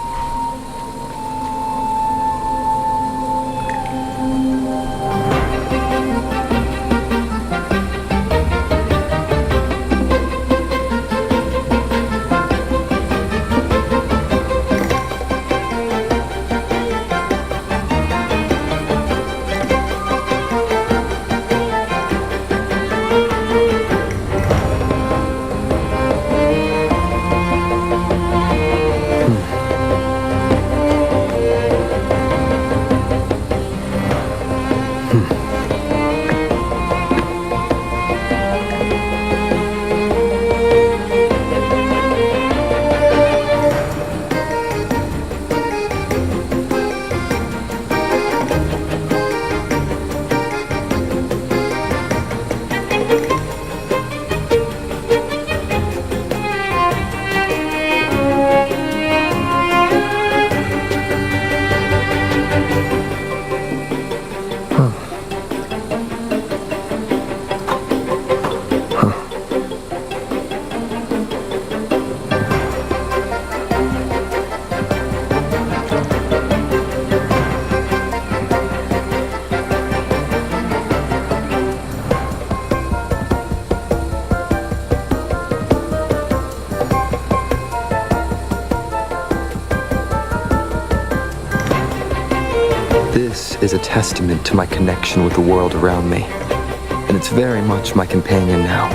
This is a testament to my connection with the world around me, and it's very much my companion now,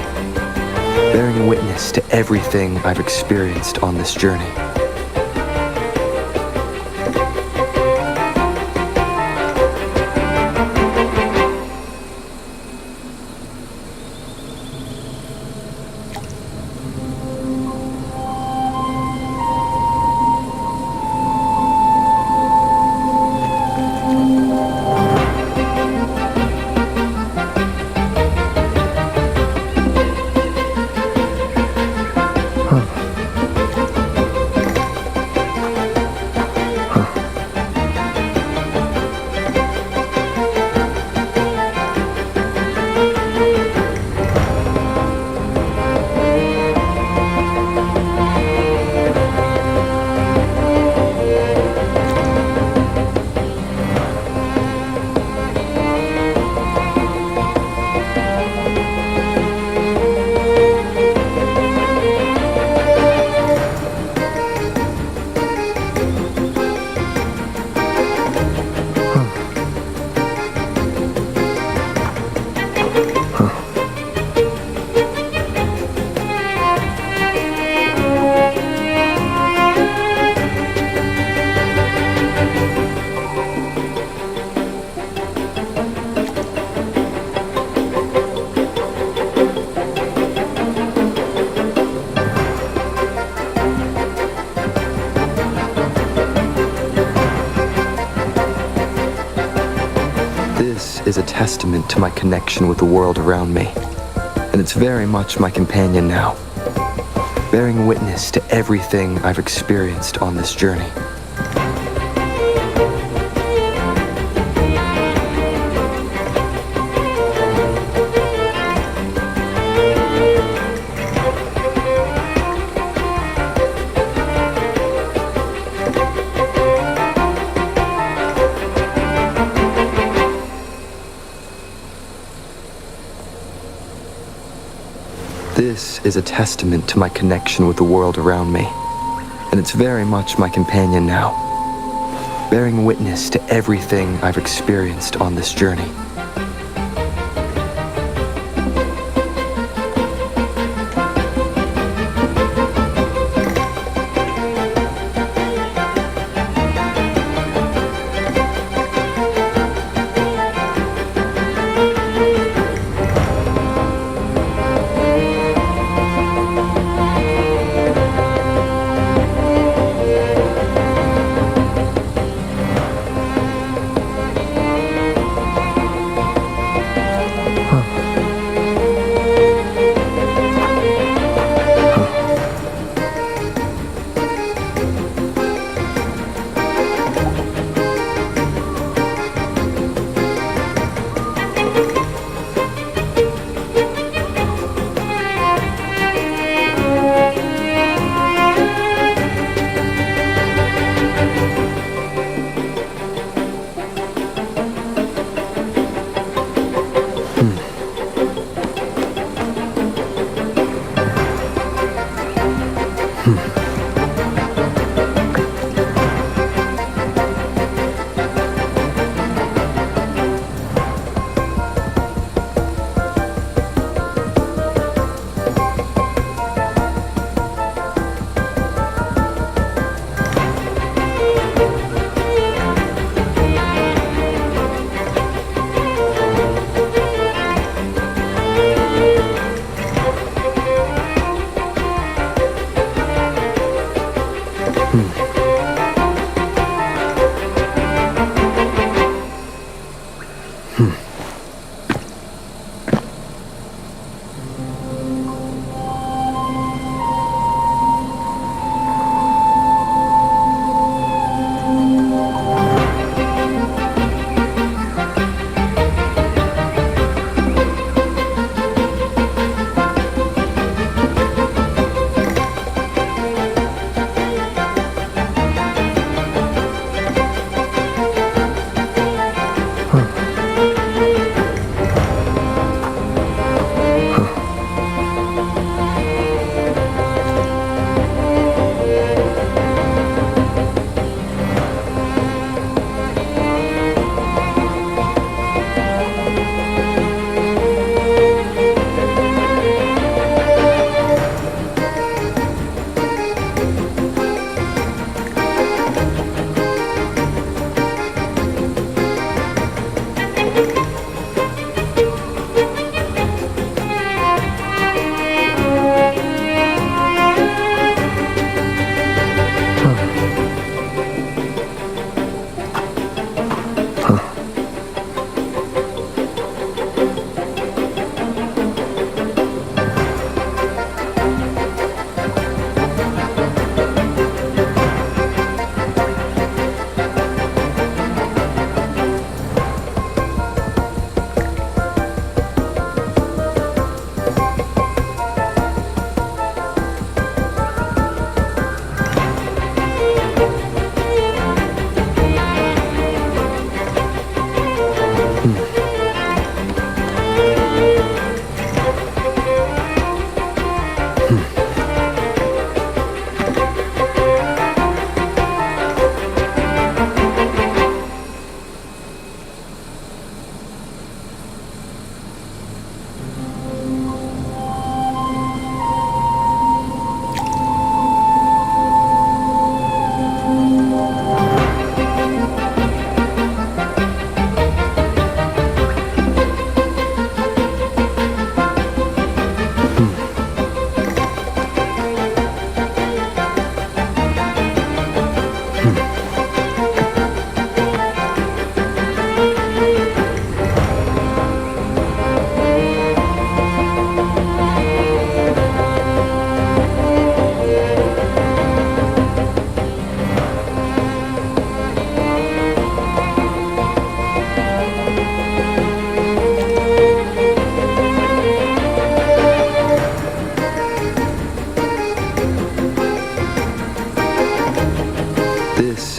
bearing witness to everything I've experienced on this journey. Is a testament to my connection with the world around me, and it's very much my companion now, bearing witness to everything I've experienced on this journey. This is a testament to my connection with the world around me, and it's very much my companion now, bearing witness to everything I've experienced on this journey.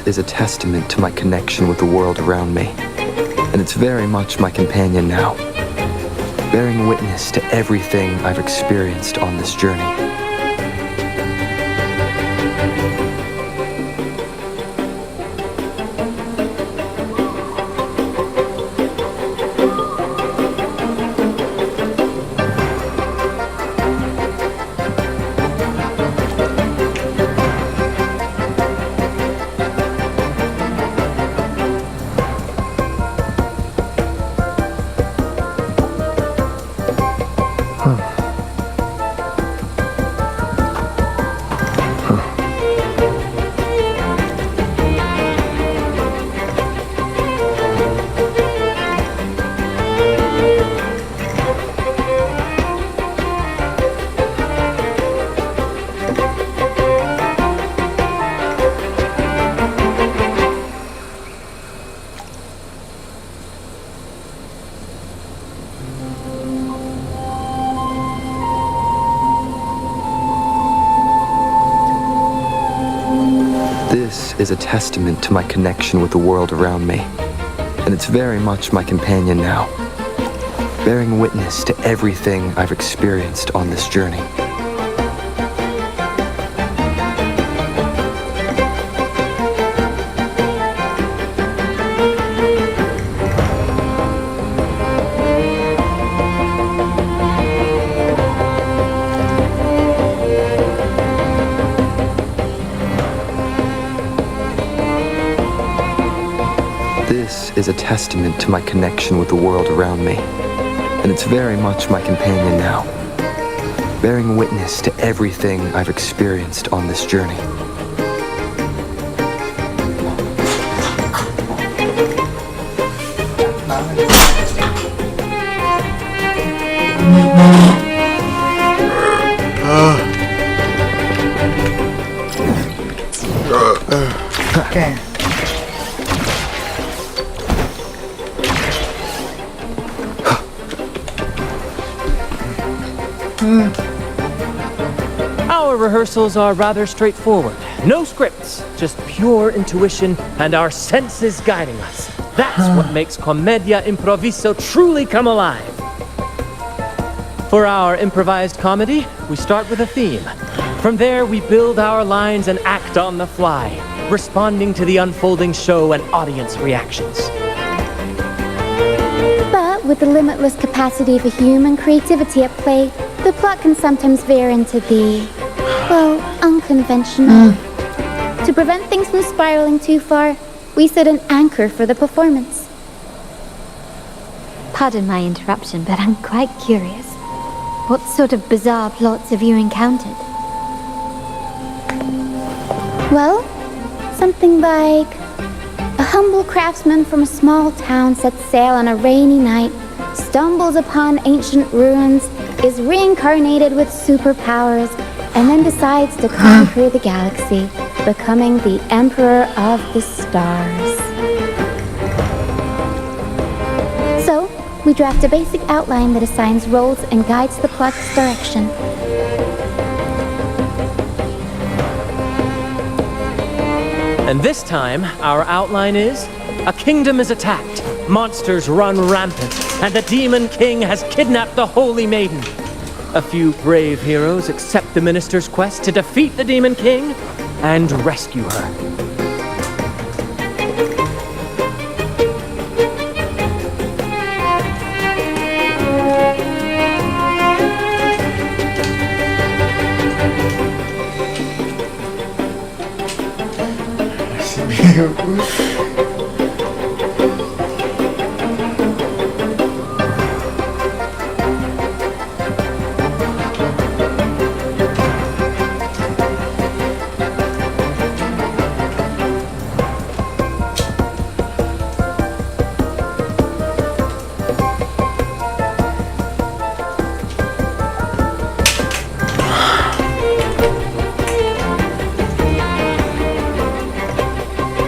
Is a testament to my connection with the world around me, and it's very much my companion now, bearing witness to everything I've experienced on this journey. Is a testament to my connection with the world around me, and it's very much my companion now, bearing witness to everything I've experienced on this journey. Is a testament to my connection with the world around me, and it's very much my companion now, bearing witness to everything I've experienced on this journey. Okay. Our rehearsals are rather straightforward. No scripts, just pure intuition and our senses guiding us. That's what makes Commedia Improviso truly come alive. For our improvised comedy, we start with a theme. From there, we build our lines and act on the fly, responding to the unfolding show and audience reactions. But with the limitless capacity for human creativity at play, the plot can sometimes veer into the, well, unconventional. To prevent things from spiraling too far, we set an anchor for the performance. Pardon my interruption, but I'm quite curious. What sort of bizarre plots have you encountered? Well, something like a humble craftsman from a small town sets sail on a rainy night, stumbles upon ancient ruins, is reincarnated with superpowers, and then decides to conquer the galaxy, becoming the Emperor of the Stars. So, we draft a basic outline that assigns roles and guides the plot's direction. And this time, our outline is, a kingdom is attacked, monsters run rampant, and the Demon King has kidnapped the Holy Maiden. A few brave heroes accept the minister's quest to defeat the Demon King and rescue her.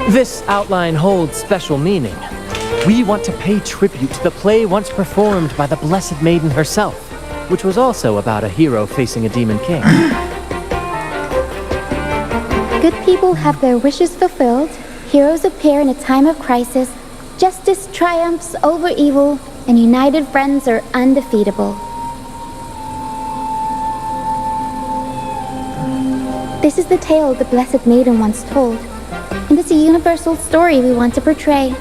This outline holds special meaning. We want to pay tribute to the play once performed by the Blessed Maiden herself, which was also about a hero facing a demon king. Good people have their wishes fulfilled, heroes appear in a time of crisis, justice triumphs over evil, and united friends are undefeatable. This is the tale the Blessed Maiden once told, and it's a universal story we want to portray.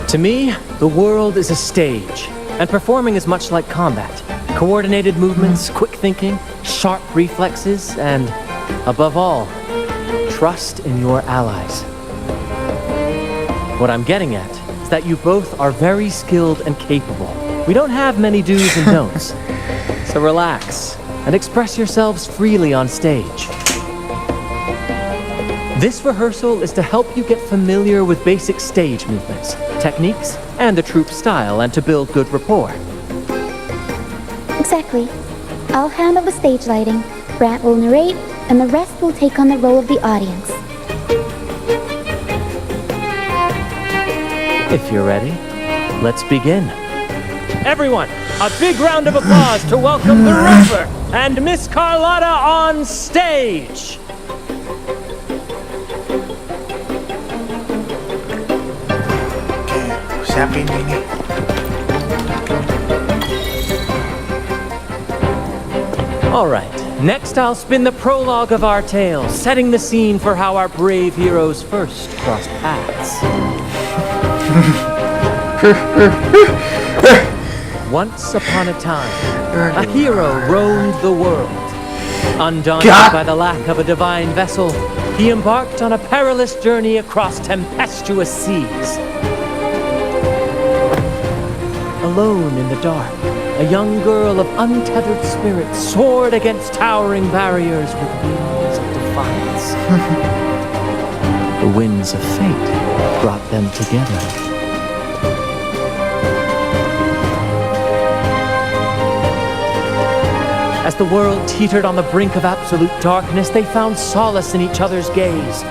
To me, the world is a stage, and performing is much like combat. Coordinated movements, quick thinking, sharp reflexes, and, above all, trust in your allies. What I'm getting at is that you both are very skilled and capable. We don't have many do's and don'ts, so relax and express yourselves freely on stage. This rehearsal is to help you get familiar with basic stage movements, techniques, and the troupe style, and to build good rapport. Exactly. I'll handle the stage lighting, Brant will narrate, and the rest will take on the role of the audience. If you're ready, let's begin. Everyone, a big round of applause to welcome the rover and Miss Carlotta on stage! Siapin ini. All right, next I'll spin the prologue of our tale, setting the scene for how our brave heroes first crossed paths. Once upon a time, a hero roamed the world. Undaunted by the lack of a divine vessel, he embarked on a perilous journey across tempestuous seas. Alone in the dark, a young girl of untethered spirit soared against towering barriers with wings of defiance. The winds of fate brought them together. As the world teetered on the brink of absolute darkness, they found solace in each other's gaze.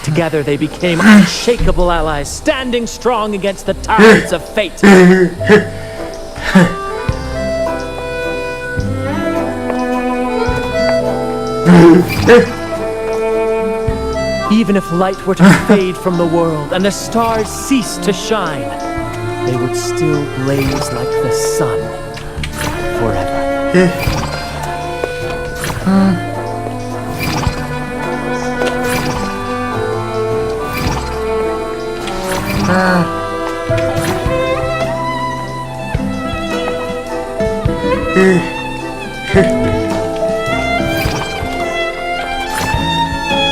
Together they became unshakable allies, standing strong against the tides of fate. Even if light were to fade from the world and the stars cease to shine, they would still blaze like the sun forever.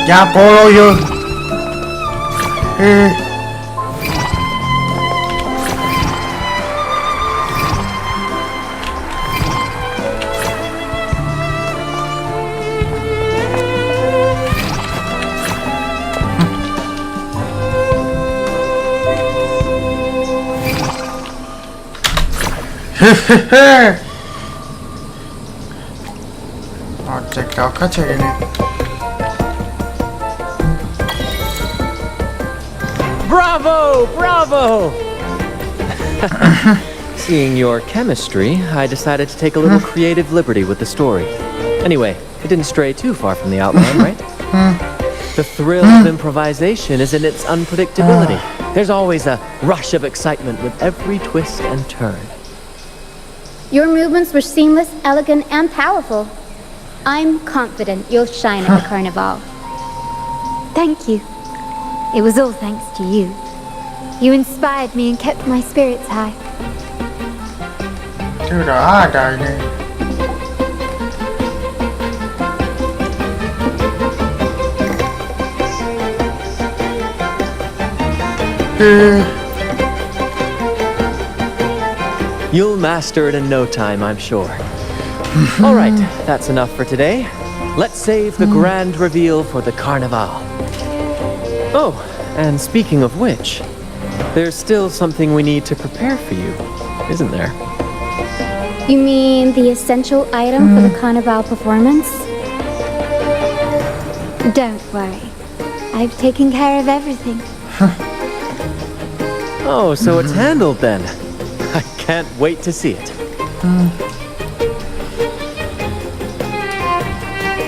Ya follow you. Cek aja ini. Bravo! Bravo! Seeing your chemistry, I decided to take a little creative liberty with the story. Anyway, it didn't stray too far from the outline, right? The thrill of improvisation is in its unpredictability. There's always a rush of excitement with every twist and turn. Your movements were seamless, elegant, and powerful. I'm confident you'll shine at the carnival. Thank you. It was all thanks to you. You inspired me and kept my spirits high. Sudah ada ini. You'll master it in no time, I'm sure. All right, that's enough for today. Let's save the grand reveal for the carnival. Oh, and speaking of which, there's still something we need to prepare for you, isn't there? You mean the essential item for the carnival performance? Don't worry. I've taken care of everything. Oh, so it's handled then. I can't wait to see it.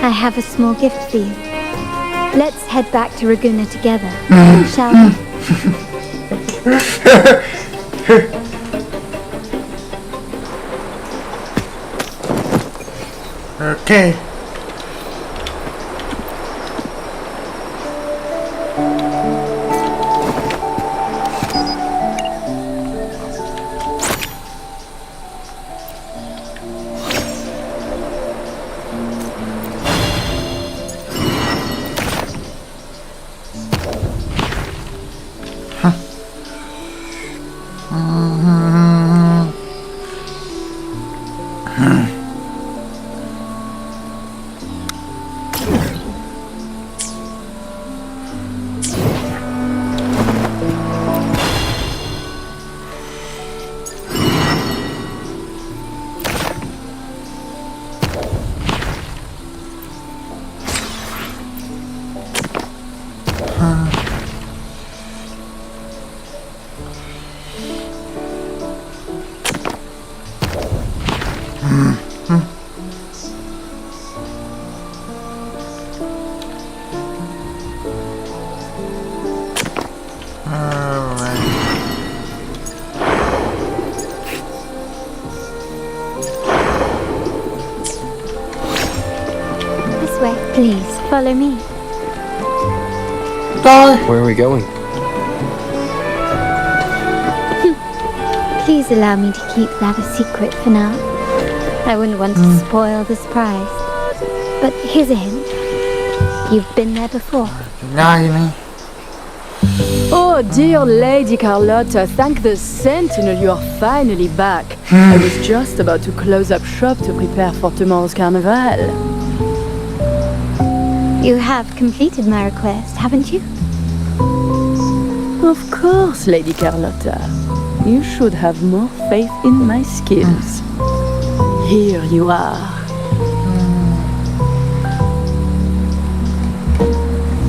I have a small gift for you. Let's head back to Raguna together, shall we? Okay. This way, please. Follow me. Where are we going? Please allow me to keep that a secret for now. I wouldn't want to spoil the surprise. But here's a hint. You've been there before. Oh, dear Lady Carlotta, thank the Sentinel you are finally back. I was just about to close up shop to prepare for tomorrow's carnival. You have completed my request, haven't you? Of course, Lady Carlotta. You should have more faith in my skills. Here you are.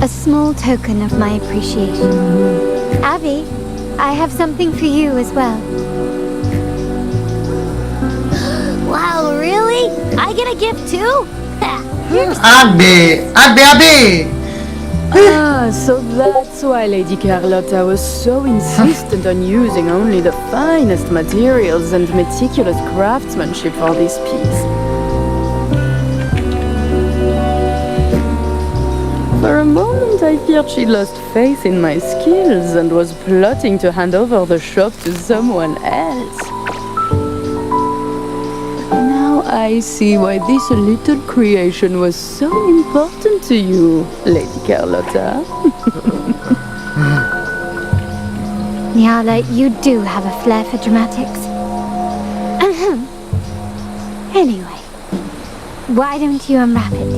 A small token of my appreciation. Abby, I have something for you as well. Wow, really? I get a gift too? Abby! Ah, so that's why Lady Carlotta was so insistent on using only the finest materials and meticulous craftsmanship for this piece. For a moment I feared she lost faith in my skills and was plotting to hand over the shop to someone else. Now I see why this little creation was so important to you, Lady Carlotta. Nyala, you do have a flair for dramatics. Anyway, why don't you unwrap it?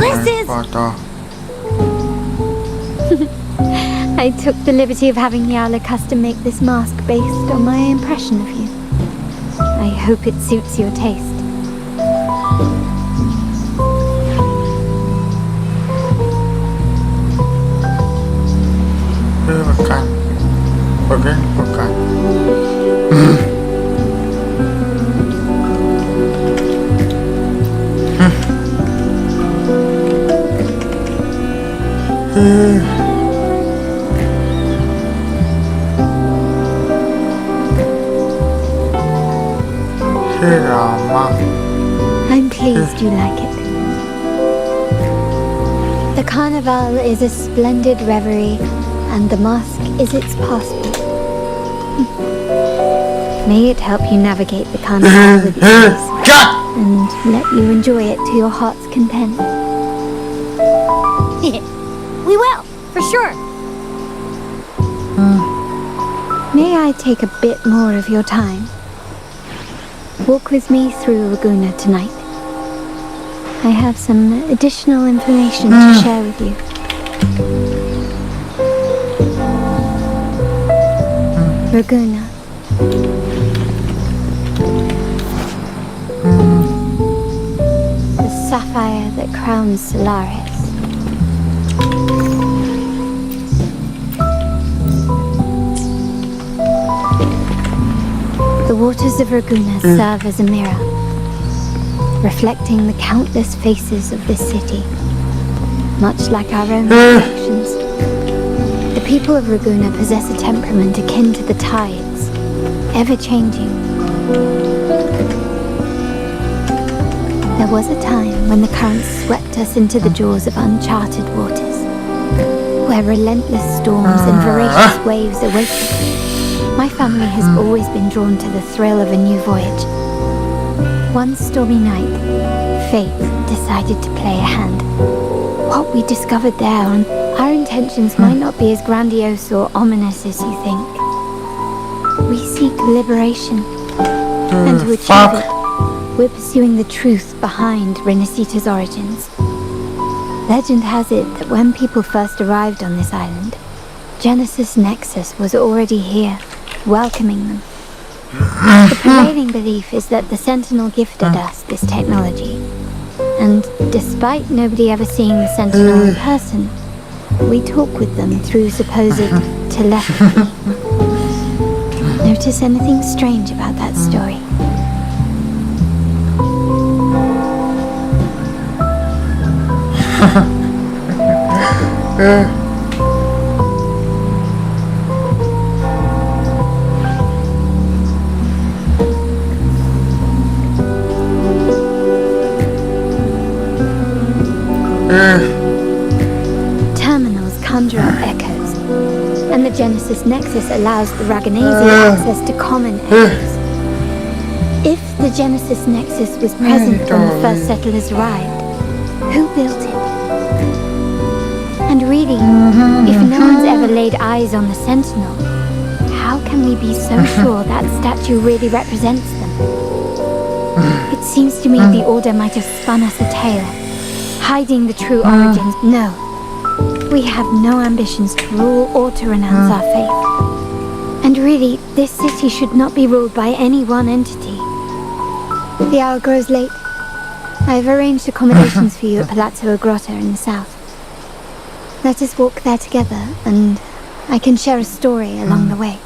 This is... I took the liberty of having Nyala custom make this mask based on my impression of you. I hope it suits your taste. I'm pleased you like it. The carnival is a splendid reverie, and the mask is its passport. May it help you navigate the carnival with ease, and let you enjoy it to your heart's content. We will, for sure. May I take a bit more of your time? Walk with me through Laguna tonight. I have some additional information to share with you. Raguna. The sapphire that crowns Solaris. The waters of Raguna serve as a mirror, reflecting the countless faces of this city, much like our own reflections. The people of Raguna possess a temperament akin to the tides, ever-changing. There was a time when the currents swept us into the jaws of uncharted waters, where relentless storms and voracious waves awaited. My family has always been drawn to the thrill of a new voyage. One stormy night, fate decided to play a hand. What we discovered there, and our intentions might not be as grandiose or ominous as you think. We seek liberation, and to achieve it, we're pursuing the truth behind Rinascita's origins. Legend has it that when people first arrived on this island, Genesis Nexus was already here, welcoming them. The prevailing belief is that the Sentinel gifted us this technology, and despite nobody ever seeing the Sentinel in person, we talk with them through supposed telepathy. Notice anything strange about that story? Terminals conjure up echoes, and the Genesis Nexus allows the Raganese access to common echoes. If the Genesis Nexus was present when the first settlers arrived, who built it? And really, if no one's ever laid eyes on the Sentinel, how can we be so sure that statue really represents them? It seems to me the Order might have spun us a tale, hiding the true origins. No, we have no ambitions to rule or to renounce our faith. And really, this city should not be ruled by any one entity. The hour grows late. I've arranged accommodations for you at Palazzo Grotta in the south. Let us walk there together, and I can share a story along the way.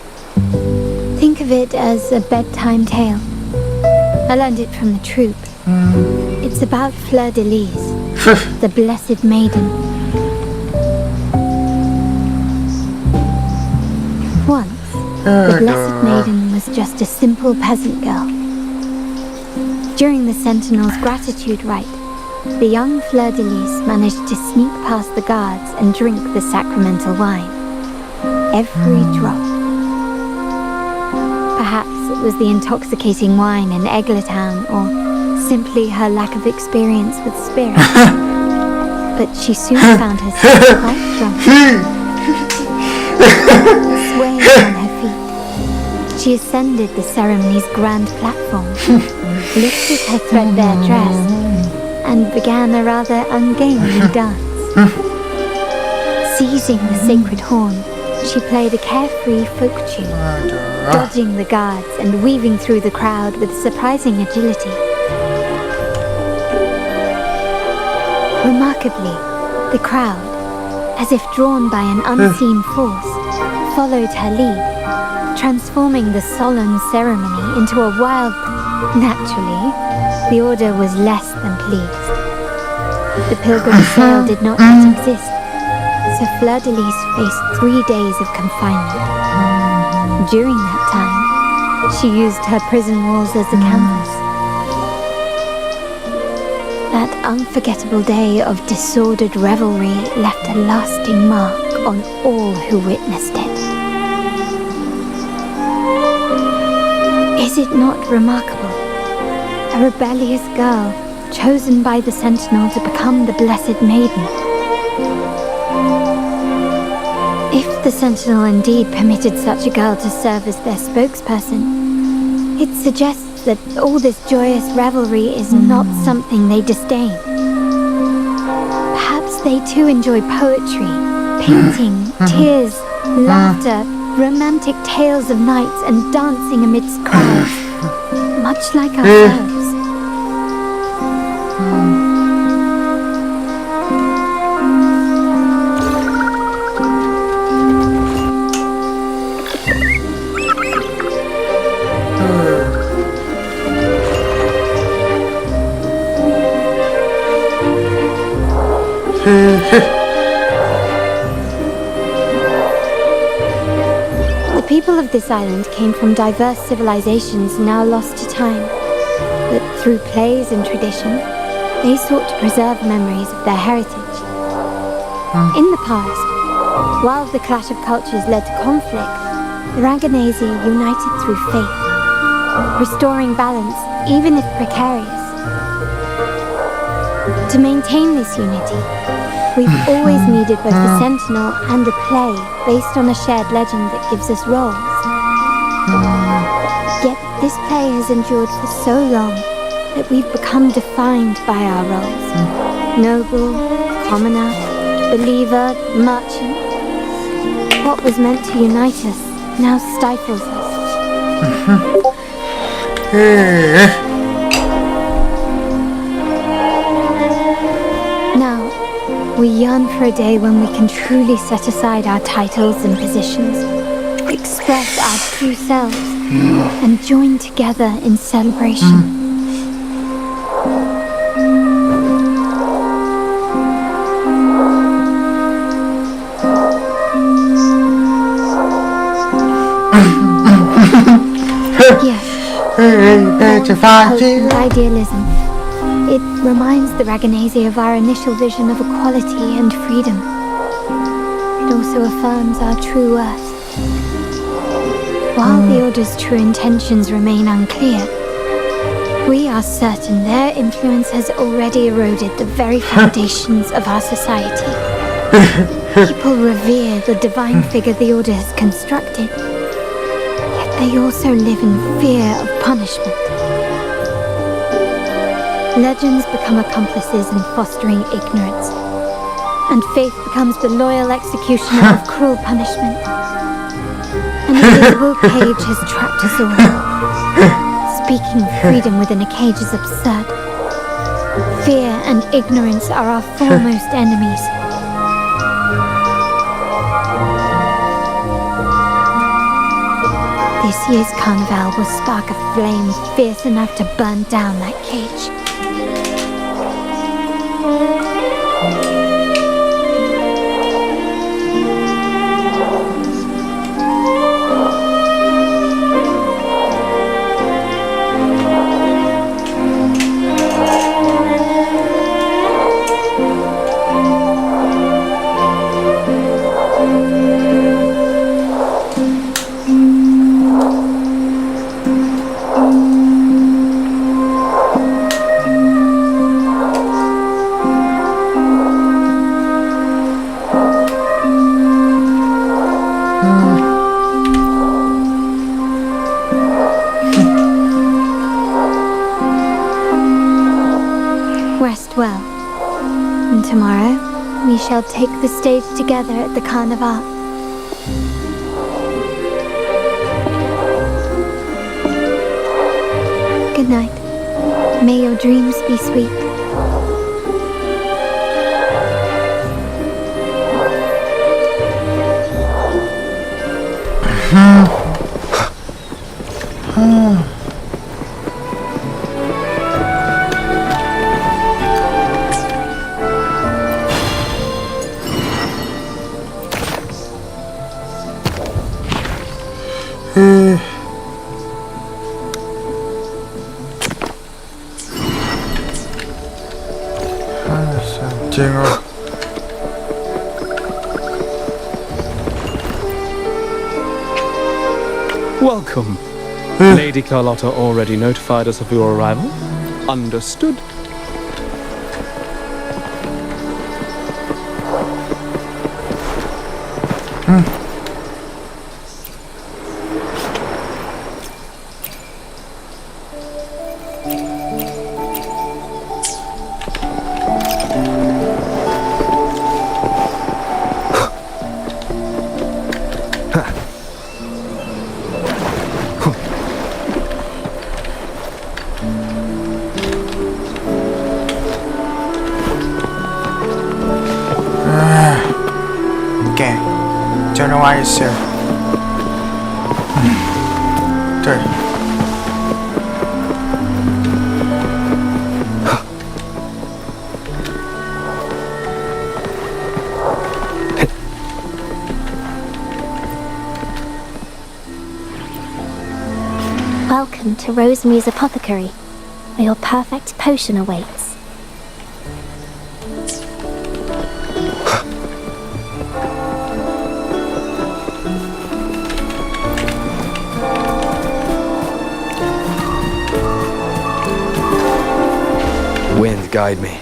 Think of it as a bedtime tale. I learned it from the troop. It's about Fleur de Lis, the Blessed Maiden. Once, the Blessed Maiden was just a simple peasant girl. During the Sentinel's gratitude rite, the young Fleur de Lis managed to sneak past the guards and drink the sacramental wine. Every drop. Perhaps it was the intoxicating wine in Eglatown, or simply her lack of experience with spirits. But she soon found herself quite drunk. Swaying on her feet, she ascended the ceremony's grand platform, lifted her threadbare dress, and began a rather ungainly dance. Seizing the sacred horn, she played a carefree folk tune, dodging the guards and weaving through the crowd with surprising agility. Remarkably, the crowd, as if drawn by an unseen force, followed her lead, transforming the solemn ceremony into a wild... Naturally, the Order was less than pleased. The pilgrim sale did not yet exist, so Fleur de Lis faced 3 days of confinement. During that time, she used her prison walls as a canvas. That unforgettable day of disordered revelry left a lasting mark on all who witnessed it. Is it not remarkable? A rebellious girl, chosen by the Sentinel to become the Blessed Maiden. If the Sentinel indeed permitted such a girl to serve as their spokesperson, it suggests that all this joyous revelry is not something they disdain. Perhaps they too enjoy poetry, painting, tears, laughter, romantic tales of knights and dancing amidst crowds, much like ourselves. The people of this island came from diverse civilizations now lost to time, but through plays and tradition, they sought to preserve memories of their heritage. In the past, while the clash of cultures led to conflict, the Raganese united through faith, restoring balance even if precarious. To maintain this unity, we've always needed both a sentinel and a play based on a shared legend that gives us roles. Yet this play has endured for so long that we've become defined by our roles. Noble, commoner, believer, merchant. What was meant to unite us now stifles us. Now, we yearn for a day when we can truly set aside our titles and positions, express our true selves, and join together in celebration. Yes, hope and idealism. It reminds the Raganese of our initial vision of equality and freedom. It also affirms our true worth. While the Order's true intentions remain unclear, we are certain their influence has already eroded the very foundations of our society. People revere the divine figure the Order has constructed, yet they also live in fear of punishment. Legends become accomplices in fostering ignorance, and faith becomes the loyal executioner of cruel punishment. An invisible cage has trapped us all. Speaking of freedom within a cage is absurd. Fear and ignorance are our foremost enemies. This year's carnival will spark a flame fierce enough to burn down that cage. Rest well, and tomorrow we shall take the stage together at the carnival. Good night. May your dreams be sweet. Welcome. Lady Carlotta already notified us of your arrival. Understood. wiser. There. Welcome to Rosemary's Apothecary, where your perfect potion awaits. Wind, guide me.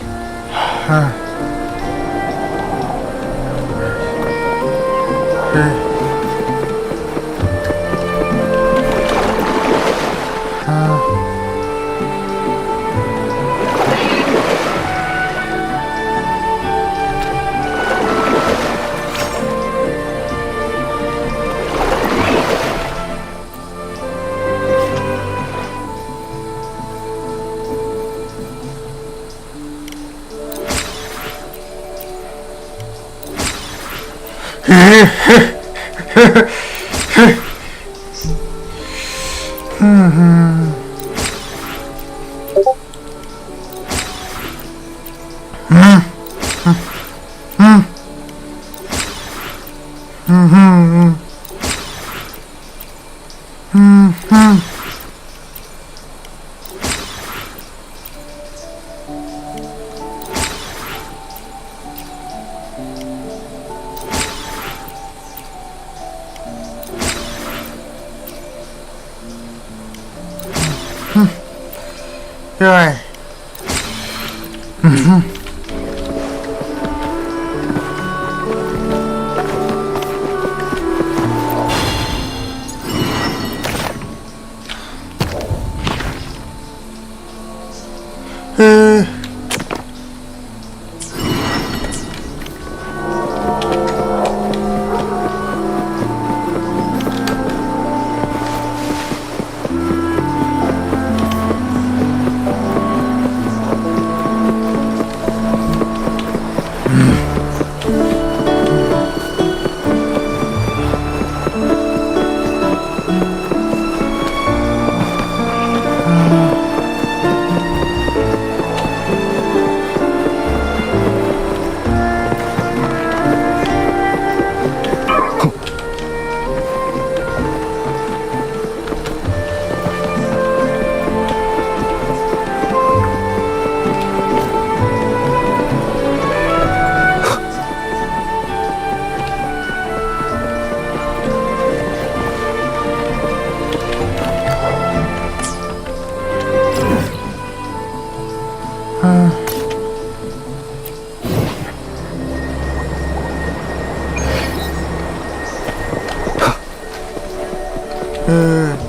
Rồi.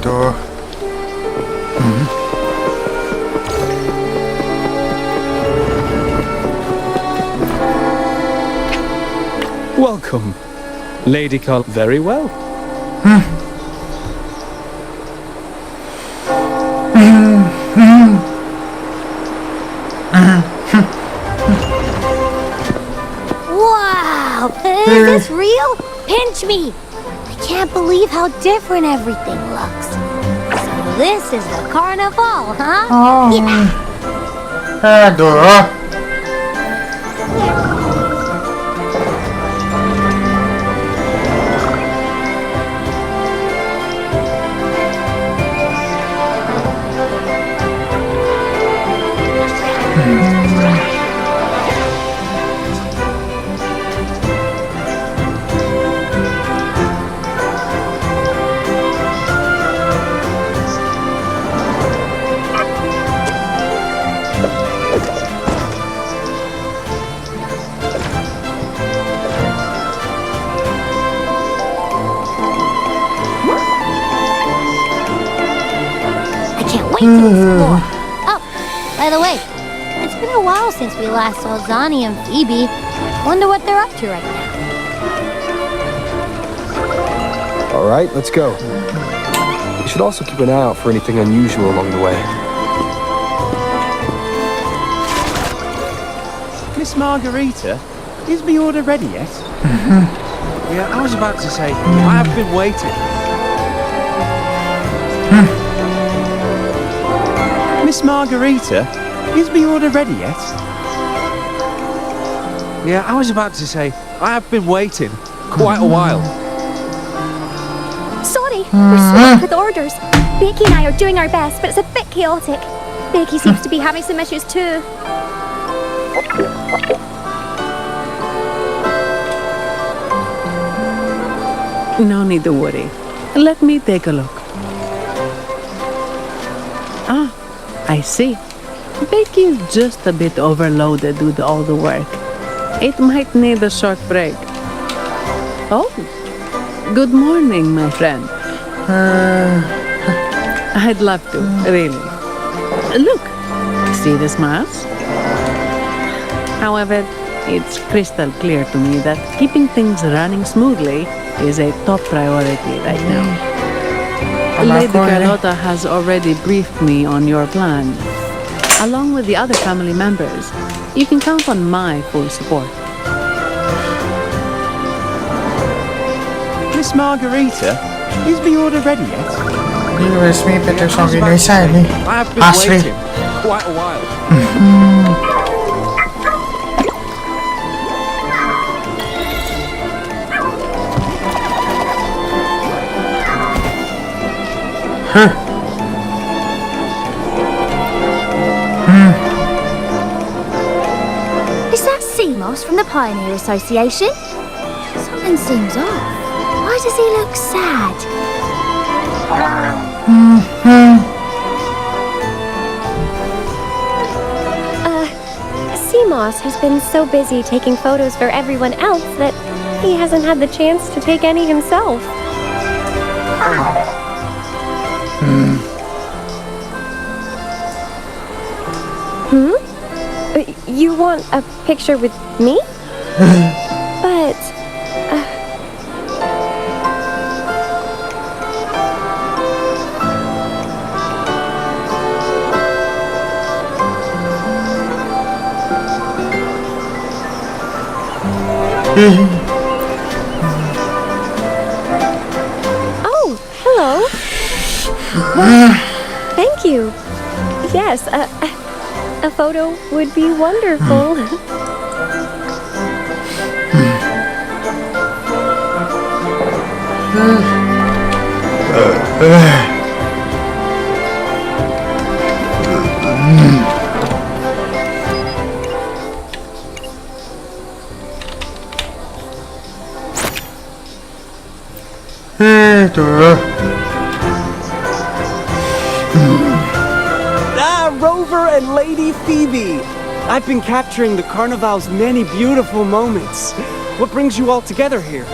Tuh. Welcome. Lady Carl, very well. Wow! Is this real? Pinch me! I can't believe how different everything looks. So this is the carnival, huh? Oh. Yeah. Aduh. Wait to explore. Oh, by the way, it's been a while since we last saw Zani and Phoebe. Wonder what they're up to right now. All right, let's go. We should also keep an eye out for anything unusual along the way. Miss Margarita, is my order ready yet? Yeah, I was about to say, I have been waiting. Miss Margarita, is the order ready yet? Yeah, I was about to say, I have been waiting quite a while. Sorry, we're swamped with orders. Becky and I are doing our best, but it's a bit chaotic. Becky seems to be having some issues too. No need to worry. Let me take a look. Ah, I see. Becky is just a bit overloaded with all the work. It might need a short break. Oh, good morning, my friend. I'd love to, really. Look, see the smiles? However, it's crystal clear to me that keeping things running smoothly is a top priority right now. Lady Carlotta has already briefed me on your plan. Along with the other family members, you can count on my full support. Miss Margarita, is the order ready yet? Resmi Peterson Indonesia ini I have been asli. waiting quite a while. Is that Seamos from the Pioneer Association? Something seems off. Why does he look sad? Seamos has been so busy taking photos for everyone else that he hasn't had the chance to take any himself. You want a picture with me? But... Oh, hello. Well, thank you. Yes, a photo would be wonderful. Rover and Lady Phoebe! I've been capturing the Carnival's many beautiful moments. What brings you all together here?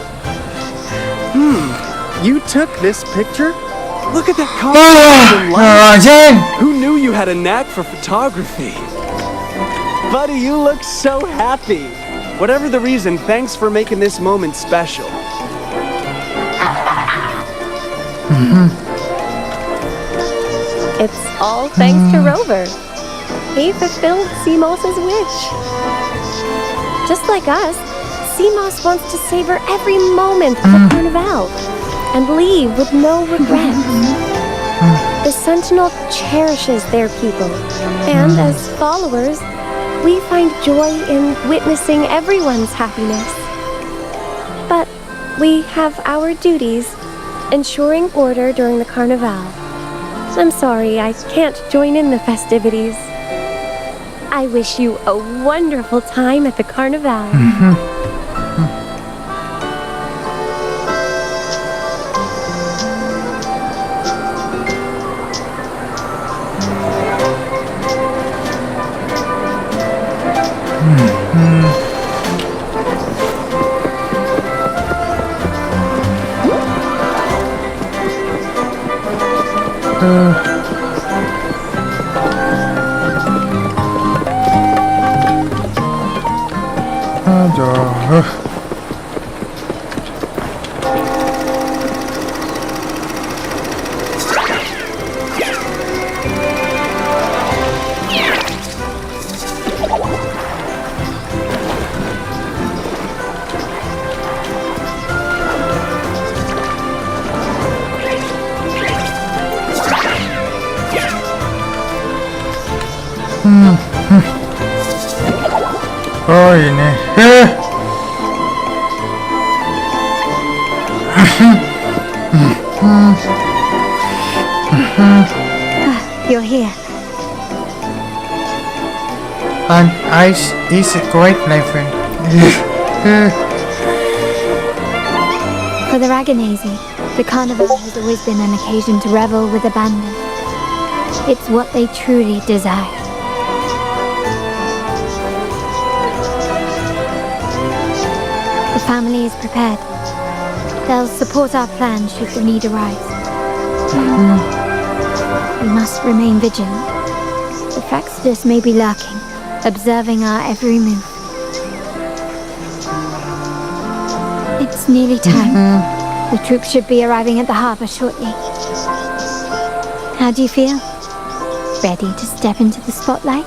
You took this picture? Look at that contrast. Who knew you had a knack for photography? Buddy, you look so happy. Whatever the reason, thanks for making this moment special. It's all thanks to Rover. He fulfilled Seamoss's wish. Just like us, Seamoss wants to savor every moment of the Carnival and leave with no regrets. The Sentinel cherishes their people, and as followers, we find joy in witnessing everyone's happiness. But we have our duties, ensuring order during the Carnival. I'm sorry I can't join in the festivities. I wish you a wonderful time at the Carnival. Oh ini. You're here. And ice is great, my friend. For the Raganese, the carnival has always been an occasion to revel with abandon. It's what they truly desire. The family is prepared. They'll support our plan should the need arise. We must remain vigilant. The Fraxidus may be lurking, observing our every move. It's nearly time. The troops should be arriving at the harbor shortly. How do you feel? Ready to step into the spotlight?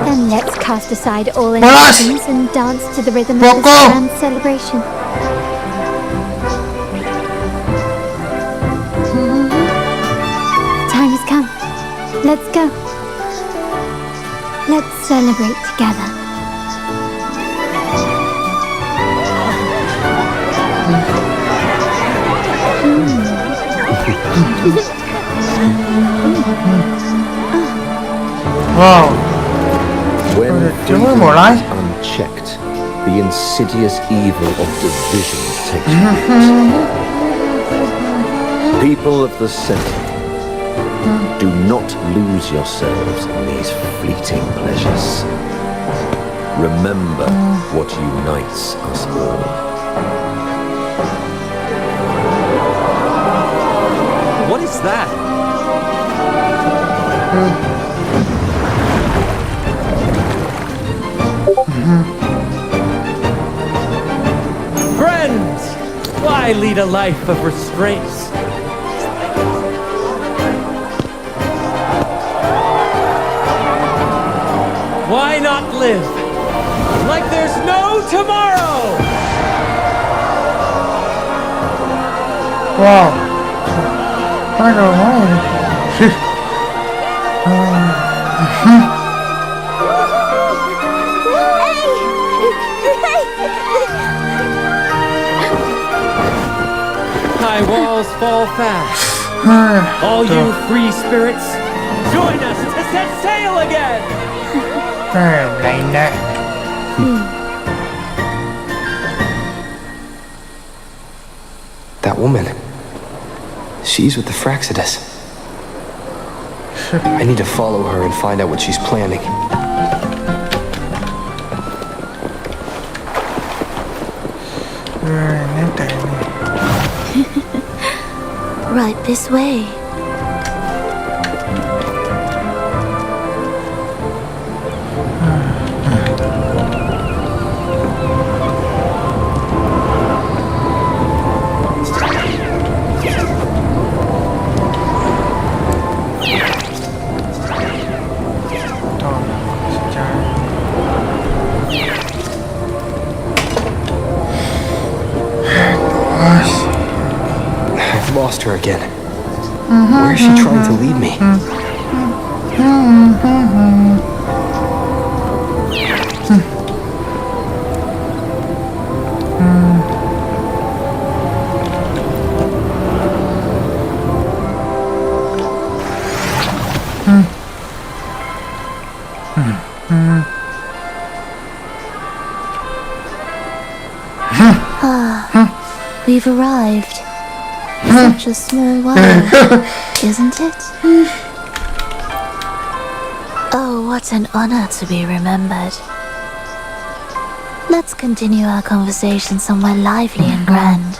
Then let's cast aside all inhibitions and dance to the rhythm of this grand celebration. Time has come. Let's go. Let's celebrate together. Wow. When freedom is unchecked, the insidious evil of division takes root. People of the Sentinel, do not lose yourselves in these fleeting pleasures. Remember what unites us all. What is that? Friends, why lead a life of restraints? Why not live like there's no tomorrow? Wow. I don't know. High walls fall fast. All you free spirits, join us to set sail again! That woman. She's with the Fraxidus. I need to follow her and find out what she's planning. Right this way. I've lost her again. Where is she trying to lead me? We've arrived. Such a small world, isn't it? Oh, what an honor to be remembered. Let's continue our conversation somewhere lively and grand.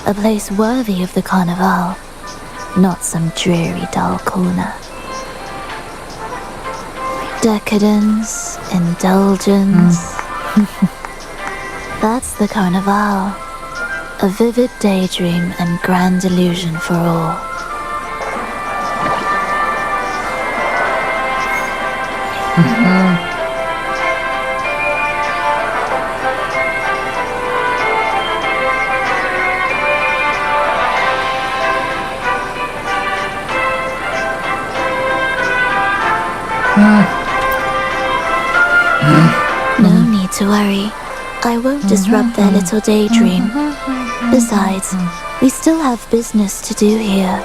A place worthy of the Carnival, not some dreary, dull corner. Decadence, indulgence. That's the Carnival. A vivid daydream and grand illusion for all. No need to worry. I won't disrupt their little daydream. Besides, we still have business to do here.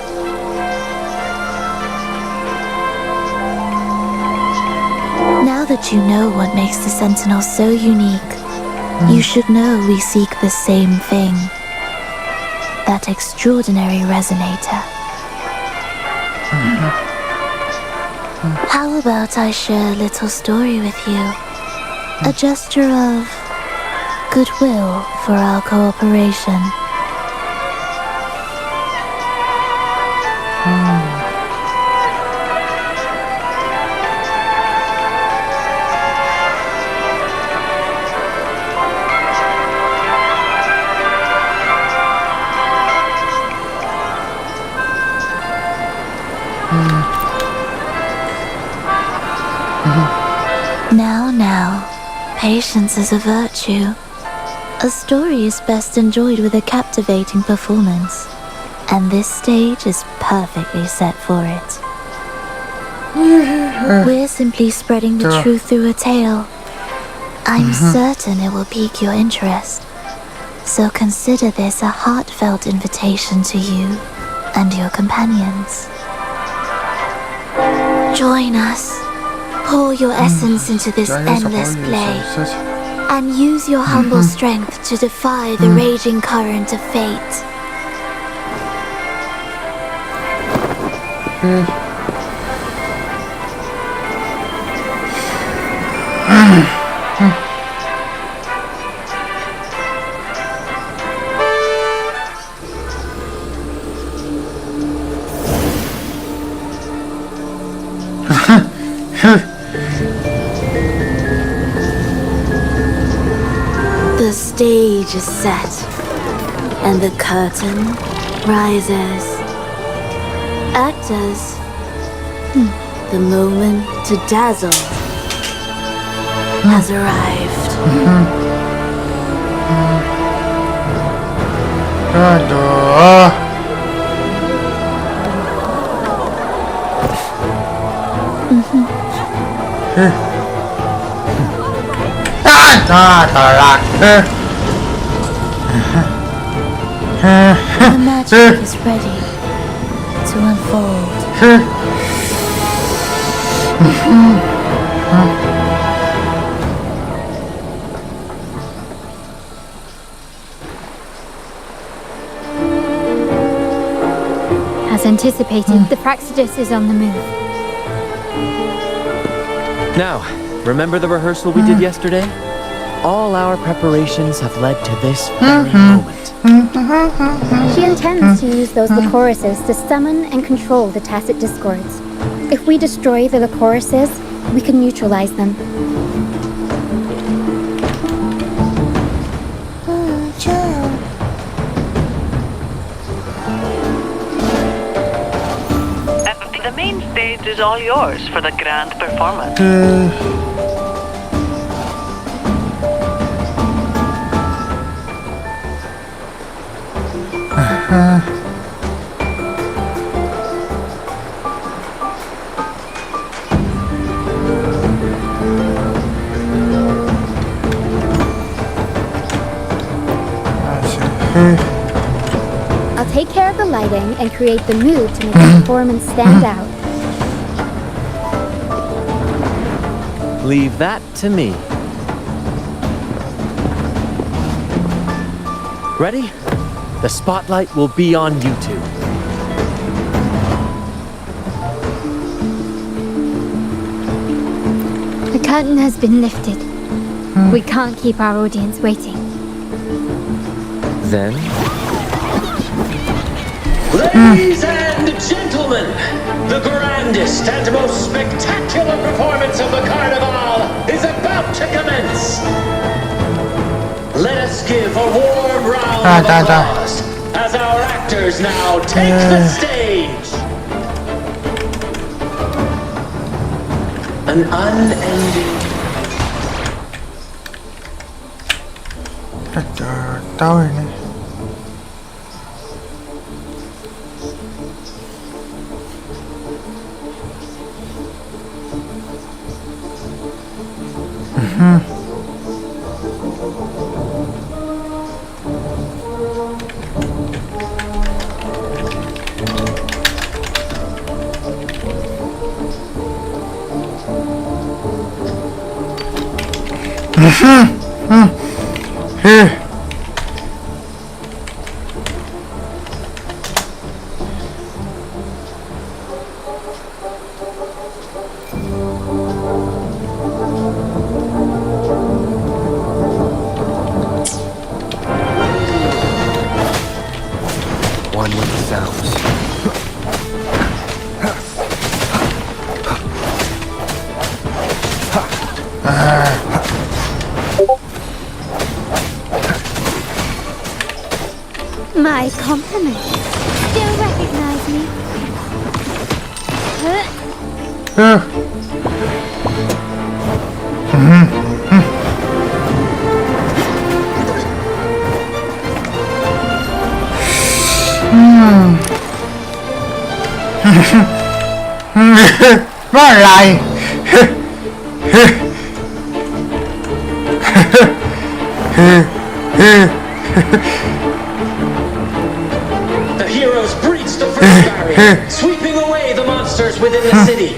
Now that you know what makes the Sentinel so unique, you should know we seek the same thing. That extraordinary resonator. How about I share a little story with you? A gesture of goodwill for our cooperation. Now, patience is a virtue. A story is best enjoyed with a captivating performance, and this stage is perfectly set for it. We're simply spreading the truth through a tale. I'm certain it will pique your interest, so consider this a heartfelt invitation to you and your companions. Join us. Pour your essence into this endless play, and use your humble strength to defy the raging current of fate. The stage is set, and the curtain rises. Actors, the moment to dazzle has arrived. Aduh. Tolak. The magic is ready to unfold. As anticipated, the Praxidus is on the move. Now, remember the rehearsal we did yesterday? All our preparations have led to this very moment. She intends to use those Lycoruses to summon and control the Tacit Discords. If we destroy the Lycoruses, we can neutralize them. The main stage is all yours for the grand performance. I'll take care of the lighting and create the mood to make the performance stand out. Leave that to me. Ready? The spotlight will be on you two. The curtain has been lifted. We can't keep our audience waiting. Then... Ladies and gentlemen, gentlemen, the grandest and most spectacular performance of the carnival is about to commence. Let us give a warm round of applause as our actors now take the stage. An unending... Tahu ini. One with the sounds. My compliments. Still recognize me? Nói lại. The heroes breached the first barrier, sweeping away the monsters within the city.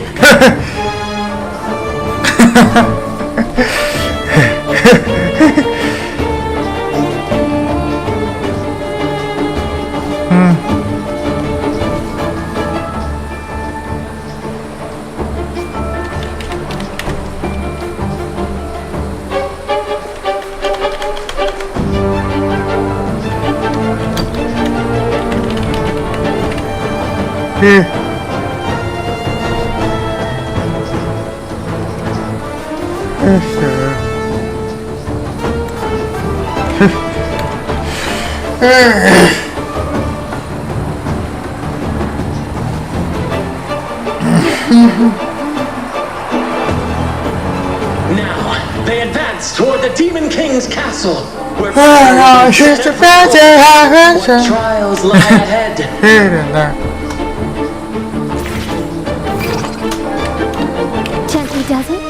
Now, they advance toward the Demon King's castle, where what trials lie ahead. Gently does it?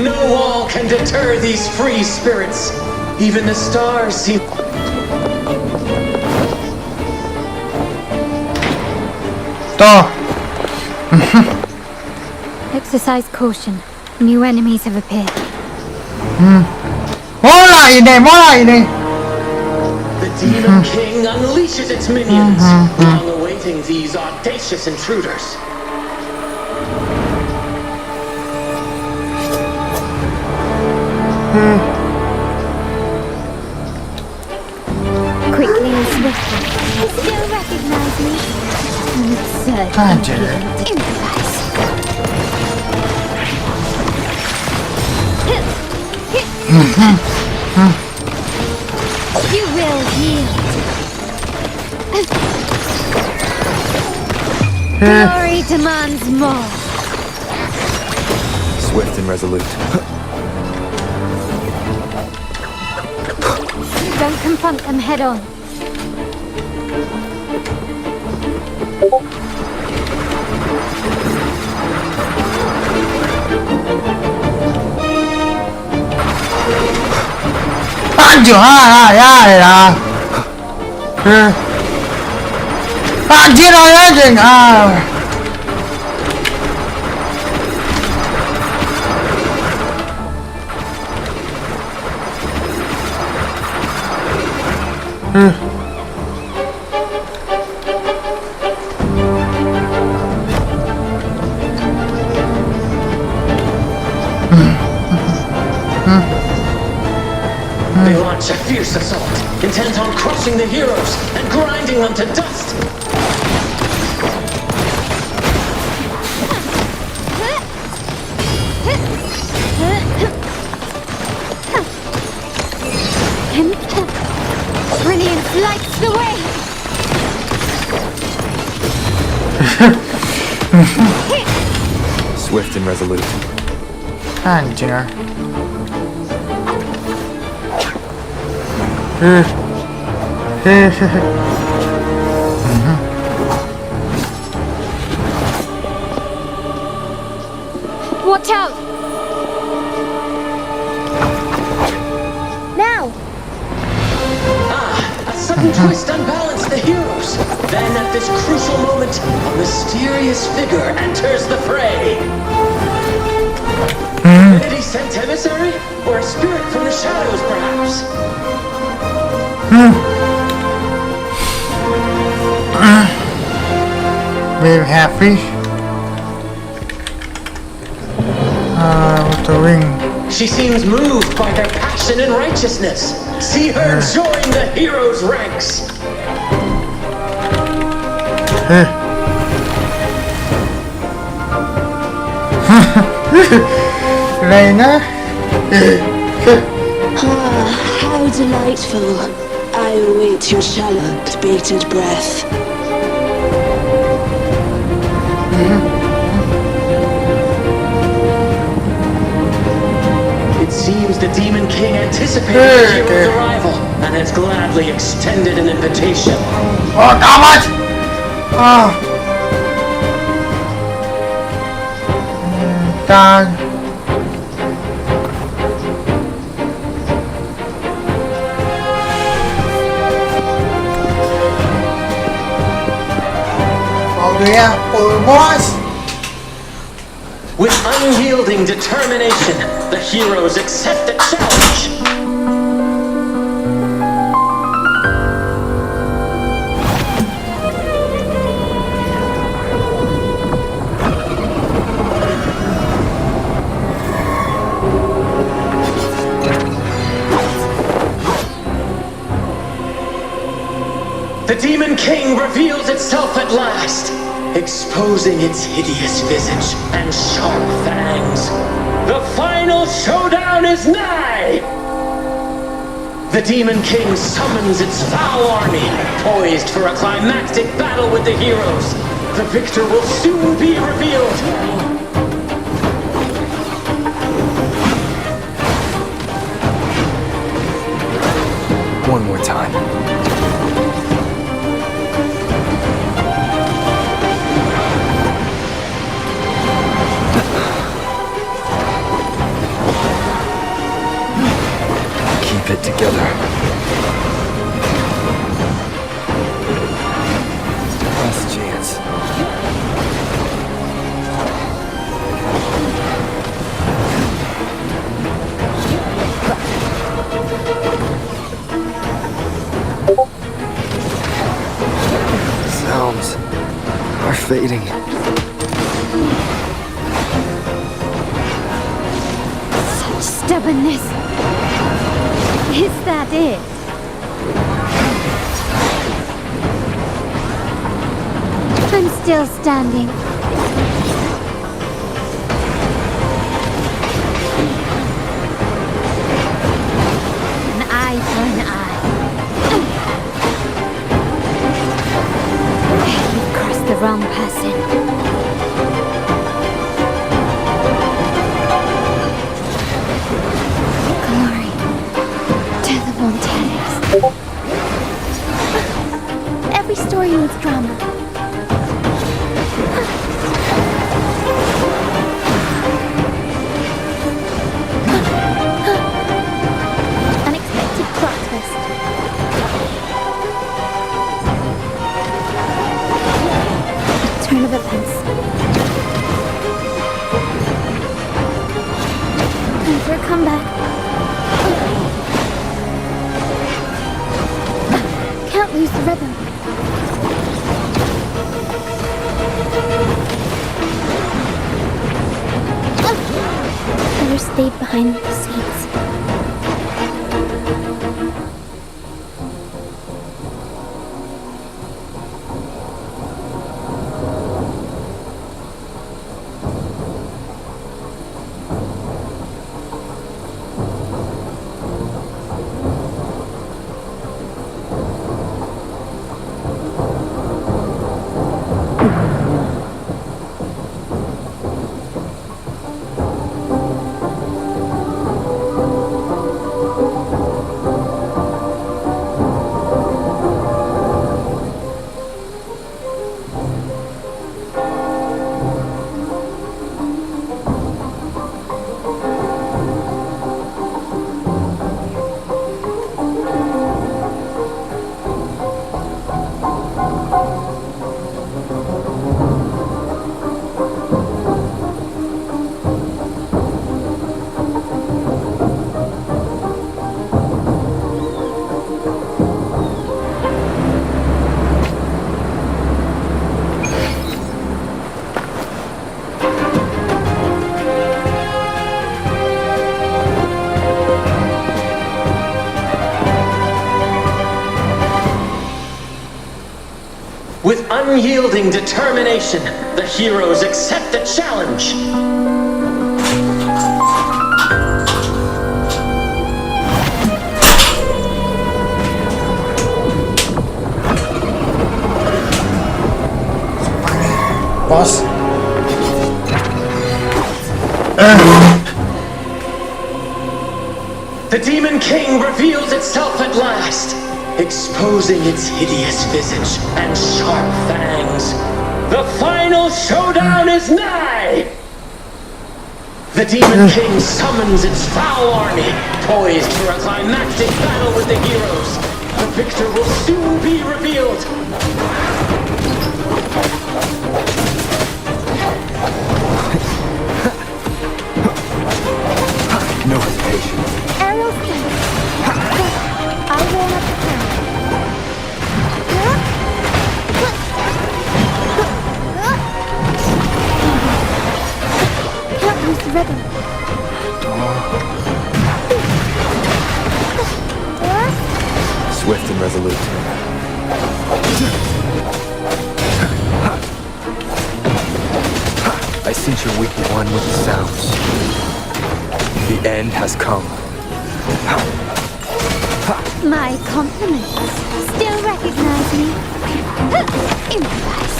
No wall can deter these free spirits. Even the stars seem... Exercise caution. New enemies have appeared. The Demon King unleashes its minions, long awaiting these audacious intruders. Quickly and swiftly. You still recognize me? An absurd impudent You will yield. Glory demands more. Swift and resolute. Don't confront them head on. Anjir, anjir, They launch a fierce assault, intent on crushing the heroes and grinding them to dust. brilliance lights the way! Swift and resolute. Anjir. Watch out! Now! A sudden twist unbalanced the heroes. Then at this crucial moment, a mysterious figure enters the fray. Divinity sent emissary? Or a spirit from the shadows, perhaps? Very happy. Wuthering. She seems moved by their passion and righteousness. See her join the heroes' ranks. Reina. How delightful. I await your shallow, bated breath. It seems the Demon King anticipated the hero's arrival and has gladly extended an invitation. Oh, damn it! Oh. Done. Oh yeah, almost. With unyielding determination, the heroes accept the challenge. The Demon King reveals itself at last, exposing its hideous visage and sharp fangs. The final showdown is nigh! The Demon King summons its foul army, poised for a climactic battle with the heroes. The victor will soon be revealed. One more time. Keep it together. Last chance. Sounds are fading. Such stubbornness. Is that it? I'm still standing. An eye for an eye. You've crossed the wrong person. Glory to the Montanas. Every story needs drama. Unexpected plot twist. Turn of events. Time for a comeback. Can't lose the rhythm. Better stay behind the scenes. With unyielding determination, the heroes accept the challenge. Boss. The Demon King reveals itself at last, exposing its hideous visage and sharp fangs. The final showdown is nigh! The Demon King summons its foul army, poised for a climactic battle with the heroes. The victor will soon be revealed. No hesitation. Aerial stance. I ran up the town. Can't lose the rhythm. Swift and resolute. I sense you're weak one with the sounds. The end has come. My compliments. Still recognize me? Improvise.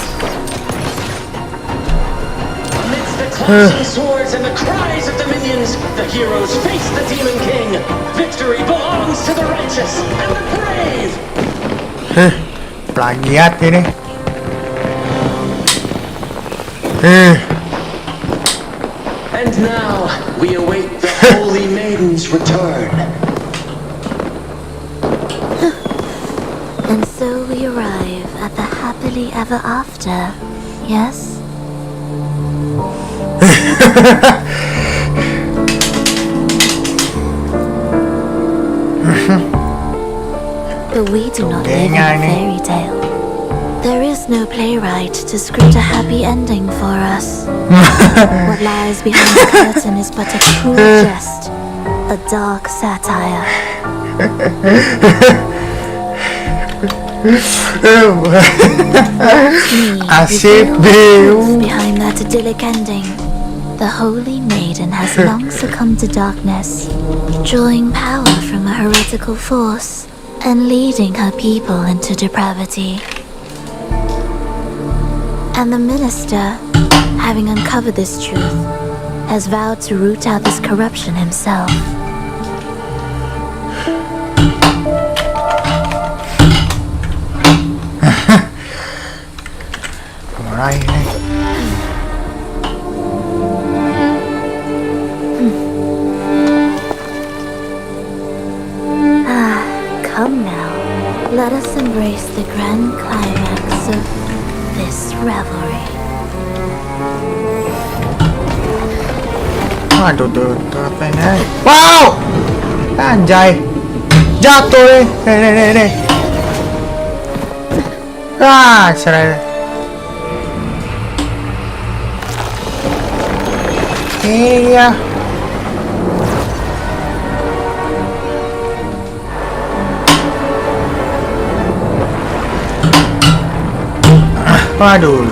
Amidst the clashing swords and the cries of the minions, the heroes face the Demon King. Victory belongs to the righteous and the brave. Plagiat ini. And now we await the Holy Maiden's return. And so we arrive at the happily ever after, yes? But we do not live in a fairy tale. There is no playwright to script a happy ending for us. What lies behind the curtain is but a cruel jest, a dark satire. Asik deh. Behind that idyllic ending, the Holy Maiden has long succumbed to darkness, drawing power from a heretical force and leading her people into depravity. And the minister, having uncovered this truth, has vowed to root out this corruption himself. Alright. Come now, let us embrace the grand climax of this revelry. Aduh, apa ini? Wow! Anjay! Jatuh deh! Nih. Ah, cerai. Iya. Waduh.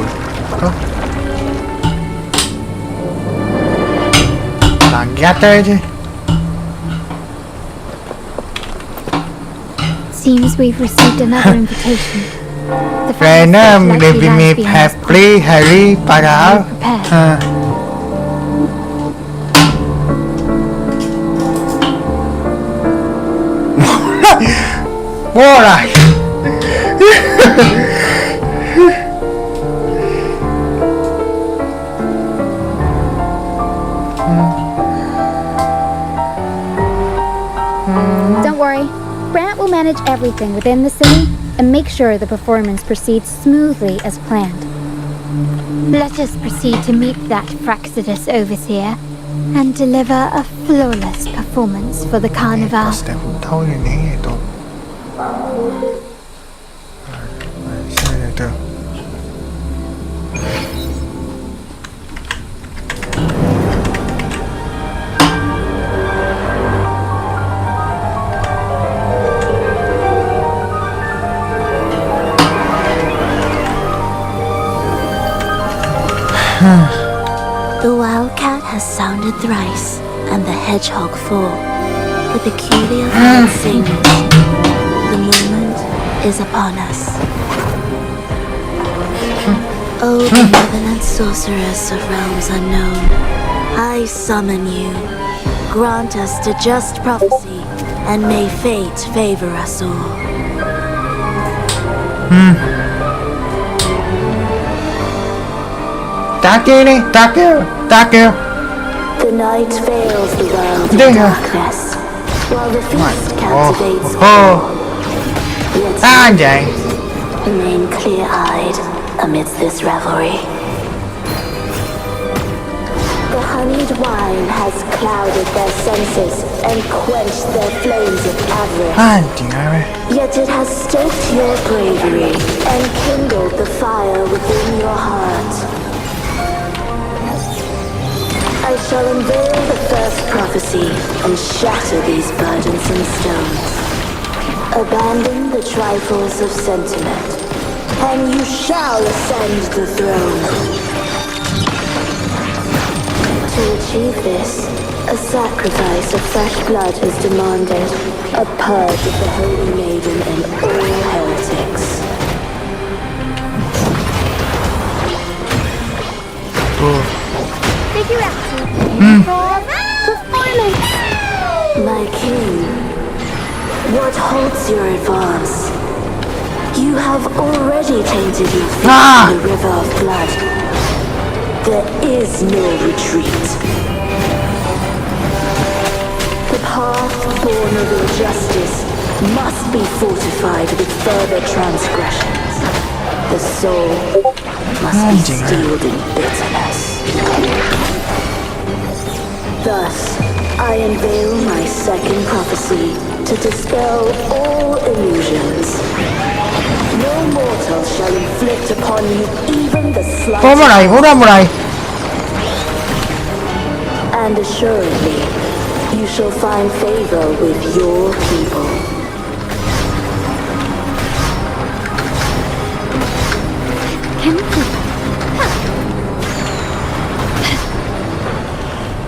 Lagiat aja. Seems we've received another invitation. Rena lebih play Harry padahal mulai Don't worry. Brant will manage everything within the city and make sure the performance proceeds smoothly as planned. Let us proceed to meet that Fraxidus overseer and deliver a flawless performance for the carnival. The wildcat has sounded thrice, and the hedgehog four. The peculiar bird sings. The moment is upon us. O benevolent sorceress of realms unknown, I summon you. Grant us the just prophecy, and may fate favor us all. Takir. The night veils the world in darkness, while the feast captivates all. Yet remain clear-eyed amidst this revelry. The honeyed wine has clouded their senses and quenched their flames of avarice. Yet it has stoked your bravery and kindled the fire within your heart. I shall unveil the first prophecy and shatter these burdensome stones. Abandon the trifles of sentiment, and you shall ascend the throne. To achieve this, a sacrifice of fresh blood is demanded, a purge of the Holy Maiden and all heretics. Figure out performance. My king, what halts your advance? You have already tainted your feet in the river of blood. There is no retreat. The path born of your justice must be fortified with further transgressions. The soul must be steeled in bitterness. Thus, I unveil my second prophecy to dispel all illusions. No mortal shall inflict upon you even the slightest. And assuredly, you shall find favor with your people.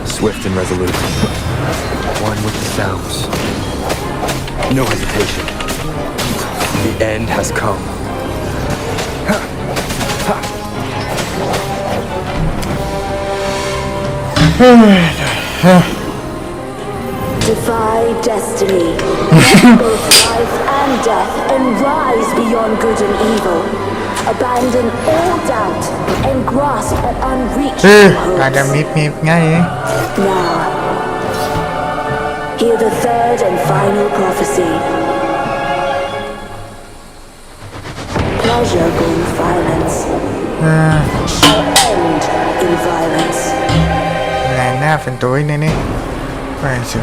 Swift and resolute. One with the sounds. No hesitation. The end has come. Defy destiny. Both life and death, and rise beyond good and evil. Abandon all doubt and grasp at unreachable hopes. Now, hear the third and final prophecy. Pleasure born violence shall end in violence. Phần tối này nè. Phải chứ.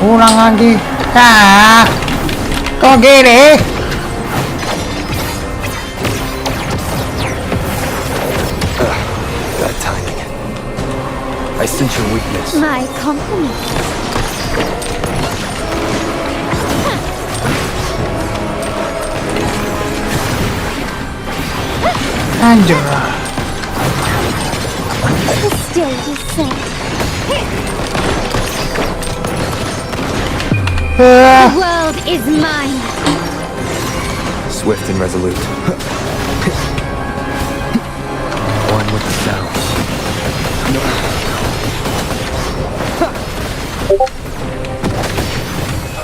Ulang lagi. Kok gini? Bad timing. I sense your weakness. My compliments. Angela. The stage is set. The world is mine. Swift and resolute. One with the sound.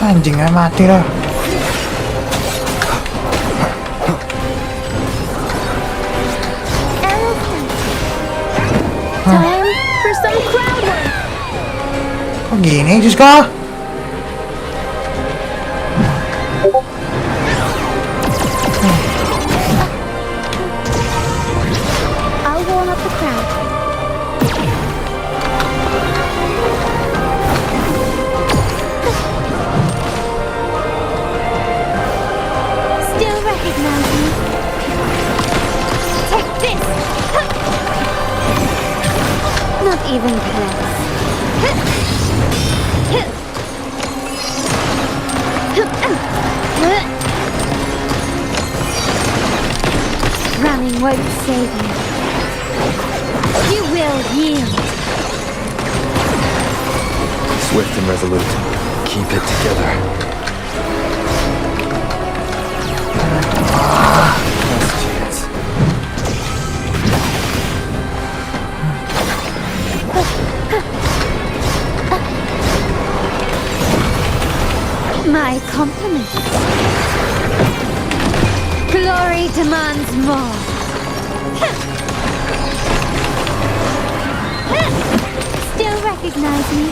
Anjing mati lah. Time for some crowd work. Kok gini Jiska? I'll warm up the crowd. Still recognize me. Take this. Not even close. Running won't save you. You will yield. Swift and resolute. Keep it together. Last chance. My compliments. Glory demands more. Still recognize me?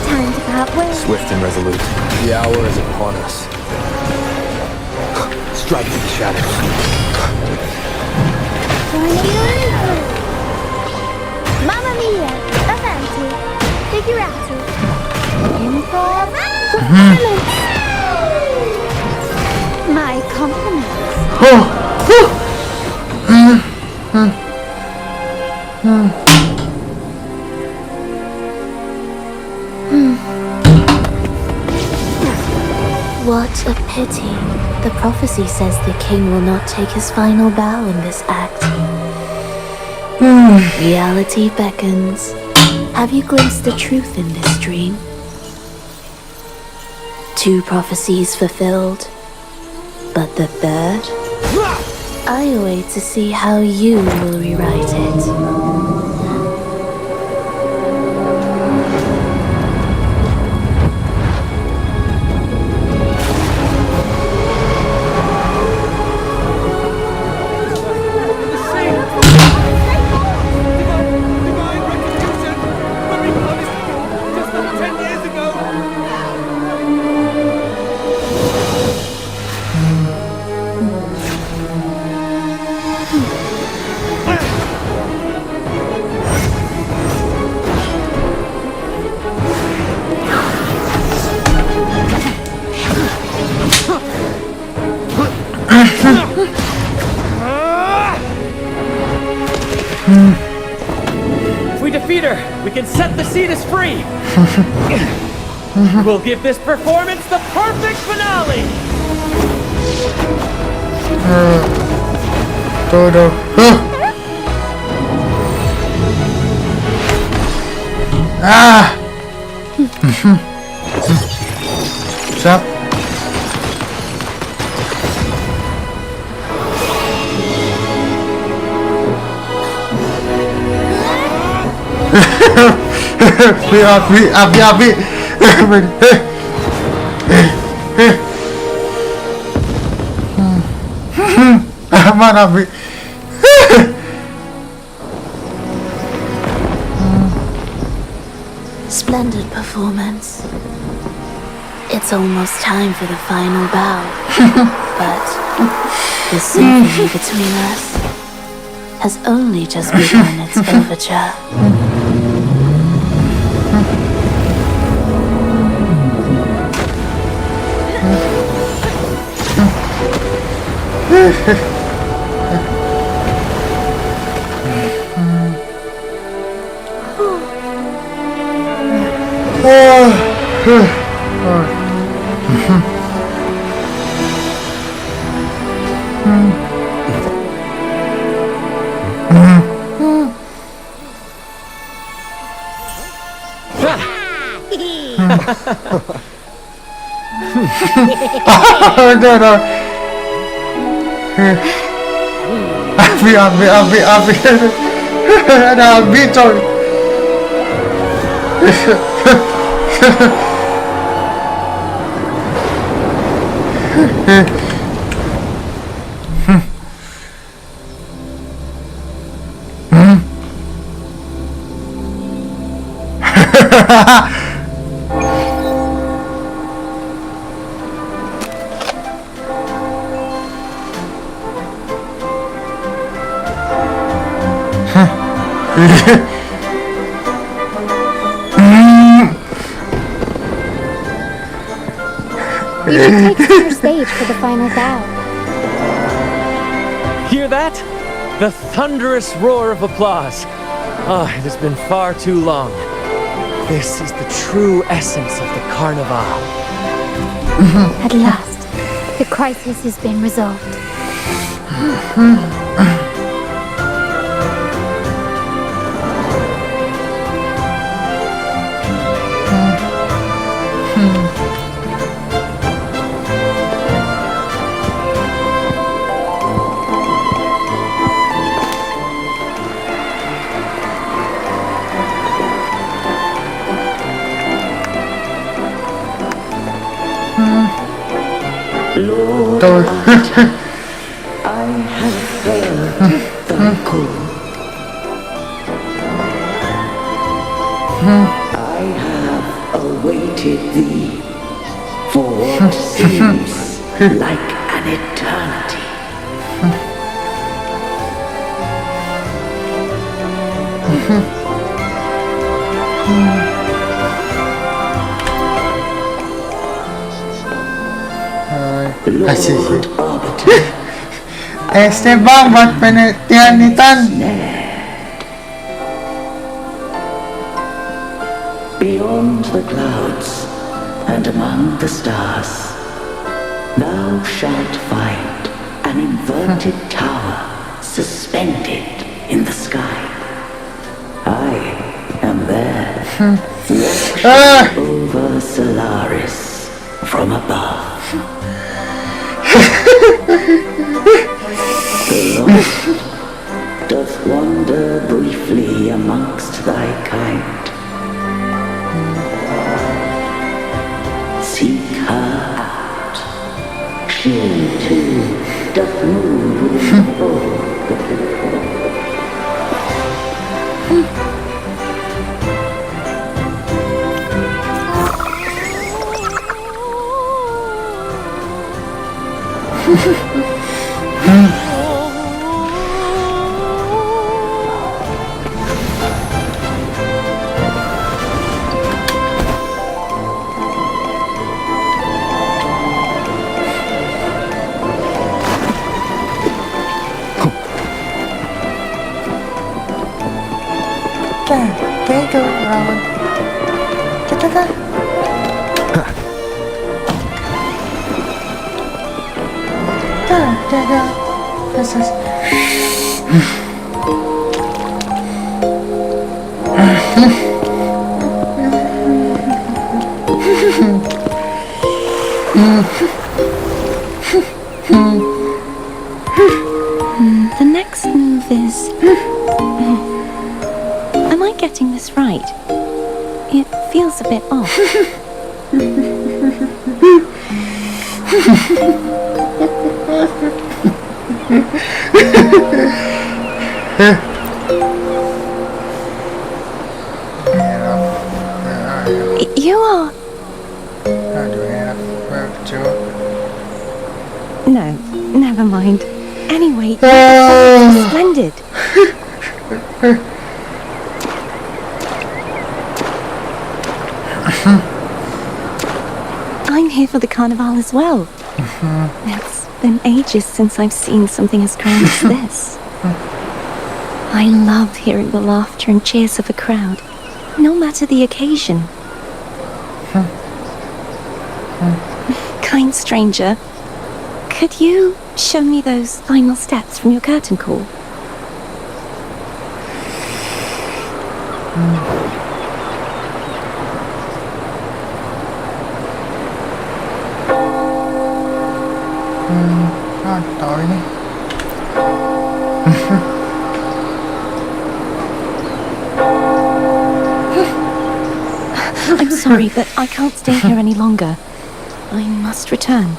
Time to part ways. Swift and resolute. The hour is upon us. Strike the shadows. Mamma mia! Avanti! Figurati! Improv! Performance! My compliments! What a pity. The prophecy says the king will not take his final bow in this act. Reality beckons. Have you glimpsed the truth in this dream? 2 prophecies fulfilled, but the third? I await to see how you will rewrite it. If we defeat her, we can set the Cetus free! We'll give this performance the perfect finale! Siap. Api. Aman api. Splendid performance. It's almost time for the final bow. But the symphony between us has only just begun its overture. No. Abi. Ada Abi coy. You should take center stage for the final bow. Hear that? The thunderous roar of applause. Oh, it has been far too long. This is the true essence of the Carnival. At last, the crisis has been resolved. Lord, I have heard thy call. I have awaited thee for what seems like an eternity. Lord Arbiter. Bang, buat penelitian nitan. Beyond the clouds and among the stars, thou shalt find an inverted tower suspended in the sky. I am there, watching over Solaris from above. The lost doth wander briefly amongst thy kind. Seek her out. She too doth move within the orb. They go around. This is. The next move is... Am I getting this right? It feels a bit off. You are... No, never mind. Anyway, you're splendid. I'm here for the Carnival as well. It's been ages since I've seen something as grand as this. I love hearing the laughter and cheers of a crowd, no matter the occasion. Kind stranger, could you show me those final steps from your curtain call? I'm sorry, but I can't stay here any longer. I must return.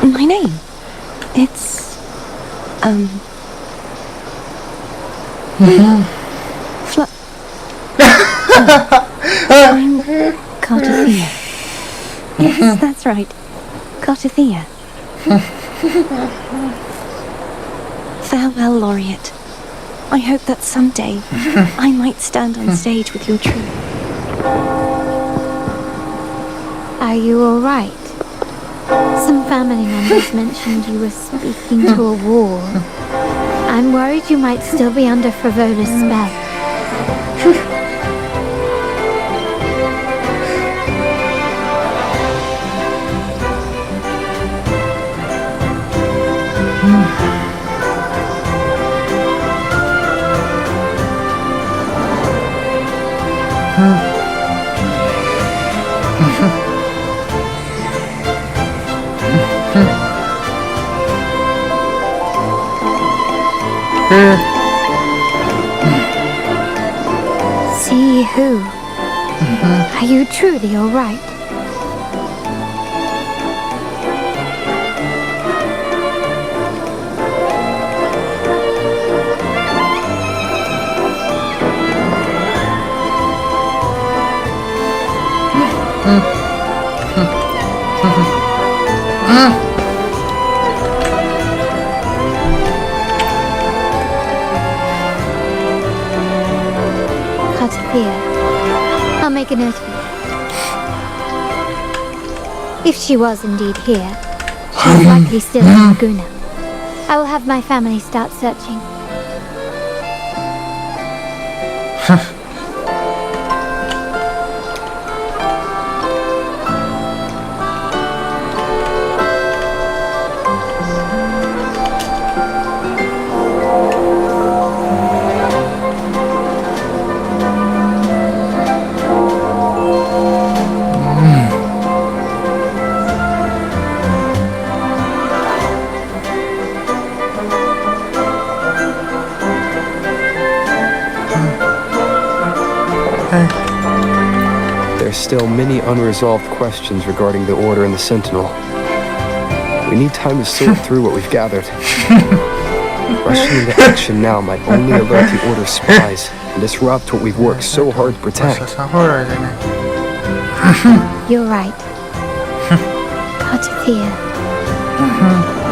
My name? It's... I'm Cartothea. Yes, that's right. Cartothea. Farewell, Laureate. I hope that someday I might stand on stage with your troupe. Are you alright? Some family members mentioned you were speaking to a wall. I'm worried you might still be under Frivola's spell. See who? Are you truly alright? I'll make a note of it. If she was indeed here, she's likely still in Laguna. I will have my family start searching. There's still many unresolved questions regarding the Order and the Sentinel. We need time to sort through what we've gathered. Rushing into action now might only alert the Order's spies and disrupt what we've worked so hard to protect. You're right. Cartothea.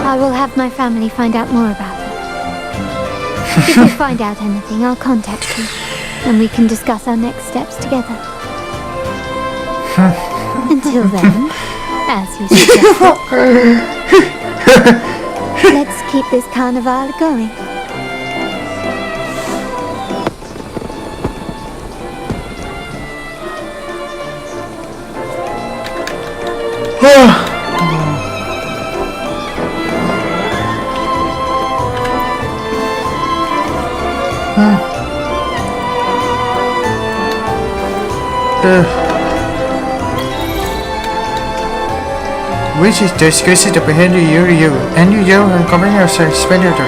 I will have my family find out more about her. If we find out anything, I'll contact you, and we can discuss our next steps together. Until then, as you suggested, let's keep this carnival going. Which is discussed the behavior you and company yourself expenditure.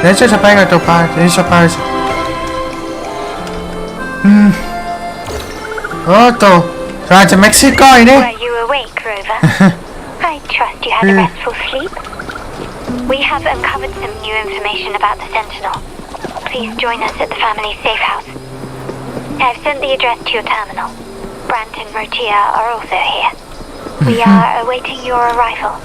Let's just apply to part. Let's apply. Otto, that's Mexico, isn't it? Were you awake, Rover? I trust you had a restful sleep. We have uncovered some new information about the Sentinel. Please join us at the family safe house. I've sent the address to your terminal. Brant and Rotia are also here. We are awaiting your arrival.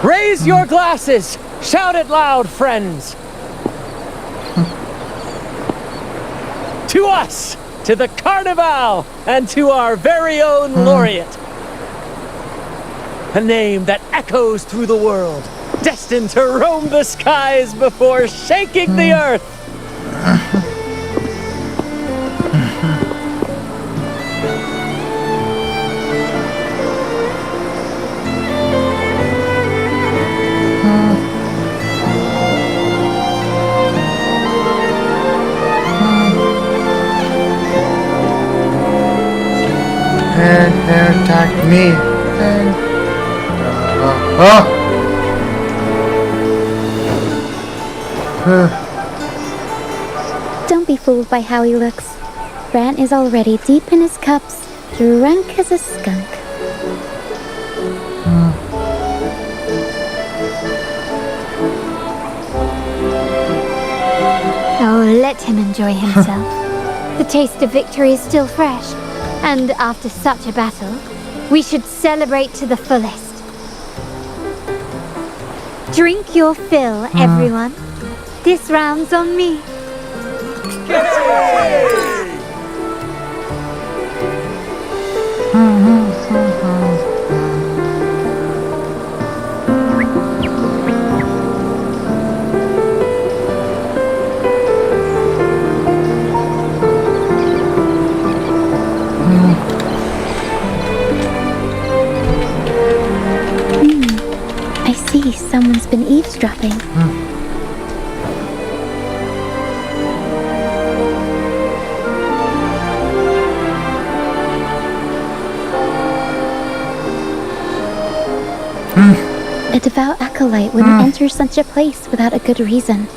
Raise your glasses! Shout it loud, friends! To us! To the Carnival! And to our very own laureate! A name that echoes through the world, destined to roam the skies before shaking the earth! Attack me and Don't be fooled by how he looks. Brant is already deep in his cups, drunk as a skunk. Oh, let him enjoy himself. The taste of victory is still fresh. And after such a battle, we should celebrate to the fullest. Drink your fill, everyone. This round's on me. I see someone's been eavesdropping. A devout acolyte wouldn't enter such a place without a good reason.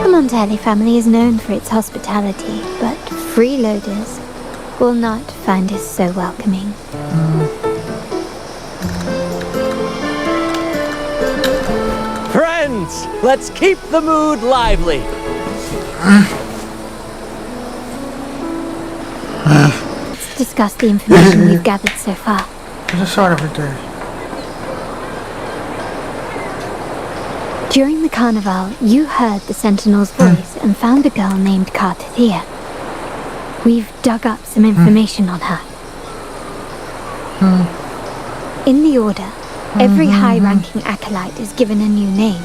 The Montelli family is known for its hospitality, but freeloaders will not find us so welcoming. Friends, let's keep the mood lively. Let's discuss the information we've gathered so far. There's a sort of it there. During the carnival, you heard the Sentinel's voice and found a girl named Kecil. We've dug up some information on her. In the Order, every high-ranking acolyte is given a new name.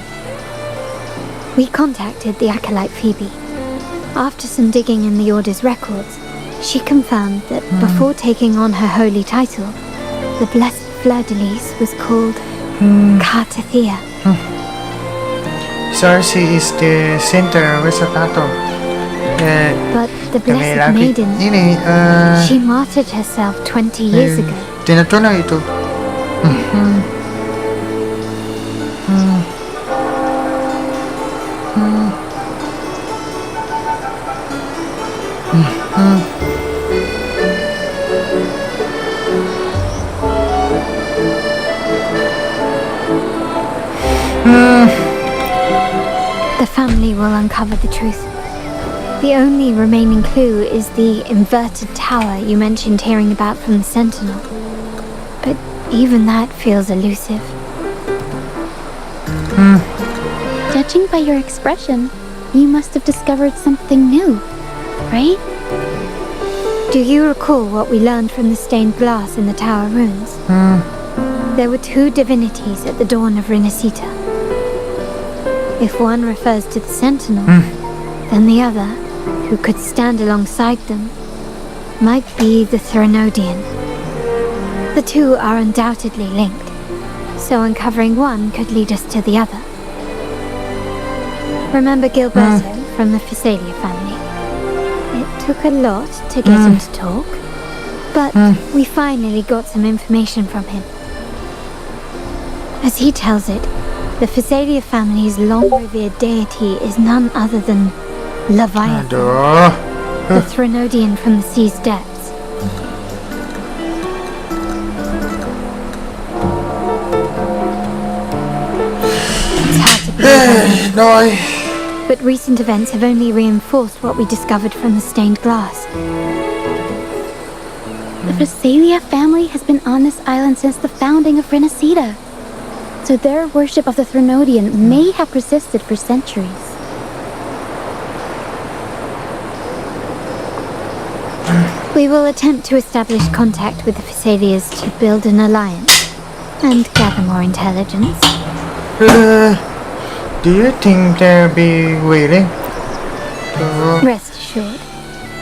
We contacted the acolyte Phoebe. After some digging in the Order's records, she confirmed that before taking on her holy title, the Blessed Fleur-de-Lis was called Kecil. Cersei is the center with the battle. But the Blessed Maiden, she martyred herself 20 years ago. Tinatunaw ito. the family will uncover the truth. The only remaining clue is the inverted tower you mentioned hearing about from the Sentinel. But even that feels elusive. Judging by your expression, you must have discovered something new, right? Do you recall what we learned from the stained glass in the tower ruins? There were two divinities at the dawn of Rinascita. If one refers to the Sentinel, then the other, who could stand alongside them, might be the Threnodian. The two are undoubtedly linked, so uncovering one could lead us to the other. Remember Gilberto from the Physalia family? It took a lot to get him to talk, but we finally got some information from him. As he tells it, the Physalia family's long-revered deity is none other than Leviathan, the Threnodian from the sea's depths. It's hard to believe, but recent events have only reinforced what we discovered from the stained glass. The Physalia family has been on this island since the founding of Rinascita, so their worship of the Threnodian may have persisted for centuries. We will attempt to establish contact with the Physalias to build an alliance and gather more intelligence. Do you think they'll be willing? Rest assured,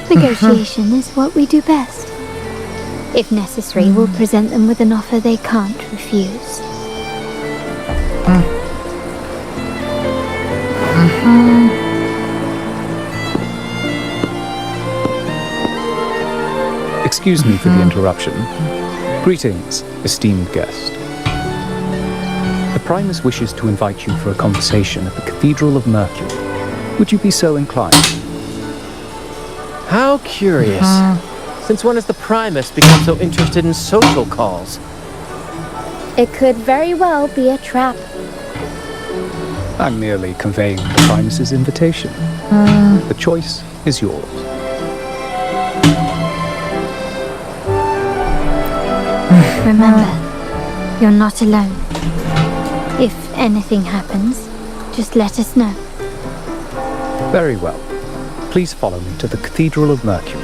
negotiation is what we do best. If necessary, we'll present them with an offer they can't refuse. Excuse me for the interruption. Greetings, esteemed guest. The Primus wishes to invite you for a conversation at the Cathedral of Mercury. Would you be so inclined? How curious. Since when has the Primus become so interested in social calls? It could very well be a trap. I'm merely conveying the Primus's invitation. The choice is yours. Remember, you're not alone. If anything happens, just let us know. Very well. Please follow me to the Cathedral of Mercury.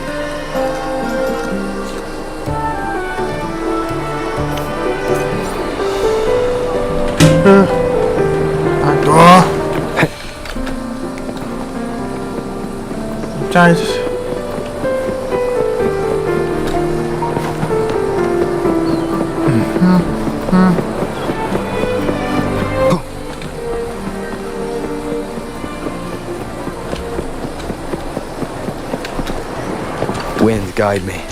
Wind, guide me.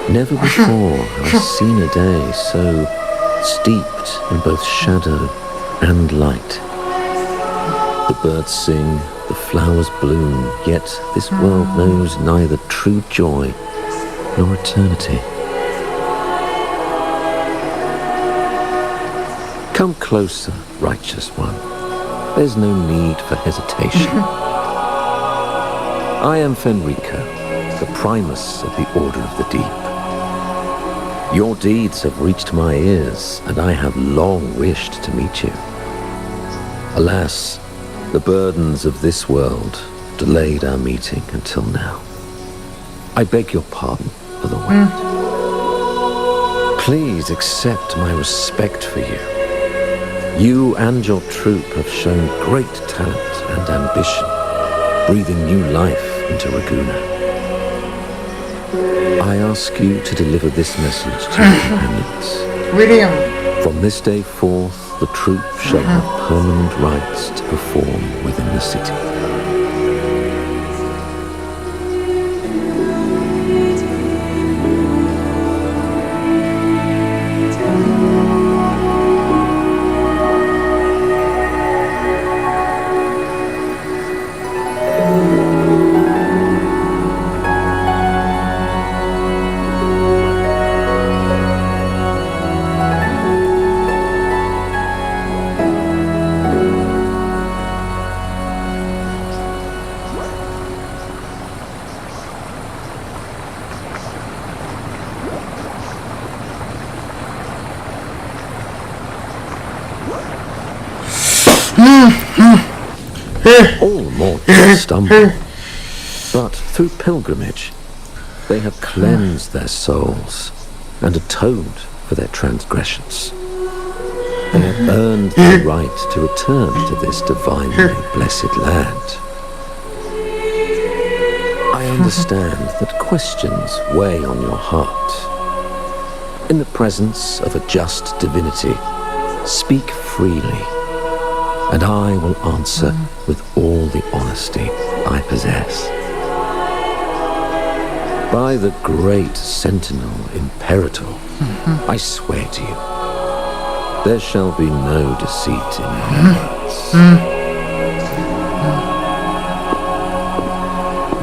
Never before have I seen a day so steeped in both shadow and light. The birds sing, the flowers bloom, yet this world knows neither true joy nor eternity. Come closer, righteous one. There's no need for hesitation. I am Fenrico, the Primus of the Order of the Deep. Your deeds have reached my ears, and I have long wished to meet you. Alas, the burdens of this world delayed our meeting until now. I beg your pardon for the wait. Please accept my respect for you. You and your troop have shown great talent and ambition, breathing new life into Raguna. I ask you to deliver this message to your companions. William. From this day forth, the troop shall have permanent rights to perform within the city. All mortals stumble, but through pilgrimage, they have cleansed their souls and atoned for their transgressions. They have earned the right to return to this divinely blessed land. I understand that questions weigh on your heart. In the presence of a just divinity, speak freely, and I will answer with all the honesty I possess. By the great Sentinel Imperator, I swear to you, there shall be no deceit in your words.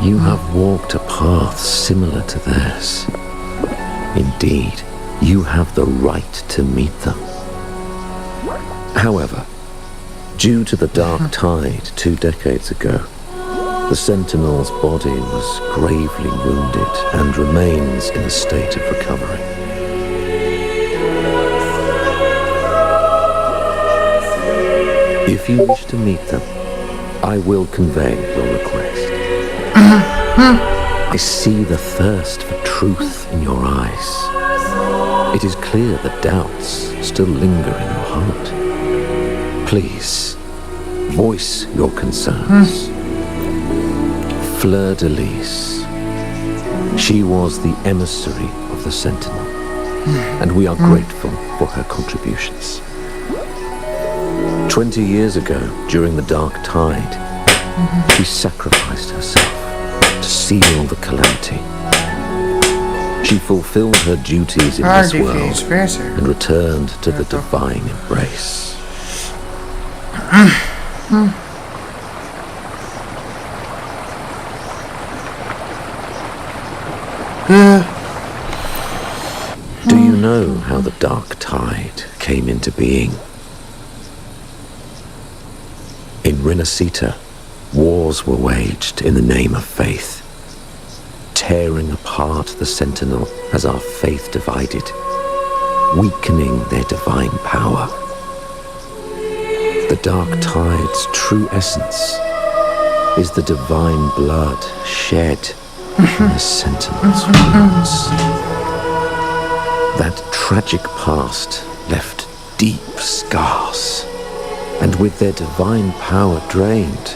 You have walked a path similar to theirs. Indeed, you have the right to meet them. However, due to the dark tide 2 decades ago, the Sentinel's body was gravely wounded and remains in a state of recovery. If you wish to meet them, I will convey your request. I see the thirst for truth in your eyes. It is clear that doubts still linger in your heart. Please, voice your concerns. Fleur-de-Lis. She was the emissary of the Sentinel, and we are grateful for her contributions. 20 years ago, during the Dark Tide, she sacrificed herself to seal the calamity. She fulfilled her duties in this world and returned to the divine embrace. Do you know how the Dark Tide came into being? In Rinascita, wars were waged in the name of faith, tearing apart the Sentinel as our faith divided, weakening their divine power. The Dark Tide's true essence is the divine blood shed in the Sentinel's wounds. That tragic past left deep scars, and with their divine power drained,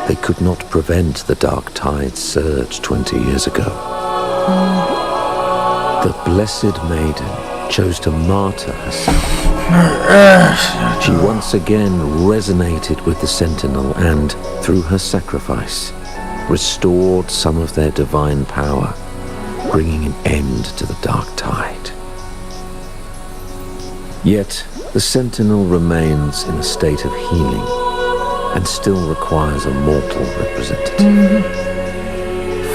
they could not prevent the Dark Tide's surge 20 years ago. The Blessed Maiden chose to martyr herself. She once again resonated with the Sentinel and, through her sacrifice, restored some of their divine power, bringing an end to the Dark Tide. Yet, the Sentinel remains in a state of healing and still requires a mortal representative.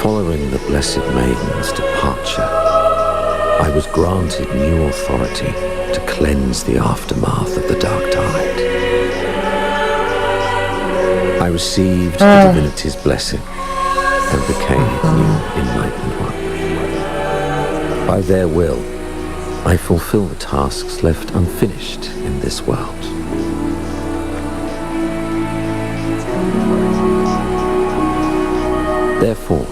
Following the Blessed Maiden's departure, I was granted new authority to cleanse the aftermath of the Dark Tide. I received the divinity's blessing and became the new Enlightened One. By their will, I fulfill the tasks left unfinished in this world. Therefore,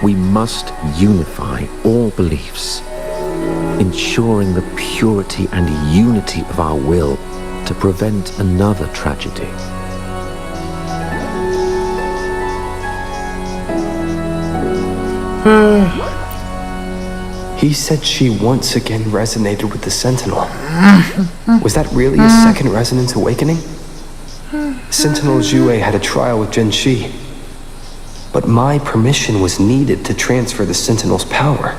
we must unify all beliefs, ensuring the purity and unity of our will to prevent another tragedy. He said she once again resonated with the Sentinel. Was that really a second resonance awakening? Sentinel Jue had a trial with Genshi, but my permission was needed to transfer the Sentinel's power.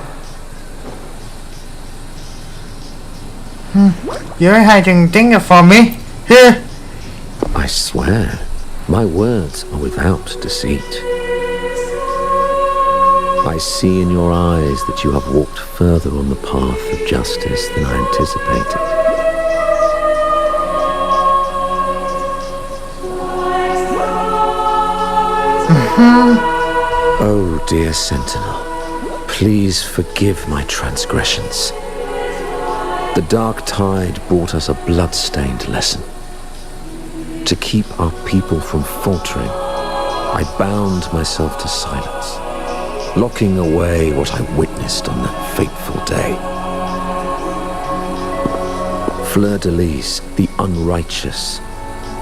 You ain't hiding thing for me. Here. I swear, my words are without deceit. I see in your eyes that you have walked further on the path of justice than I anticipated. Oh, dear Sentinel, please forgive my transgressions. The dark tide brought us a blood-stained lesson. To keep our people from faltering, I bound myself to silence, locking away what I witnessed on that fateful day. Fleur-de-Lis, the unrighteous,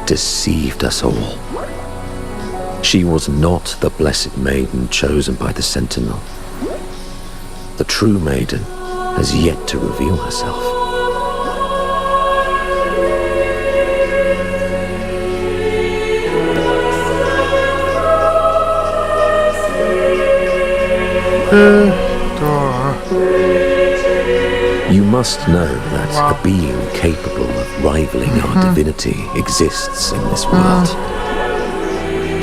deceived us all. She was not the blessed maiden chosen by the Sentinel. The true maiden has yet to reveal herself. You must know that a being capable of rivaling our divinity exists in this world.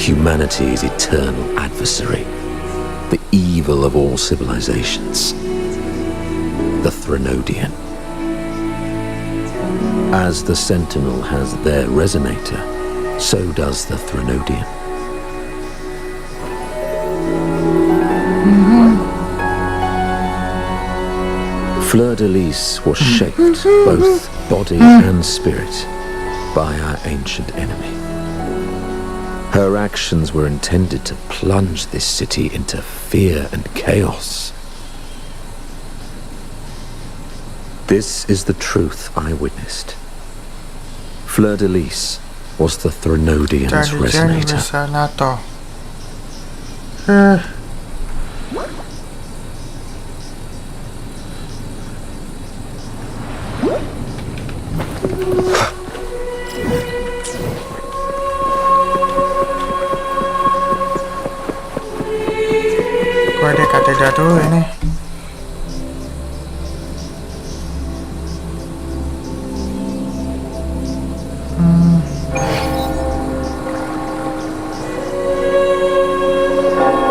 Humanity's eternal adversary, the evil of all civilizations, the Threnodian. As the Sentinel has their resonator, so does the Threnodian. Fleur-de-Lis was shaped, both body and spirit, by our ancient enemy. Her actions were intended to plunge this city into fear and chaos. This is the truth I witnessed. Fleur-de-Lis was the Threnodian's resonator. Gua ada katedral dulu ini.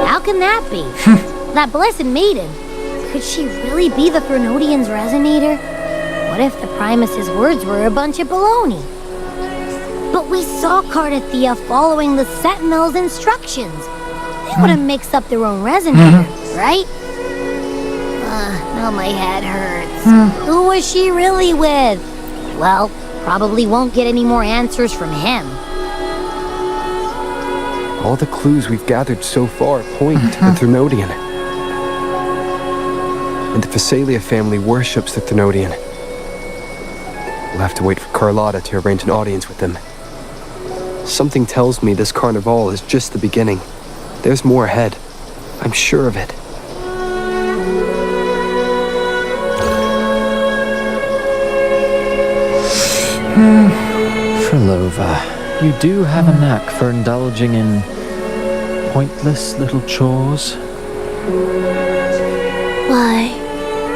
How can that be? That blessed maiden. Could she really be the Threnodian's resonator? What if the Primus's words were a bunch of baloney? But we saw Cardathea following the Sentinel's instructions. They would have mixed up their own resonator, right? Now my head hurts. Who was she really with? Well, probably won't get any more answers from him. All the clues we've gathered so far point to the Threnodian. And the Phasalia family worships the Threnodian. We'll have to wait for Carlotta to arrange an audience with them. Something tells me this carnival is just the beginning. There's more ahead. I'm sure of it. Frolova, you do have a knack for indulging in pointless little chores. Why?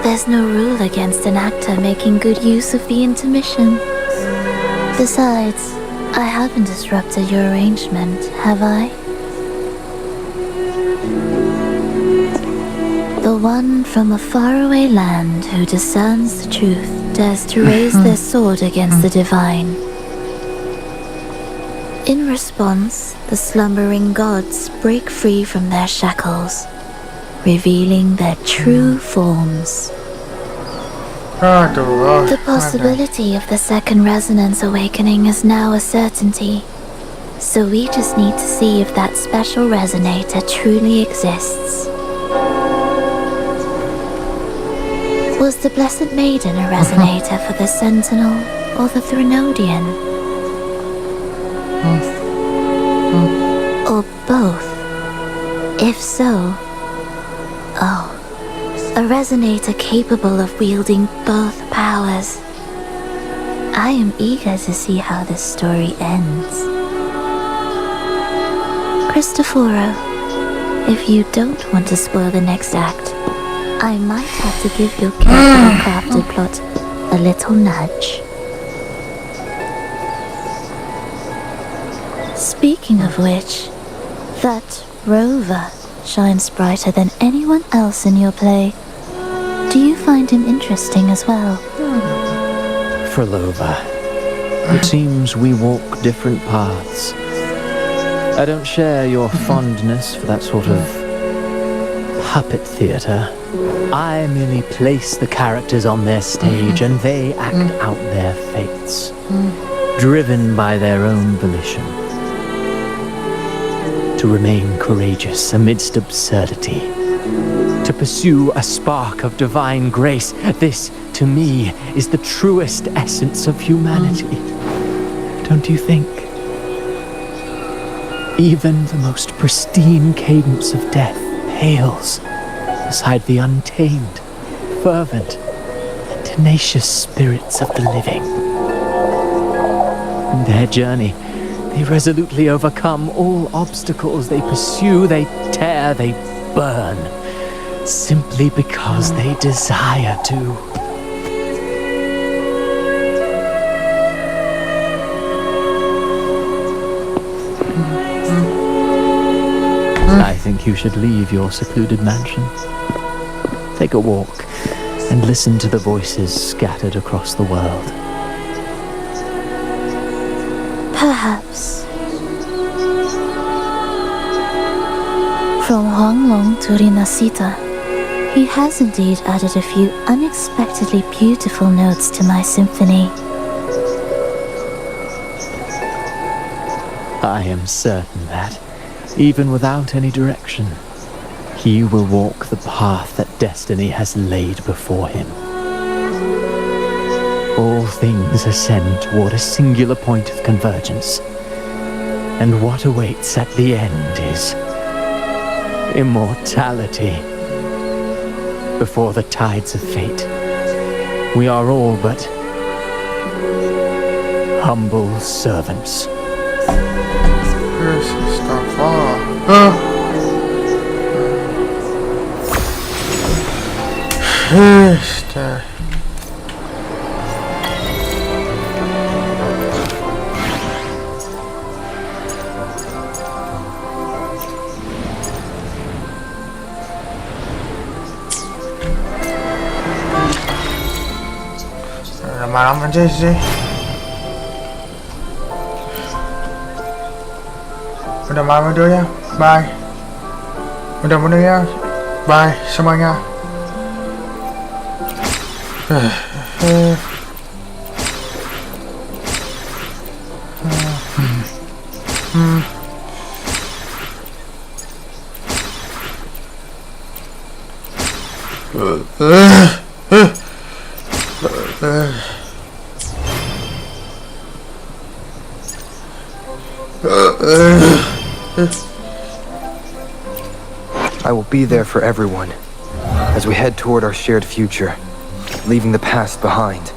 There's no rule against an actor making good use of the intermission. Besides, I haven't disrupted your arrangement, have I? The one from a faraway land who discerns the truth dares to raise their sword against the divine. In response, the slumbering gods break free from their shackles, revealing their true forms. The possibility of the second resonance awakening is now a certainty, so we just need to see if that special resonator truly exists. Was the Blessed Maiden a resonator for the Sentinel or the Threnodian? Or both? If so, oh, A resonator capable of wielding both powers. I am eager to see how this story ends. Cristoforo, if you don't want to spoil the next act, I might have to give your carefully crafted plot a little nudge. Speaking of which, that rover shines brighter than anyone else in your play. Do you find him interesting as well? Frolova, it seems we walk different paths. I don't share your fondness for that sort of puppet theatre. I merely place the characters on their stage and they act out their fates, driven by their own volition. To remain courageous amidst absurdity. To pursue a spark of divine grace. This, to me, is the truest essence of humanity. Don't you think? Even the most pristine cadence of death pales beside the untamed, fervent, and tenacious spirits of the living. In their journey, they resolutely overcome all obstacles. They pursue, they tear, they burn, simply because they desire to. I think you should leave your secluded mansion. Take a walk and listen to the voices scattered across the world. Perhaps. From Huanglong to Rinascita, he has indeed added a few unexpectedly beautiful notes to my symphony. I am certain that, even without any direction, he will walk the path that destiny has laid before him. All things ascend toward a singular point of convergence, and what awaits at the end is immortality. Before the tides of fate, we are all but humble servants. Udah malam aja sih. Udah malam dulu ya. Bye. Mudah-mudahan ya. Bye semuanya. I will be there for everyone as we head toward our shared future, leaving the past behind.